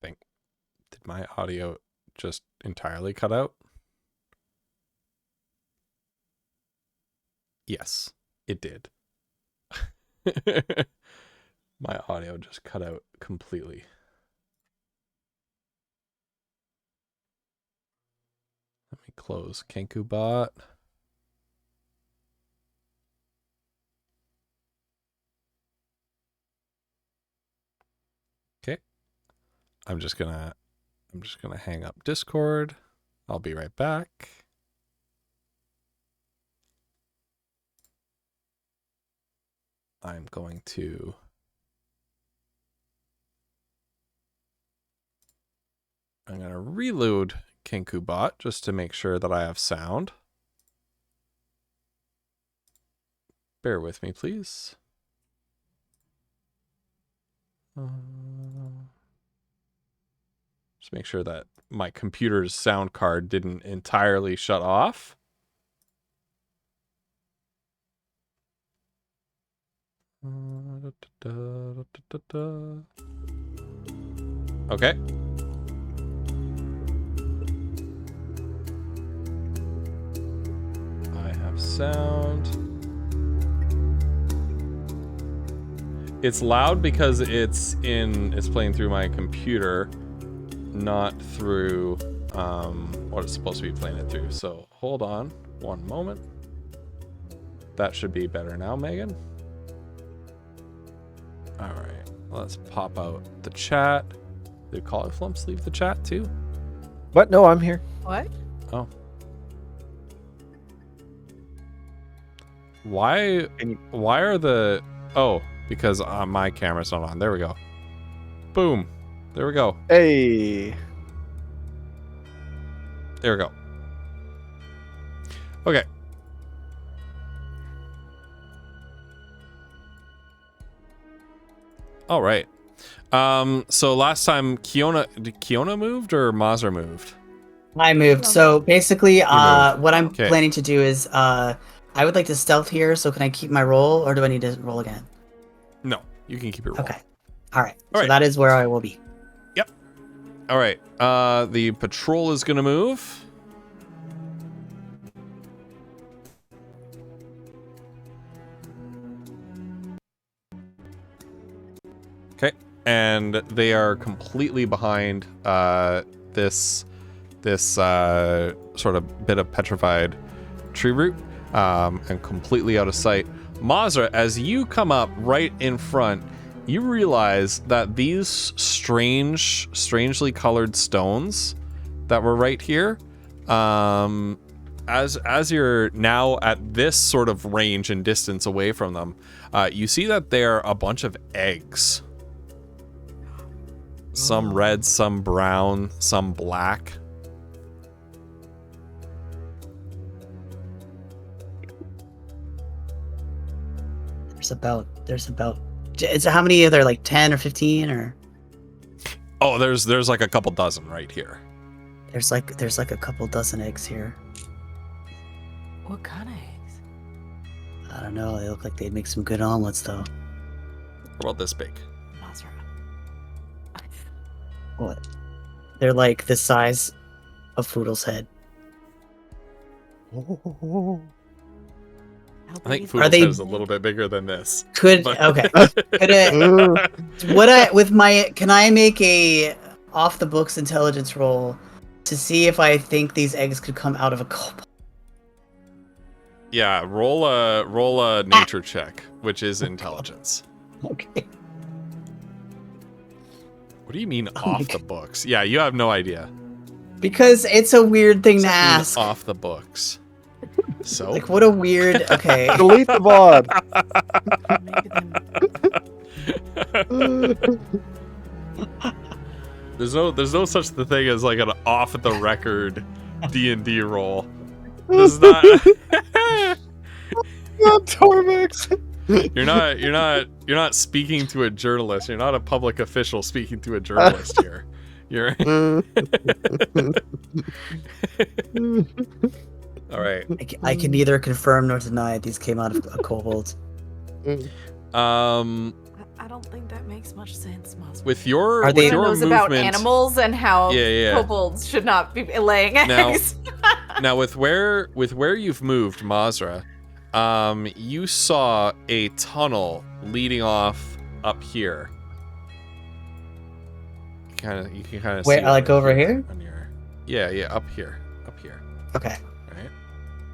think. Did my audio just entirely cut out? Yes, it did. My audio just cut out completely. Let me close KenkuBot. Okay. I'm just gonna hang up Discord. I'll be right back. I'm going to reload KenkuBot just to make sure that I have sound. Bear with me, please. Just make sure that my computer's sound card didn't entirely shut off. Okay. I have sound. It's loud because it's playing through my computer, not through what it's supposed to be playing it through. So hold on one moment. That should be better now, Megan. All right, let's pop out the chat. Did Cauliflumps leave the chat too? What? No, I'm here. What? Oh. Why are the... Oh, because my camera's not on. There we go. Boom. There we go. Hey. There we go. Okay. All right. So last time did Kiona moved or Mazza moved? I moved. So basically, moved. what I'm Okay. planning to do is I would like to stealth here, so can I keep my roll, or do I need to roll again? No, you can keep your roll. Okay. All right. All So right. that is where I will be. Yep. All right. The patrol is going to move. Okay. And they are completely behind this sort of bit of petrified tree root, and completely out of sight. Mazra, as you come up right in front, you realize that these strangely colored stones that were right here, as you're now at this sort of range and distance away from them, you see that they're a bunch of eggs. Some red, some brown, some black. There's about how many are there, like 10 or 15 or? Oh, there's like a couple dozen right here. There's like a couple dozen eggs here. What kind of eggs? I don't know. They look like they'd make some good omelets, though. About this big. Mazra. What? They're like the size of Foodle's head. Oh. I think Are they- Foodle's head is a little bit bigger than this. Could But- okay. Can I make a off the books intelligence roll to see if I think these eggs could come out of a kobold? Yeah, roll a nature check, which is intelligence. Okay. What do you mean Oh my off the books? Yeah, you have no idea. Because it's a weird thing to What does that mean, ask. off the books. So Like, what a weird. Okay. Delete the VOD. there's no such thing as like an off the record D&D roll. This is not. Tormex. You're not speaking to a journalist. You're not a public official speaking to a journalist here. You're all right. I can neither confirm nor deny these came out of a kobold. I don't think that makes much sense, Mazra. With your Are they- with your knows movement, about animals and how Yeah. kobolds should not be laying Now- eggs. Now with where you've moved, Mazra, you saw a tunnel leading off up here. You can kind of Wait, see like it over here? on your, yeah, up here. Okay. Right?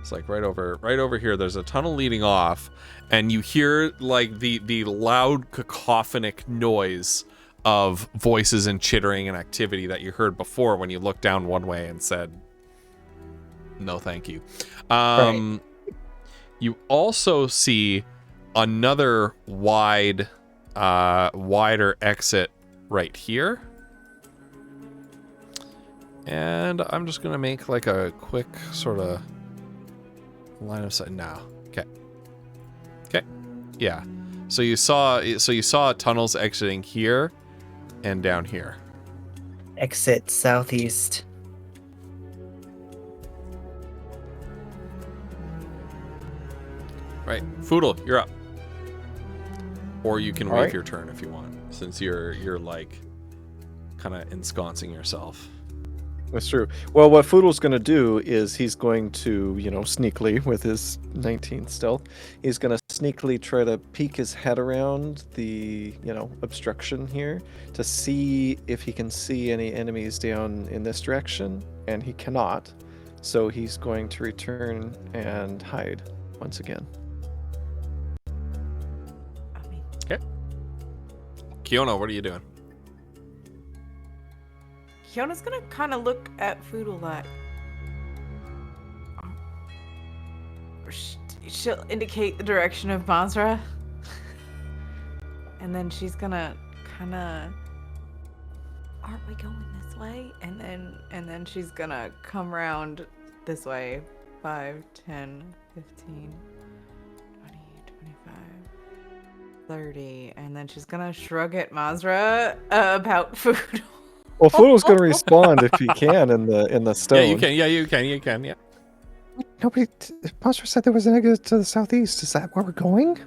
It's like right over here. There's a tunnel leading off, and you hear like the loud cacophonic noise of voices and chittering and activity that you heard before when you looked down one way and said, "No, thank you." Right. You also see another wider exit right here. And I'm just gonna make like a quick sort of line of sight now. Okay. Yeah. So you saw tunnels exiting here and down here. Exit southeast. Right. Foodle, you're up. Or you can All wait right. your turn if you want, since you're like kind of ensconcing yourself. That's true. Well, what Foodle's going to do is he's going to, sneakily, with his 19th stealth, he's going to sneakily try to peek his head around the, obstruction here to see if he can see any enemies down in this direction, and he cannot. So he's going to return and hide once again. I mean, Kiona, what are you doing? Kiona's gonna kind of look at Foodle like. She'll indicate the direction of Mazra. And then she's gonna kind of. Aren't we going this way? And then she's gonna come around this way. 5, 10, 15, 20, 25, 30. And then she's gonna shrug at Mazra about Foodle. Well, Foodle's going to respond if he can in the stone. Yeah, you can. Yeah. Nobody. Monster said there was an exit to the southeast. Is that where we're going?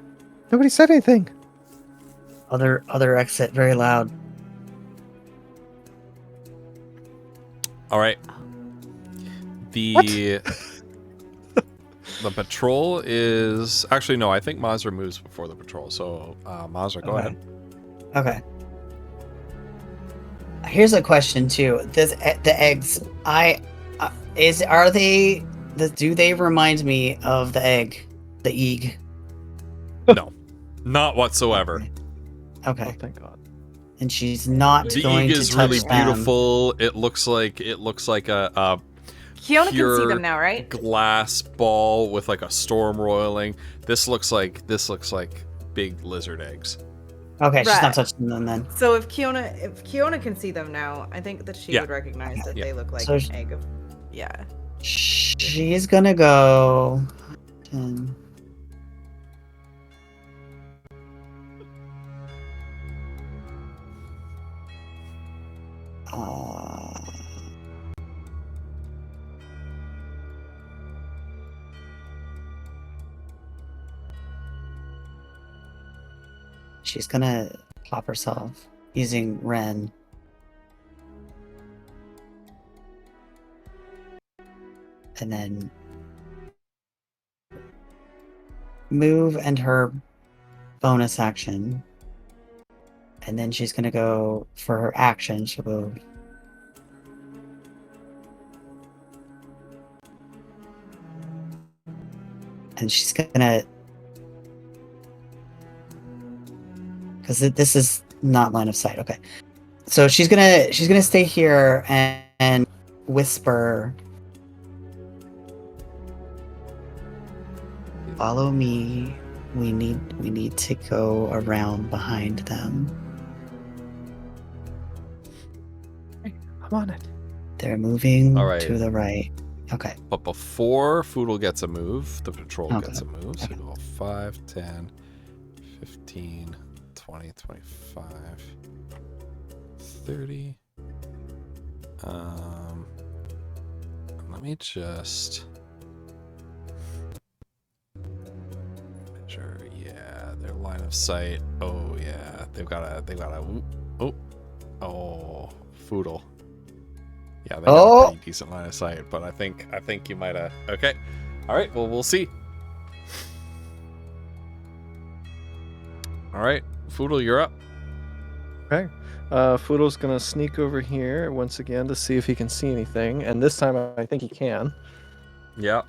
Nobody said anything. Other exit, very loud. All right. The patrol is actually no. I think Mazra moves before the patrol. So Mazra, go ahead. Okay. Here's a question too. The eggs? Do they remind me of the egg, the egg? No, not whatsoever. Okay. Oh, thank God. And she's not The going egg to is touch really them. beautiful. It looks like a Kiona can see pure them now, right? glass ball with like a storm roiling. This looks like big lizard eggs. Okay, she's Right. not touching them then. So if Kiona can see them now, I think that she would recognize that they look like So an egg of. Yeah. She's gonna go. 10. She's gonna pop herself using Ren. And then move and her bonus action. And then she's gonna go for her action. She'll go. And she's gonna. Because this is not line of sight. Okay. So she's gonna stay here and whisper. Follow me. We need to go around behind them. I'm on it. They're moving All right. to the right. Okay. But before Foodle gets a move, the patrol Okay. gets a move. So go 5, 10, 15, 20, 25, 30. Let me just measure. Yeah, their line of sight. Oh yeah, they've got a Foodle. Yeah, they got a pretty decent line of sight, but I think you might have. Okay, all right. Well, we'll see. All right, Foodle, you're up. Okay. Foodle's gonna sneak over here once again to see if he can see anything, and this time I think he can. Yeah.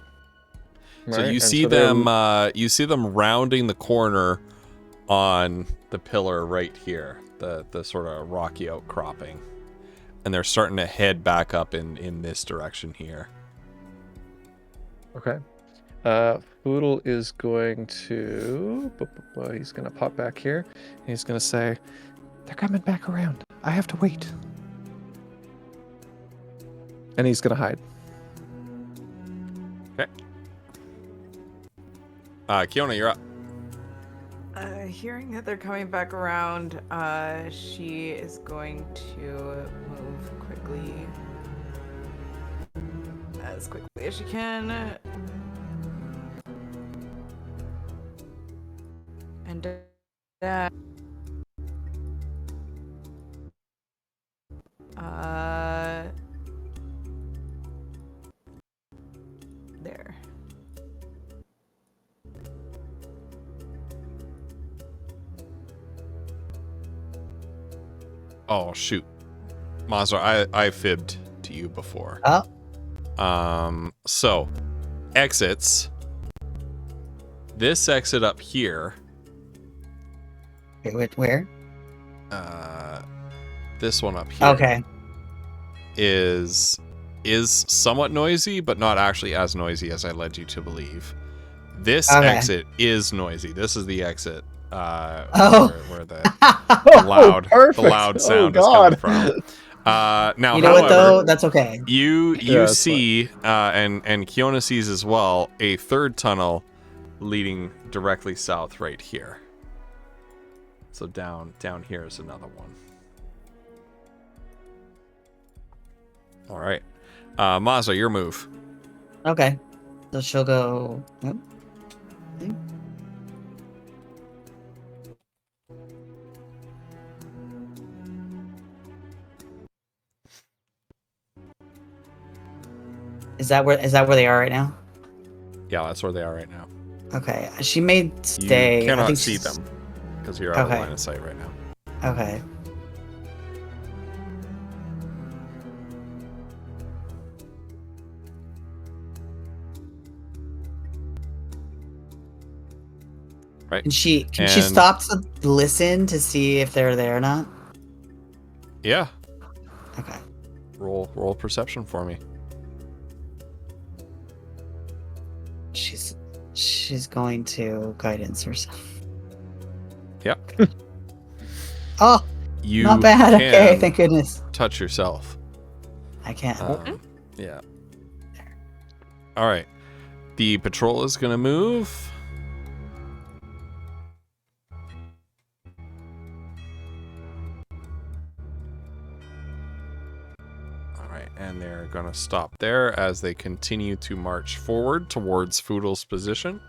So Right, you and see so they're- them. You see them rounding the corner on the pillar right here, the sort of rocky outcropping, and they're starting to head back up in this direction here. Okay. Foodle is going to. He's gonna pop back here. And he's gonna say, They're coming back around. I have to wait. and he's gonna hide. Okay. Kiona, you're up. Hearing that they're coming back around, she is going to move quickly, as quickly as she can, and there. Oh shoot, Mazra, I fibbed to you before. Oh. So exits. This exit up here. Wait, where? This one up here. Okay. Is somewhat noisy, but not actually as noisy as I led you to believe. This exit is noisy. This is the exit. Where the loud sound is coming from. Now, You know what however, though? That's okay. you it's see, and Kiona sees as well, a third tunnel leading directly south right here. So down here is another one. All right, Mazza, your move. Okay. So she'll go. Oh, okay. Is that where they are right now? Yeah, that's where they are right now. Okay. She may stay. You I cannot think see she's- them because you're out Okay. of line of sight right now. Okay. Right. Can she And- stop to listen to see if they're there or not? Yeah. Okay. Roll perception for me. She's going to guidance herself. Yep. Oh, You not bad. Okay, can thank goodness. touch yourself. I can't. Yeah. All right. The patrol is going to move. All right, and they're going to stop there as they continue to march forward towards Foodle's position.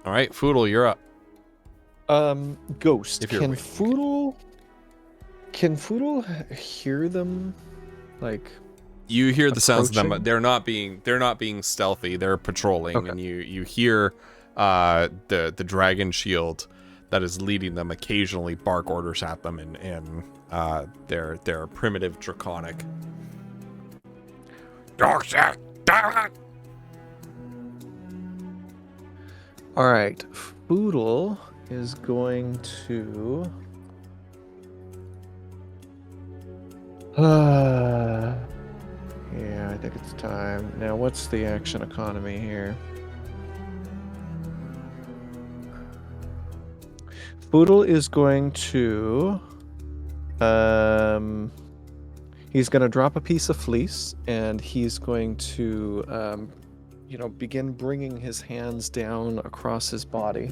All right, Foodle, you're up. Ghost. If you're Can awake. Foodle hear them? Like, You hear the sounds of them, but approaching? they're not being stealthy. They're patrolling, Okay. and you hear the dragon shield that is leading them occasionally bark orders at them in their primitive draconic. all right. Foodle is going to. Yeah, I think it's time. Now, what's the action economy here? Foodle is going to. He's going to drop a piece of fleece, and he's going to, begin bringing his hands down across his body.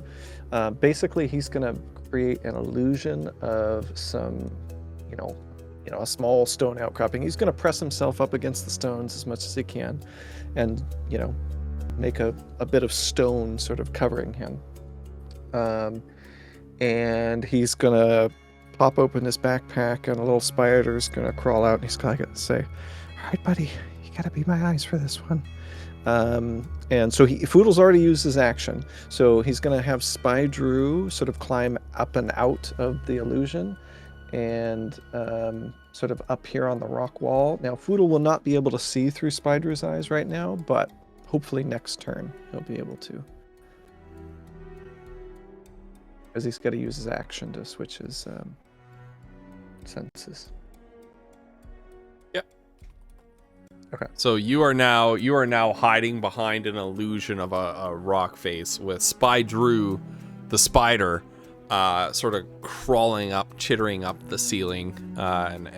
Basically, he's going to create an illusion of some, a small stone outcropping. He's going to press himself up against the stones as much as he can, and make a bit of stone sort of covering him. And he's going to pop open his backpack, and a little spider's going to crawl out, and he's going to say, "All right, buddy, you got to be my eyes for this one." And so Foodle's already used his action, so he's going to have Spydrew sort of climb up and out of the illusion, and sort of up here on the rock wall. Now, Foodle will not be able to see through Spydrew's eyes right now, but hopefully next turn he'll be able to. Because he's got to use his action to switch his senses. Yep. Okay. So you are now hiding behind an illusion of a rock face with Spydrew, the spider, sort of crawling up, chittering up the ceiling, and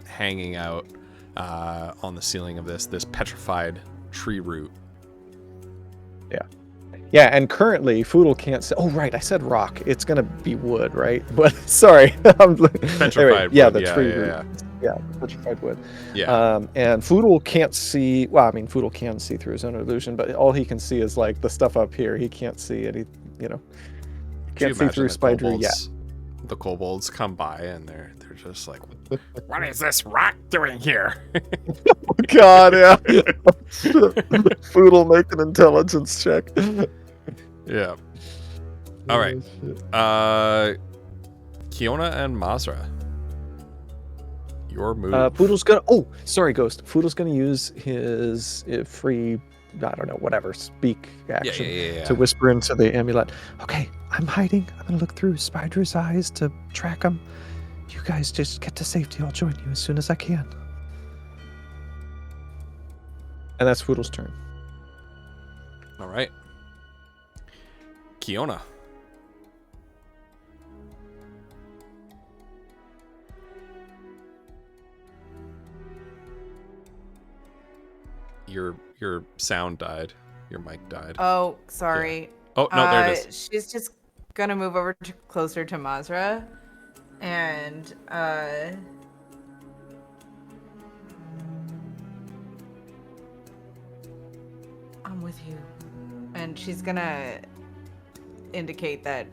hanging out on the ceiling of this petrified tree root. Yeah, and currently Foodle can't say. Oh, right, I said rock. It's gonna be wood, right? But sorry, Petrified yeah, wood. the Yeah, tree yeah, root. Yeah, petrified wood. Yeah. And Foodle can't see. Well, I mean, Foodle can see through his own illusion, but all he can see is like the stuff up here. He can't see any. Can't see through Spydrew yet. The kobolds come by and they're just like, "What is this rock doing here?" God, yeah. Foodle, make an intelligence check. Yeah. All right. Kiona and Mazra. Your move. Foodle's gonna. Oh, sorry, Ghost. Foodle's gonna use his free, I don't know, whatever, speak action to whisper into the amulet. Okay, I'm hiding. I'm gonna look through Spydrew's eyes to track him. You guys just get to safety. I'll join you as soon as I can. And that's Foodle's turn. All right. Kiona. Your sound died. Your mic died. Oh, sorry. Oh, no, there it is. She's just gonna move over closer to Mazra, and with you. And she's gonna indicate that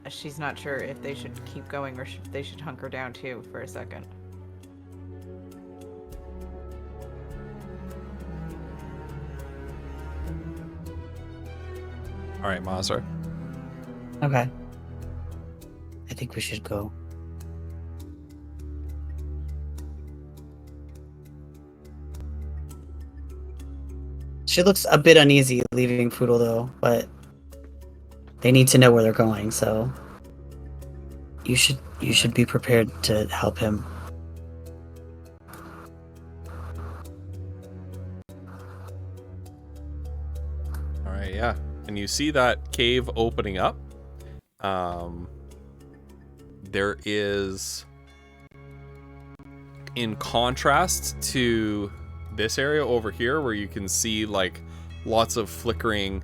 she's not sure if they should keep going or if they should hunker down too for a second. All right, Mazra. Okay. I think we should go. She looks a bit uneasy leaving Foodle though, but they need to know where they're going, so you should be prepared to help him. All right, yeah. And you see that cave opening up. There is, in contrast to this area over here, where you can see like lots of flickering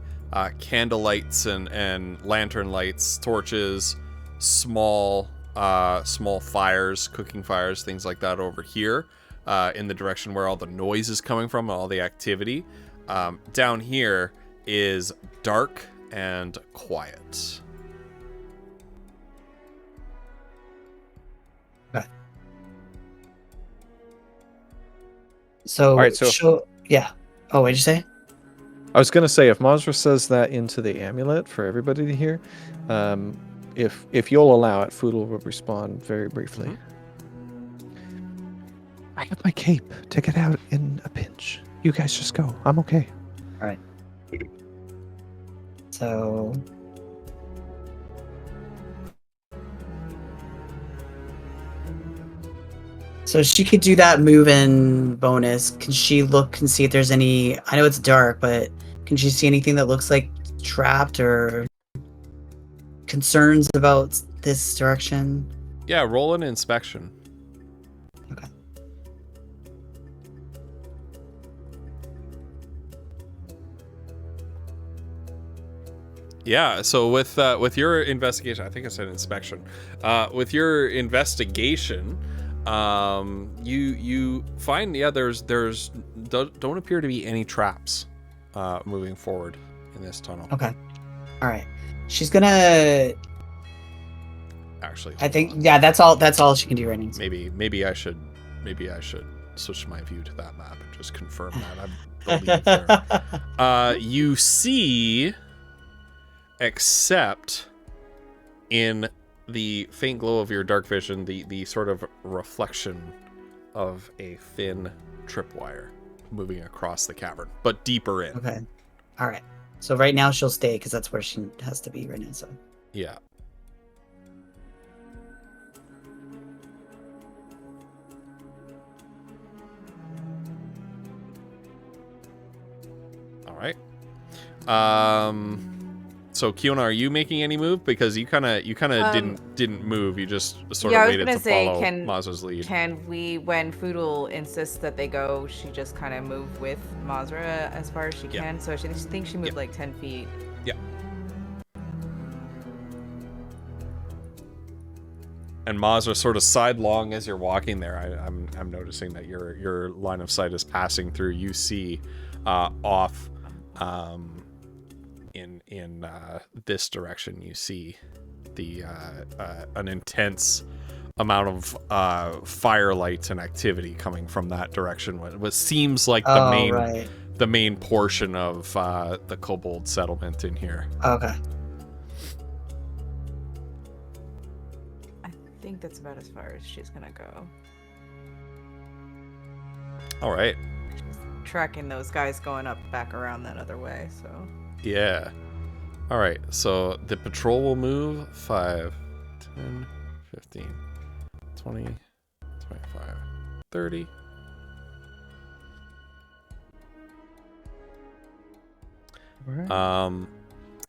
candle lights and lantern lights, torches, small fires, cooking fires, things like that over here, in the direction where all the noise is coming from, all the activity. Down here is dark and quiet. Okay. So, All right, so yeah. Oh, what'd you say? I was going to say, if Mazra says that into the amulet for everybody to hear, if you'll allow it, Foodle will respond very briefly. I have my cape to get out in a pinch. You guys just go. I'm okay. All right. So, she could do that move-in bonus. Can she look and see if there's any? I know it's dark, but can she see anything that looks like trapped or concerns about this direction? Yeah, roll an inspection. Okay. Yeah, so with your investigation, I think I said inspection. With your investigation, you find there's don't appear to be any traps moving forward in this tunnel. Okay. All right. She's gonna. Actually, I think on. yeah. That's all she can do right now. Maybe I should switch my view to that map and just confirm that. You see, except in the faint glow of your dark vision, the sort of reflection of a thin tripwire moving across the cavern, but deeper in. Okay. All right. So right now she'll stay because that's where she has to be right now. So. Yeah. All right. So Kiona, are you making any move? Because you kind of didn't move. You just sort of waited to follow Mazra's lead. Can we, when Foodle insists that they go, she just kind of move with Mazra as far as she can? So I think she moved like 10 feet. Yeah. And Mazra sort of sidelong as you're walking there. I'm noticing that your line of sight is passing through. You see off. In this direction, you see the an intense amount of firelight and activity coming from that direction. What seems like the main portion of the Kobold settlement in here. Okay. I think that's about as far as she's gonna go. All right. She's tracking those guys going up back around that other way. So. Yeah. All right, so the patrol will move 5, 10, 15, 20, 25, 30. Right.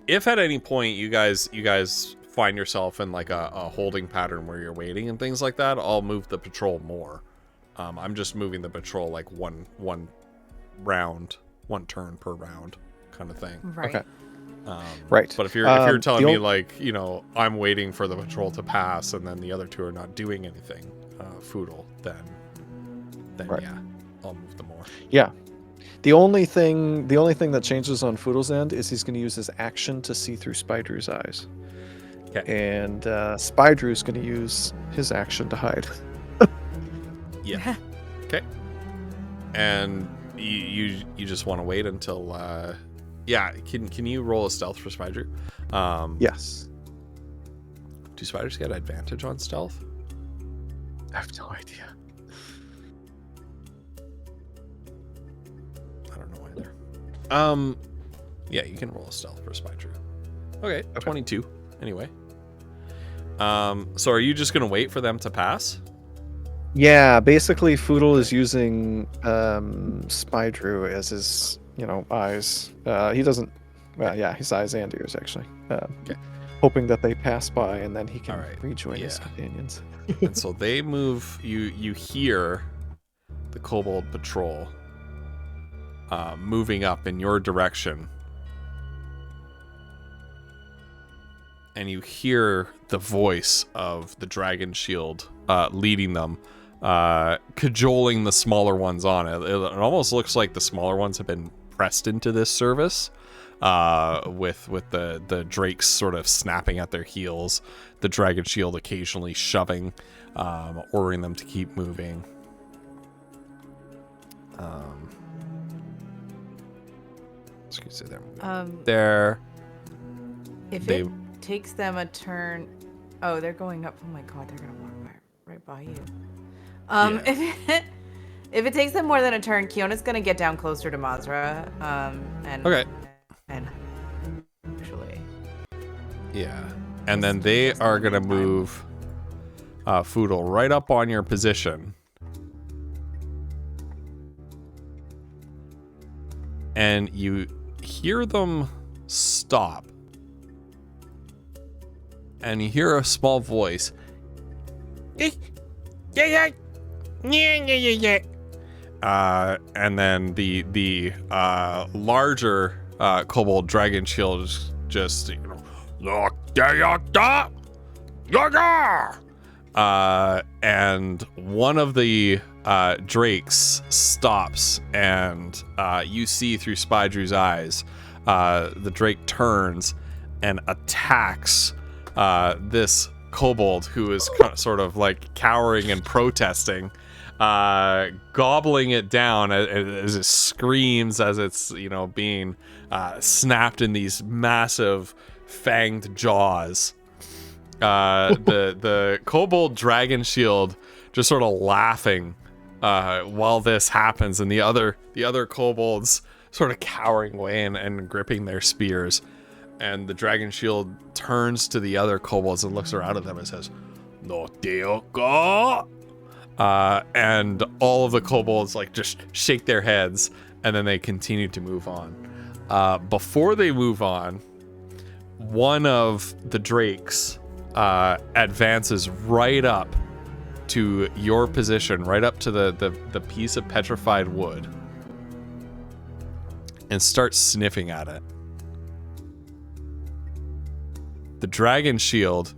If at any point you guys find yourself in like a holding pattern where you're waiting and things like that, I'll move the patrol more. I'm just moving the patrol like one round, one turn per round kind of thing. Right. Okay. Right. But if you're telling me like, you know, I'm waiting for the patrol to pass and then the other two are not doing anything, Foodle, then right. Yeah, I'll move them more. Yeah. The only thing that changes on Foodle's end is he's going to use his action to see through Spydrew's eyes. Okay. And Spydrew's going to use his action to hide. Yeah. Okay. And you just want to wait until yeah, can you roll a stealth for Spydrew? Yes. Do spiders get advantage on stealth? I have no idea. I don't know either. Yeah, you can roll a stealth for Spydrew. Okay, 22 anyway. So are you just gonna wait for them to pass? Yeah, basically Foodle is using Spydrew as his, eyes. He doesn't, well, yeah, his eyes and ears actually. Okay. Hoping that they pass by and then he can Alright, rejoin his companions. And so they move. You hear the Kobold Patrol moving up in your direction, and you hear the voice of the Dragon Shield leading them, cajoling the smaller ones on. It almost looks like the smaller ones have been pressed into this service, with the drakes sort of snapping at their heels, the Dragon Shield occasionally shoving, ordering them to keep moving. Excuse me, they're If They- it takes them a turn, oh, they're going up. Oh my god, they're gonna walk right by you. If it takes them more than a turn, Kiona's gonna get down closer to Mazra. And Okay. And actually, Yeah. And then they are going to move Foodle right up on your position. And you hear them stop. And you hear a small voice. And then the larger Kobold Dragon Shield is just, and one of the drakes stops, and you see through Spydrew's eyes, the drake turns and attacks this kobold who is sort of like cowering and protesting, gobbling it down as it screams, as it's being snapped in these massive fanged jaws. The kobold Dragon Shield just sort of laughing while this happens, and the other kobolds sort of cowering away and gripping their spears. And the Dragon Shield turns to the other kobolds and looks around at them and says, "No teoka." And all of the kobolds just shake their heads, and then they continue to move on. Before they move on, one of the drakes advances right up to your position, right up to the piece of petrified wood, and starts sniffing at it. The Dragon Shield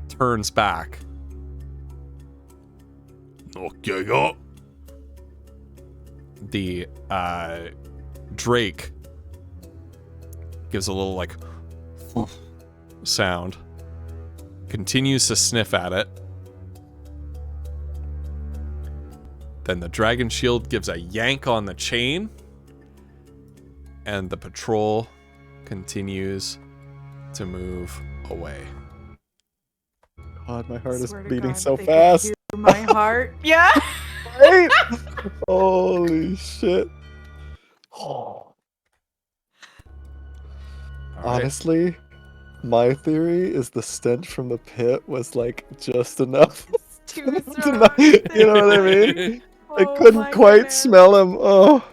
turns back. Okay. The drake gives a little sound, continues to sniff at it. Then the Dragon Shield gives a yank on the chain, and the patrol continues to move away. God, my heart is swear to beating God, so they can fast. hear my heart. Yeah. Right? Holy shit. All right. Honestly, my theory is the stench from the pit was just enough. Too to strong. not- you know what I mean? I Oh couldn't my quite goodness. smell him. Oh,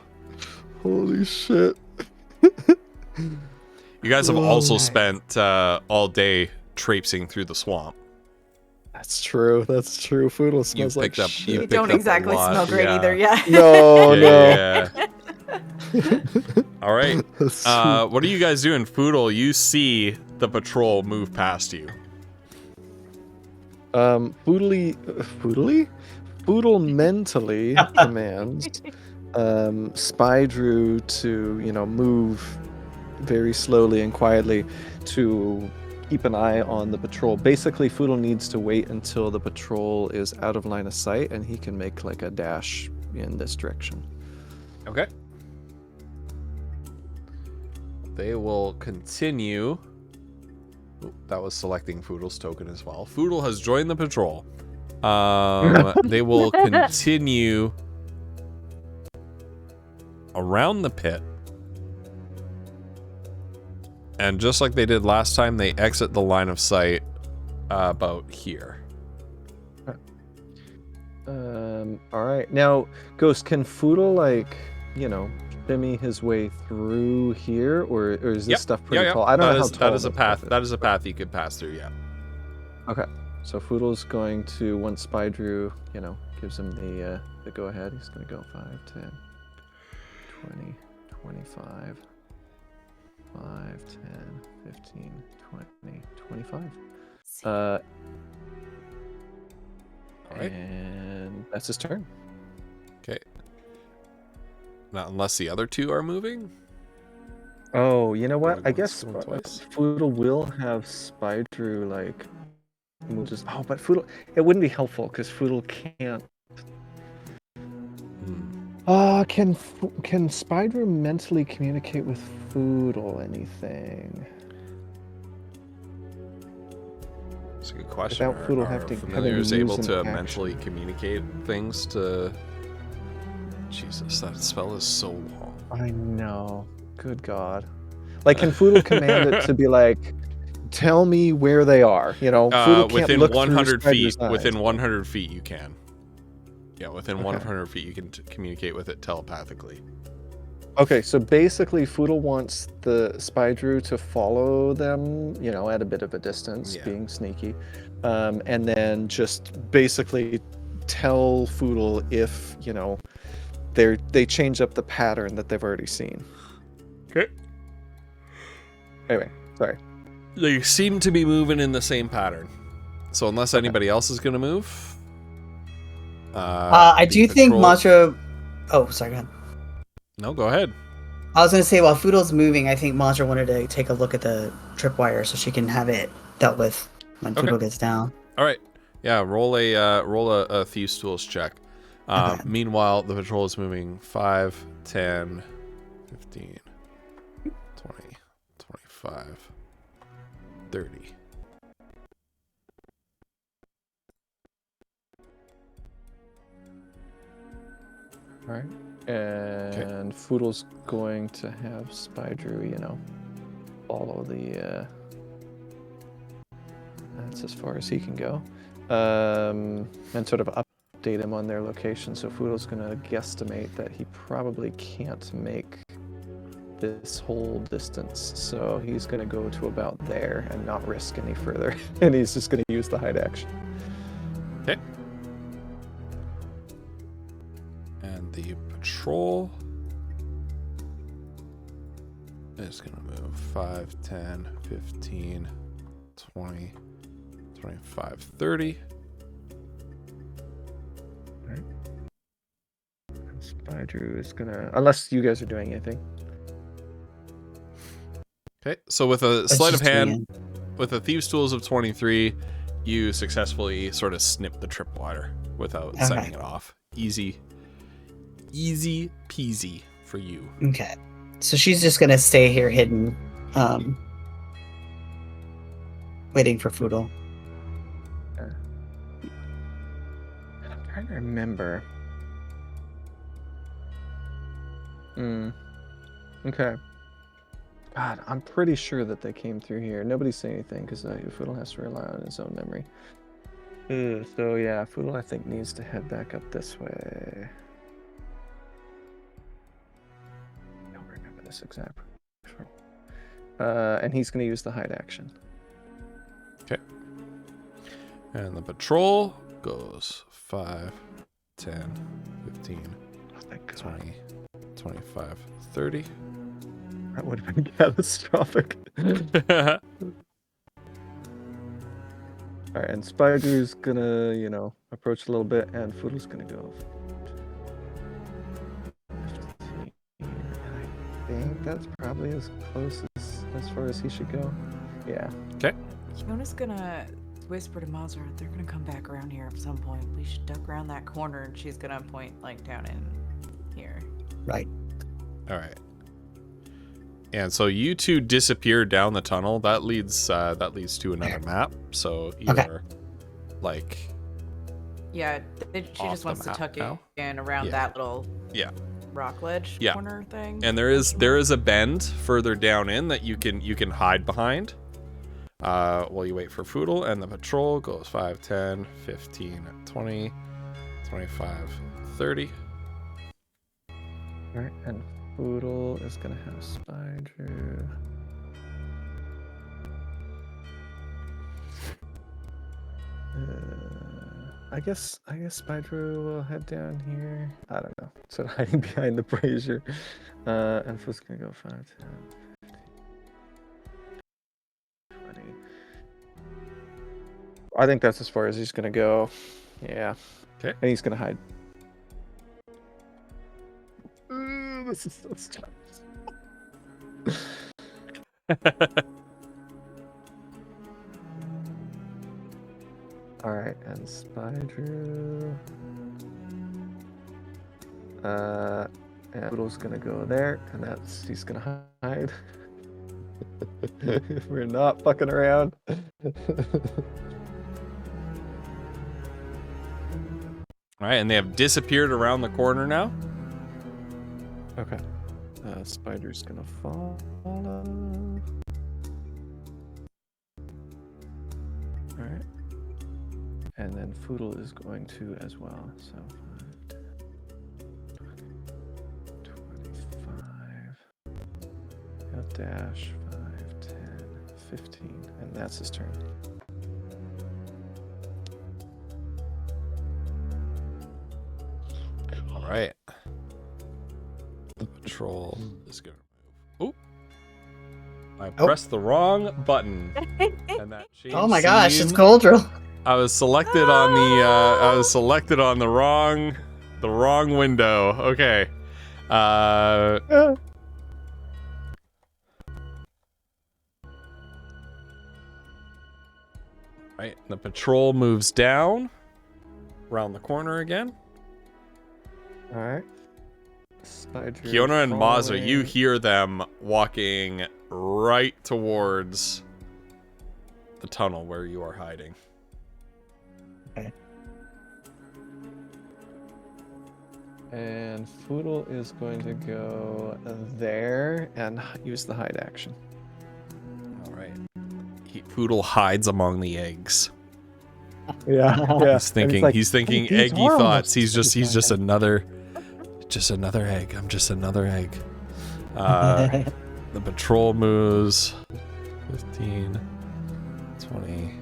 holy shit. You guys have also Oh. spent all day traipsing through the swamp. That's true. That's true. Foodle smells like picked up- shit. you You picked don't up a exactly lot, smell great yeah. either. Yeah. No, no. Yeah. All right. That's What are you guys doing? Foodle, you see the patrol move past you. Foodle mentally commands Spydrew to, move very slowly and quietly to keep an eye on the patrol. Basically, Foodle needs to wait until the patrol is out of line of sight, and he can make like a dash in this direction. Okay. They will continue. Ooh, that was selecting Foodle's token as well. Foodle has joined the patrol. They will continue around the pit. And just like they did last time, they exit the line of sight about here. All right. Now, Ghost, can Foodle, shimmy his way through here, or is this stuff pretty tall? I don't know how tall that is a path. That is a path you could pass through. Yeah. Okay. So Foodle's going to, once Spydrew, gives him the go ahead, he's going to go 5, 10, 20, 25, 5, 10, 15, 20, 25. All right. And that's his turn. Okay. Not unless the other two are moving. Oh, you know what? I guess twice. Foodle will have Spydrew move just. Oh, but Foodle, it wouldn't be helpful because Foodle can't. Can Spydrew mentally communicate with Foodle anything? That's a good question. Without Foodle are familiars able to mentally communicate things to? Jesus, that spell is so long. I know. Good God. Can Foodle command it to be like, tell me where they are? Foodle can't within look 100 through feet. eyes. Within 100 feet, you can. Yeah, within 100 feet, you can communicate with it telepathically. Okay, so basically, Foodle wants the Spydrew to follow them, at a bit of a distance, being sneaky, and then just basically tell Foodle if they change up the pattern that they've already seen. Okay. Anyway, sorry. They seem to be moving in the same pattern. So unless anybody else is going to move... I do think Matra... Oh, sorry, go ahead. No, go ahead. I was going to say, while Foodle's moving, I think Matra wanted to take a look at the tripwire so she can have it dealt with when Foodle gets down. All right. Yeah, roll a Thieves' Tools check. Meanwhile, the patrol is moving 5, 10, 15, 20, 25, 30. All right. And Foodle's going to have Spydrew, follow the... That's as far as he can go. And sort of update him on their location. So Foodle's going to guesstimate that he probably can't make this whole distance. So he's going to go to about there and not risk any further. And he's just going to use the hide action. Okay. And the patrol is going to move 5, 10, 15, 20, 25, 30. All right. Spydrew is going to... Unless you guys are doing anything. Okay, so with a sleight of hand, with a Thieves' Tools of 23, you successfully sort of snip the tripwire without setting it off. Easy peasy for you. Okay. So she's just going to stay here hidden, waiting for Foodle. I'm trying to remember. Okay. God, I'm pretty sure that they came through here. Nobody's saying anything because Foodle has to rely on his own memory. So yeah, Foodle I think needs to head back up this way. I don't remember this exact. And he's going to use the hide action. Okay. And the patrol goes 5, 10, 15, 20, 25, 30. That would have been catastrophic. Alright, and Spydrew's gonna, approach a little bit, and Foodle's gonna go that's probably as close as far as he should go. Yeah. Okay. Kiona's gonna whisper to Mazra, they're gonna come back around here at some point. We should duck around that corner, and she's gonna point like down in here. Right. All right. And so you two disappear down the tunnel. That leads to another map. So you Okay. are like Yeah, she Off just the wants to map tuck now? in around Yeah. that little Yeah. rock ledge Yeah. corner thing. and there is a bend further down in that you can hide behind. While you wait for Foodle, and the patrol goes 5, 10, 15, 20, 25, 30. Alright, and Poodle is gonna have Spider. I guess Spider will head down here. I don't know. So hiding behind the brazier. And Food's gonna go 5, 10, 15, 20. I think that's as far as he's gonna go. Yeah. Okay. And he's gonna hide. This is so strange. Alright, and Spider. And Poodle's gonna go there, and he's gonna hide. We're not fucking around. All right, and they have disappeared around the corner now. Okay. Spider's gonna follow. Alright. And then Foodle is going to as well. So 5, 10, 25. He'll dash 5, 10, 15. And that's his turn. All right. The patrol is gonna move. Oh, I pressed the wrong button, and that changed. Oh my gosh, it's scene. Coldrill. I was selected on the. I was selected on the wrong window. Okay. Right. The patrol moves down, around the corner again. Alright. Spider. Kiona and Mazza, following. you hear them walking right towards the tunnel where you are hiding. Okay. And Foodle is going to go there and use the hide action. All right. Poodle hides among the eggs. Yeah. He's thinking "These eggy are thoughts. He's almost just another egg. I'm just another egg. The patrol moves 15, 20,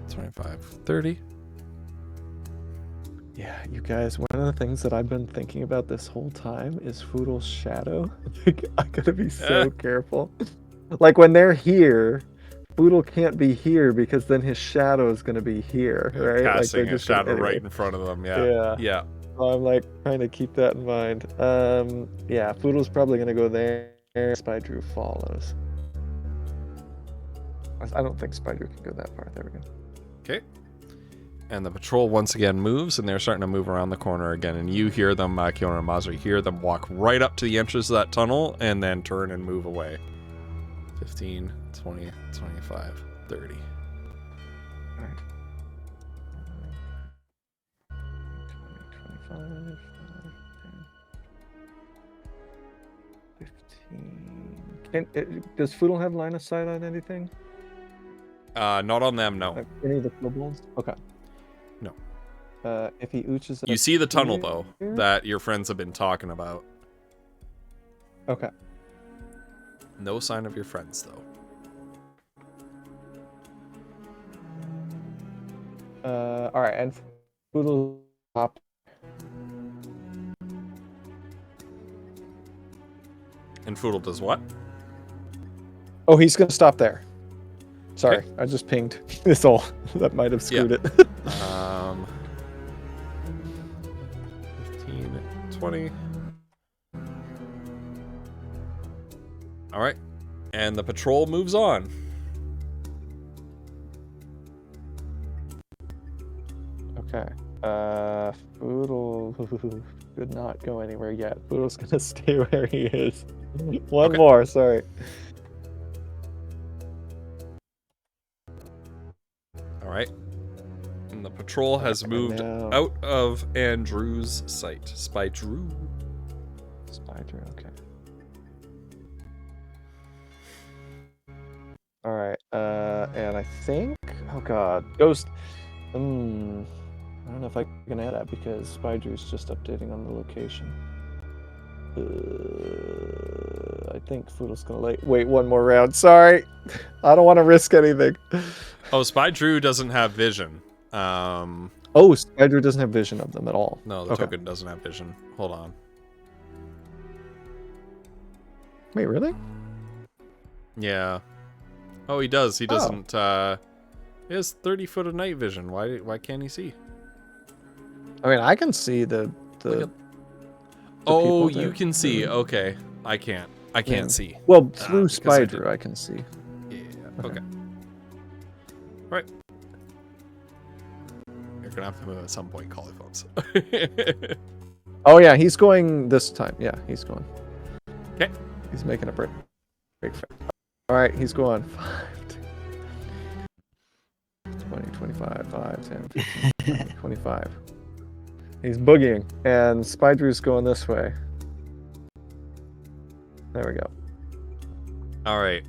25, 30. Yeah, you guys, one of the things that I've been thinking about this whole time is Foodle's shadow. Like, I gotta be so careful. Like, when they're here, Foodle can't be here because then his shadow is gonna be here, right? Casting like a shadow right in front of them. Yeah. Yeah. So I'm like trying to keep that in mind. Yeah, Foodle's probably gonna go there. Spider follows. I don't think Spider can go that far. There we go. Okay. And the patrol once again moves, and they're starting to move around the corner again. And you hear them, Kiona and Mazra, hear them walk right up to the entrance of that tunnel and then turn and move away. 15, 20, 25, 30. All right. 20, 25, 10, 15. Does Foodle have line of sight on anything? Not on them, no. Any of the kobolds? Okay. No. If he ooches You up see the tunnel, though, here? that your friends have been talking about. Okay. No sign of your friends, though. All right, and Foodle stop. And Foodle does what? Oh, he's gonna stop there. Sorry, I just pinged this all. That might have screwed it. 15, 20. All right. And the patrol moves on. Okay. Foodle did not go anywhere yet. Foodle's gonna stay where he is. One more, sorry. All right. And the patrol has moved out of Andrew's sight. Spy Drew. Okay. All right. And I think, oh god, Ghost. I don't know if I can add that because Spy Drew's just updating on the location. I think Foodle's gonna wait one more round. Sorry, I don't want to risk anything. Oh, Spy Drew doesn't have vision. Oh, Spy Drew doesn't have vision of them at all. No, the token doesn't have vision. Hold on. Wait, really? Yeah. Oh, he does. He doesn't. He has 30 foot of night vision. Why can't he see? I mean, I can see the oh, you can see. Okay, I can't. I can't see. Well, through Spy Drew, I can see. Yeah. Okay. Right. You're gonna have to move at some point, Cauliflops. Oh yeah, he's going this time. Yeah, he's going. Okay. He's making a break. All right, he's going. 5, 10, 20, 25, 5, 10, 15, 20, 25. He's boogieing, and Spy Drew's going this way. There we go. All right.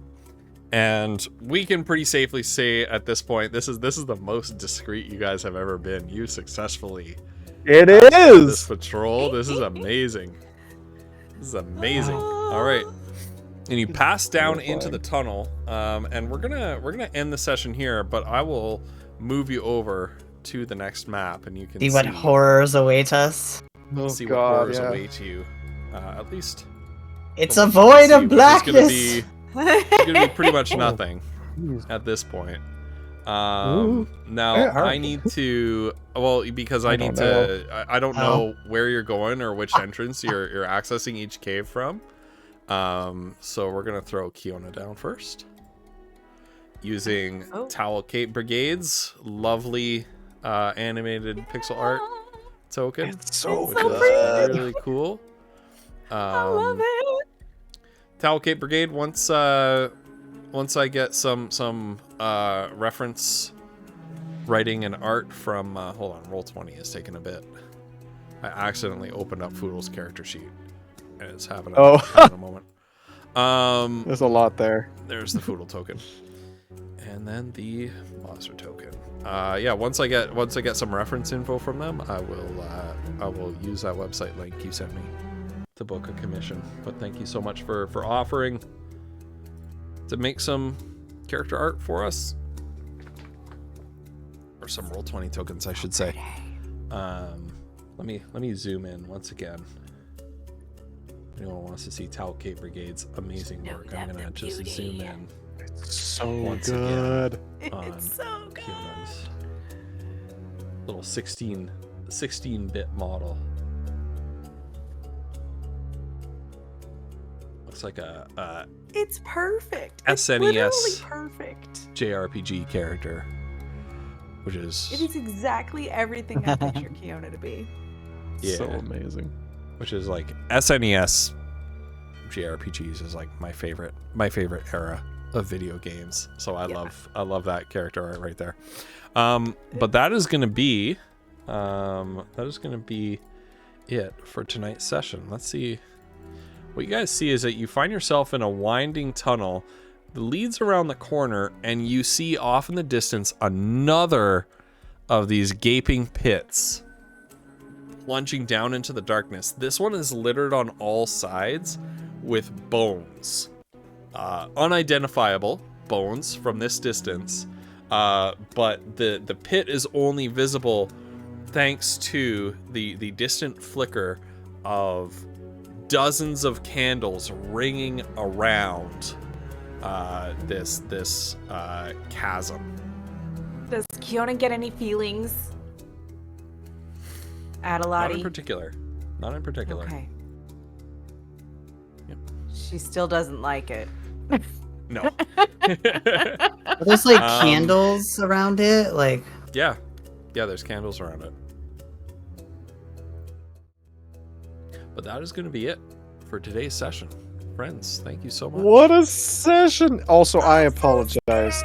And we can pretty safely say at this point, this is the most discreet you guys have ever been. You successfully this patrol. This is amazing. This is amazing. All right. And you pass down into the tunnel, and we're gonna end the session here, but I will move you over to the next map, and you can see what horrors await us. See what horrors await you. At least it's a void of blackness. It's gonna be pretty much nothing at this point. Now I need to because I need to. I don't know where you're going or which entrance you're accessing each cave from. So we're gonna throw Kiona down first using Towel Cape Brigade's lovely animated pixel art token. It's so good. Really cool. I love it. Towel Cape Brigade. Once I get some reference writing and art from hold on, Roll20 is taking a bit. I accidentally opened up Foodle's character sheet. It's happening in a moment. There's a lot there. There's the Foodle token, and then the monster token. Yeah, once I get some reference info from them, I will use that website link you sent me to book a commission. But thank you so much for offering to make some character art for us, or some Roll20 tokens, I should say. Let me zoom in once again. Anyone wants to see Towel Cape Brigade's amazing work, I'm gonna just zoom in. It's so once good. It's so good. Kiona's little 16-bit model. Looks like a it's perfect. SNES it's perfect JRPG character, which is it is exactly everything I picture Kiona to be. Yeah. So amazing. Which is like SNES JRPGs is like my favorite era of video games. So I love that character art right there. But that is gonna be it for tonight's session. Let's see. What you guys see is that you find yourself in a winding tunnel that leads around the corner, and you see off in the distance another of these gaping pits plunging down into the darkness. This one is littered on all sides with bones. Unidentifiable bones from this distance. But the pit is only visible thanks to the distant flicker of dozens of candles ringing around this chasm. Does Kiona get any feelings? Adelalade? Not in particular. Okay. Yep. She still doesn't like it. No. Are there's like candles around it? Like, Yeah, there's candles around it. But that is going to be it for today's session. Friends, thank you so much. What a session! Also, I apologize.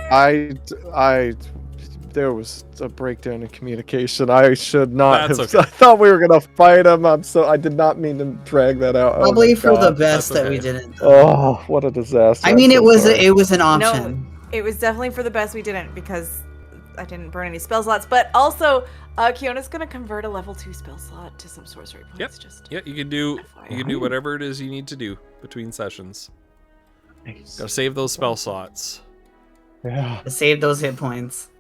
There was a breakdown in communication. I should not That's have. okay. I thought we were gonna fight him. I did not mean to drag that out. probably oh my for the God. best That's that we okay. didn't. Oh, what a disaster! I mean, I'm it so was sorry. it was an option. It was definitely for the best we didn't because I didn't burn any spell slots. But also, Kiona's gonna convert a level 2 spell slot to some sorcery points. Yep. Just Yeah, you can do FYI. whatever it is you need to do between sessions. Nice. Gotta save those spell slots. Yeah. To save those hit points.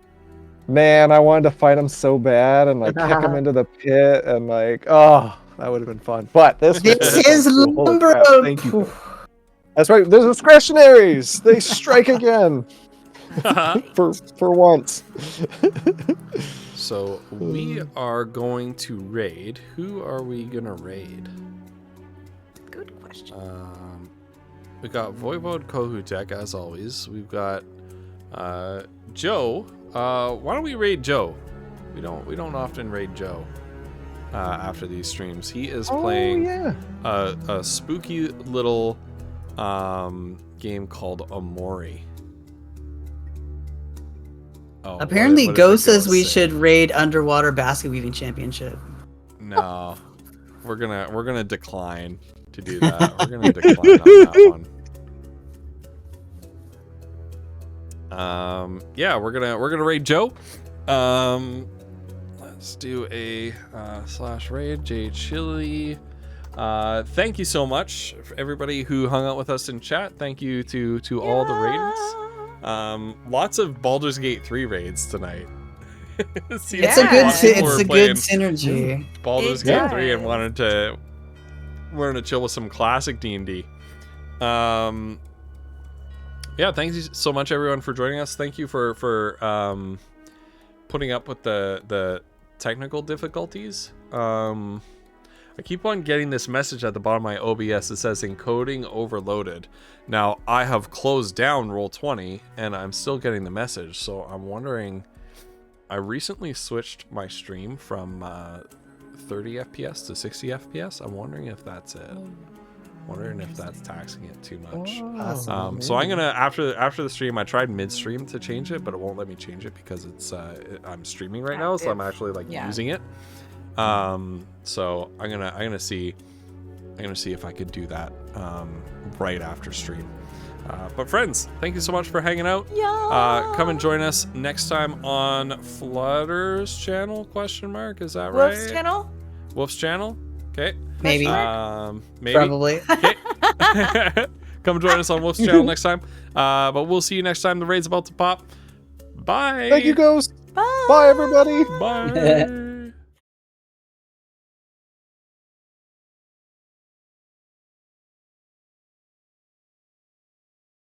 Man, I wanted to fight him so bad and like kick him into the pit and like, oh, that would have been fun. But this This is Holy lumber. crap, thank you. That's right. There's discretionaries. They strike again for once. So we are going to raid. Who are we gonna raid? good question. We got Voivod Kohutek as always. We've got Joe. Why don't we raid Joe? We don't often raid Joe after these streams. He is playing yeah. a spooky little game called Amori. Oh, Apparently, what did Ghost the says we say? should raid Underwater Basket Weaving Championship. No, we're gonna decline to do that. We're gonna decline on that one. Yeah, we're gonna raid Joe. Let's do a slash raid J Chili. Thank you so much for everybody who hung out with us in chat. Thank you to all the raiders. Lots of Baldur's Gate 3 raids tonight. Seems Yeah. It's a like good lot of people were it's a playing good synergy. Baldur's It Gate 3 and does. wanted to chill with some classic D&D. Yeah, thank you so much everyone for joining us. Thank you for putting up with the technical difficulties. I keep on getting this message at the bottom of my OBS that says encoding overloaded. Now, I have closed down Roll20 and I'm still getting the message, so I'm wondering. I recently switched my stream from 30 FPS to 60 FPS. I'm wondering if that's it. Wondering if that's taxing it too much. Awesome. So I'm gonna after the stream. I tried midstream to change it, but it won't let me change it because it's I'm streaming right now, so I'm actually like using it. So I'm gonna see if I could do that right after stream. But friends, thank you so much for hanging out. Come and join us next time on Flutter's channel? Question mark? Is that right? Wolf's channel? Wolf's channel. Okay. Maybe. Maybe. Probably. Okay. Come join us on Wolf's channel next time. But we'll see you next time. The raid's about to pop. Bye. Thank you, Ghost. Bye. Bye, everybody. Bye.